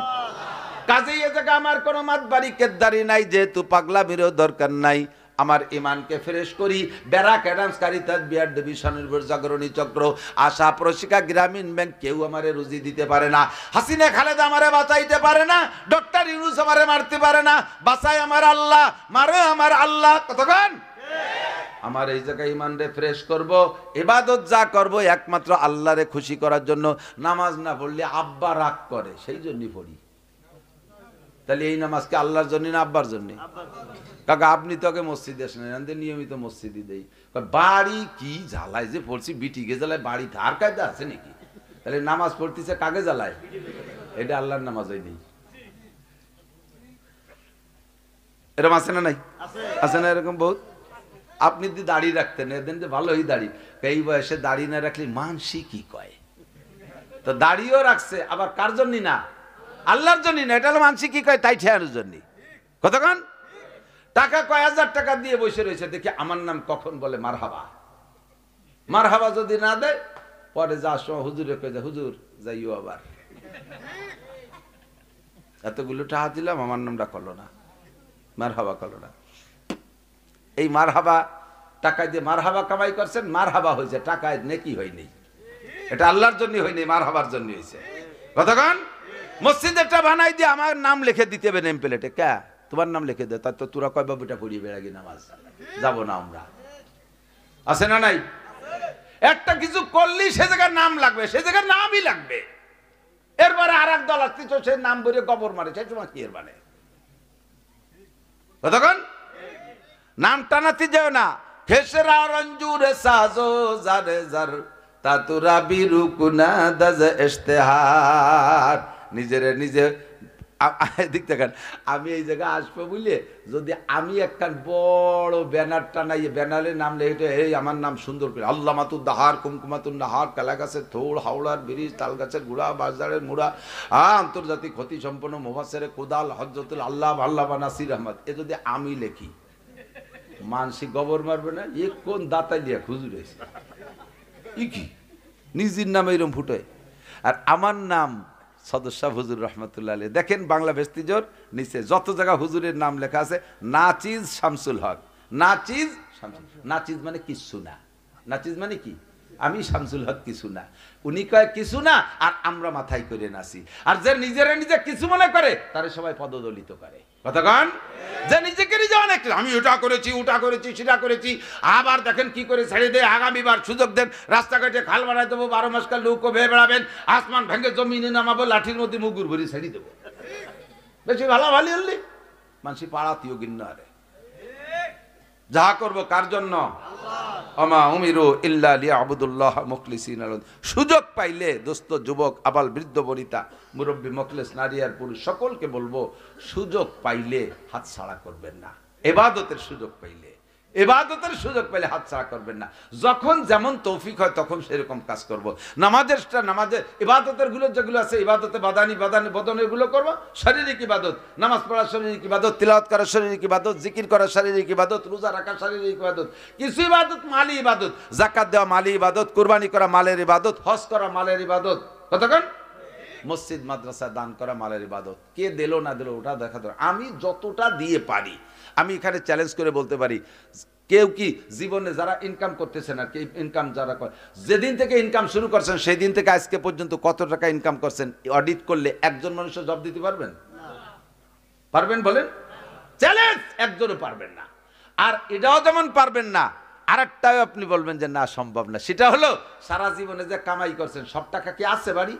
কাজেই এ জায়গা আমার কোনো মাতবাড়ি কেদ্দারি নাই, যেহেতু পাগলামিরও দরকার নাই। আমার ইমানকে ফ্রেশ করি। ব্যারাক অ্যাডামস, কারিতাস, বিআর ডিভিশনের জাগরণী চক্র, আশা, প্রশিকা, গ্রামীণ ব্যাংক কেউ আমারে রুজি দিতে পারে না। হাসিনা খালেদা আমারে বাঁচাইতে পারে না। ডক্টর ইউনূস আমারে মারতে পারে না। বাঁচায় আমার আল্লাহ, মারে আমার আল্লাহ। কতক্ষণ আমার এই জায়গায় ইমান রে ফ্রেশ করব, ইবাদত যা করব একমাত্র আল্লাহরে খুশি করার জন্য। নামাজ না পড়লে আব্বা রাগ করে, সেই জন্যই পড়ি। তাহলে এই নামাজকে আল্লাহর জন্য না আব্বার জন্য? কাকা আপনি তোকে মসজিদে আসেন, নিয়মিত মসজিদে দেই। বাড়ি কি জ্বালায় যে পড়ছি, বিটিকে জ্বালায়, বাড়ি ধার কায়দা আছে নাকি? তাহলে নামাজ পড়তেছে কাকে জ্বালায়? এটা আল্লাহর নামাজ হয় নেই। এরকম আছে না নাই? আছে না এরকম বহুত? আপনি যদি দাড়ি রাখতেন, এদিন যে ভালোই দাড়ি, এই বয়সে দাড়ি না রাখলে মানসি কি কয়? তো দাড়িও রাখছে, আবার কার জন্য না? আল্লাহর জন্য না। এটা হলো মানসি কি কয় তাই ঠেয়ানোর জন্য। কতক্ষণ টাকা কয় হাজার টাকা দিয়ে বসে রয়েছে, দেখি আমার নাম কখন বলে মারহাবা। মারহাবা যদি না দেয়, পরে যাওয়ার সময় হুজুরে কয়ে যায়, হুজুর যাইও আবার, এতগুলো টাকা দিলাম আমার নামটা করলো না, মারহাবা করলো না। এই মারহাবা টাকায় দিয়ে মারহাবা কামাই করছেন, মারহাবা হয়েছে, টাকায় নেকি হয়নি। এটা আল্লাহর জন্য হয়নি, মারহাবার জন্য হয়েছে। কতক্ষণ মসজিদেরটা বানাই দিয়ে আমার নাম লিখে দিতে হবে নেম প্লেটে। কে তোমার নাম লিখে দে, তার তো তোরা কয় বাবুটা পড়িয়ে বেড়াগি নামাজ যাবো না আমরা। আছে না নাই? একটা কিছু করলি সে জায়গার নাম লাগবে, সে জায়গার নামই লাগবে। এরপরে আর এক দল আসতেছ, সে নাম বলে কবর মারে, সেই সময় কি এর মানে? কতক্ষণ নাম টানাতে যাও না। খেসরা রঞ্জুরে সাজো জারে জার তাতুরা বিরুকুনা দাজ ইশতেহার। নিজেরে নিজে দিক দেখেন, আমি এই জায়গায় আসবো বুঝলে, যদি আমি একটা বড় ব্যানার টানাই, ব্যানারের নাম লেখে এই আমার নাম সুন্দর করে আল্লামাতুদ দাহার, কুমকুমাতুন নাহার, কালা গাছের থোড়, হাওড়ার ব্রিজ, তাল গাছের গুড়া, বাঁশঝাড়ের মুড়া, আন্তর্জাতিক ক্ষতি সম্পন্ন মুফাসসিরে কোদাল হযরতুল আল্লাহ আল্লামা নাসির আহমদ, এ যদি আমি লেখি মানসিক গবর মারবে না? এ কোন দাতাই লিয়া খুঁজু রয়েছে কি নিজের নামে এরকম ফুটে। আর আমার নাম সদস্য হুজুর রহমতুল্লাহ আলাইহি। দেখেন বাংলা ভেস্টিজর নিচে যত জায়গা হুজুরের নাম লেখা আছে, নাচিজ শামসুল হক। নাচিজ শামসুল, নাচিজ মানে কিছু না। নাচিজ মানে কি? আমি শামসুল হক কিছু না, উনি কয় কিছু না, আর আমরা মাথায় করে নাচি। আর যে নিজেরা নিজে কিছু মনে করে তারে সবাই পদদলিত করে। কতক্ষণ যে নিজেকে নিজে অনেক, আমি ওটা করেছি, ওটা করেছি, সেটা করেছি, আবার দেখেন কি করে ছেড়ে দেয়। আগামীবার সুযোগ দেন, রাস্তাঘাটে খাল বানাই দেবো, 12 মাস কাল নৌকো ভেয়ে বেড়াবেন, আসমান ভেঙে জমিনে নামাবো, লাঠির মধ্যে মুগুর ভরি ছেড়ে দেবো। বেশি ভালো ভালি হলি মানসি পাড়াতিও গিন্ন। আরে যাহা করবো কার জন্য? আমা উমিরু ইল্লা লিয়াবুদুল্লাহ মুখলিসিনা লাহু। সুযোগ পাইলে দোস্ত, যুবক, আবাল, বৃদ্ধ, বনিতা, মুরব্বী, মুখলিস, নারী আর পুরুষ সকলকে বলবো, সুযোগ পাইলে হাত ছাড়া করবেন না। ইবাদতের সুযোগ পাইলে, ইবাদতের সুযোগ পাইলে হাত ছাড়া করবেন না। যখন যেমন তৌফিক হয় তখন সেরকম কাজ করব। নামাজের ইবাদতের গুলো যেগুলো আছে, ইবাদতে বদনের গুলো করবো। শারীরিক ইবাদত, নামাজ পড়া শারীরিক ইবাদত, তিলাওয়াত করা শারীরিক ইবাদত, জিকির করা শারীরিক ইবাদত, রোজা রাখা শারীরিক ইবাদত, কিছু ইবাদত মালি ইবাদত, যাকাত দেওয়া মালি ইবাদত, কুরবানি করা মালের ইবাদত, হজ করা মালের ইবাদত। কতক্ষণ মসজিদ মাদ্রাসা দান করা মালের ইবাদত। কে দিল না দিল ওটা দেখা দরকার। আমি যতটা দিয়ে পারি, আমি এখানে চ্যালেঞ্জ করে বলতে পারি, কেউ কি জীবনে যারা ইনকাম করতেছেন আর কি ইনকাম যারা করে, যেদিন থেকে ইনকাম শুরু করছেন সেই দিন থেকে আজকে পর্যন্ত কত টাকা ইনকাম করছেন অডিট করলে একজন মানুষের জব দিতে পারবেন? পারবেন বলেন? চ্যালেঞ্জ, একজনও পারবেন না। আর এটাও যেমন পারবেন না, আরেকটাও আপনি বলবেন যে না সম্ভব না, সেটা হলো সারা জীবনে যে কামাই করছেন সব টাকা কি আছে বাড়ি?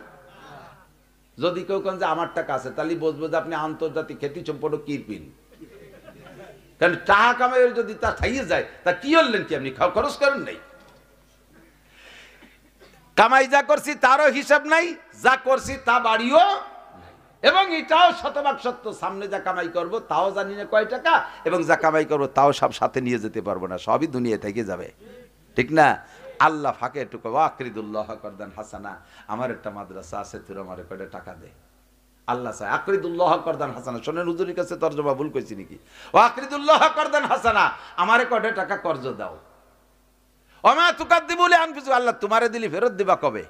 যদি কেউ কেন যে আমার টাকা আছে, তাহলে বুঝবো যে আপনি আন্তর্জাতিক খ্যাতি সম্পন্ন কিরপিন। কারণ টাকা কামাইয়ের যদি তা খাইয়ে যায় তা কি হলেন কি আপনি খরচ করেন নাই? কামাই যা করছি তারও হিসাব নাই, যা করছি তা বাড়িও নাই। এবং এটাও শতভাগ সত্য, সামনে যা কামাই করব তাও জানি না কয় টাকা, এবং যা কামাই করব তাও সব সাথে নিয়ে যেতে পারবো না, সবই দুনিয়া থেকে যাবে, ঠিক না? আল্লাহ ফাঁকে একটু আকরিদুল্লাহ করদান হাসানা, আমার একটা মাদ্রাসা আছে, তুই আমার কয়টা টাকা দে। আল্লাহ চায় আকরিদুল্লাহ করদান হাসানা। শোনেন, হুজুরের কাছে তর্জমা ভুল কইছি নাকি? ও আকরিদুল্লাহ করদান হাসানা, আমারে কয়টা টাকা কর্জ দাও। ওমা তুকাদ্দিমু লিআনফুসিকুম, আল্লাহ তোমারে দিলি ফেরত দিবা কবে,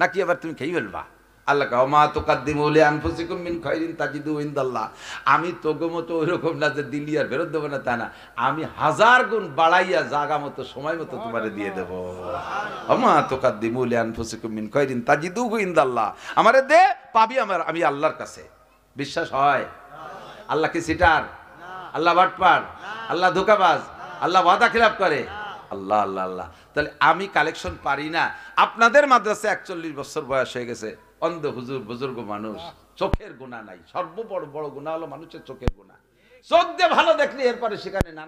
নাকি আবার তুমি খেয়ে ফেলবা? আল্লাহ কয় ওমা তুকাদ্দিমু লিআনফুসিকুম মিন খায়রিন তাজিদু ইনদাল্লাহ। আমি তোগো মতো ওইরকম না যে দিলি আর ফেরত দেবো না, তা না, আমি 1000 গুণ বাড়াইয়া জাগা মতো সময় মতো তোমারে দিয়ে দেবো। ওমা তুকাদ্দিমু লিআনফুসিকুম মিন খায়রিন তাজিদু ইনদাল্লাহ, আমারে দে, পাবি আমি আল্লাহর কাছে। বিশ্বাস হয়? আল্লাহ কি সিটার? আল্লাহ বাটপার? আল্লাহ ধোঁকাবাজ? আল্লাহ ওয়াদা খিলাফ করে? আল্লাহ আল্লাহ আল্লাহ। তাহলে আমি কালেকশন পারি না। আপনাদের মাদ্রাসে 41 বছর বয়স হয়ে গেছে, অন্ধ হুজুর, বুজুর্গ মানুষ, চোখের গুণা নাই। সর্ব বড় বড় গুণা হলো মানুষের চোখের গুণা। চোখ দিয়ে ভালো দেখলে এরপরে সেখানে না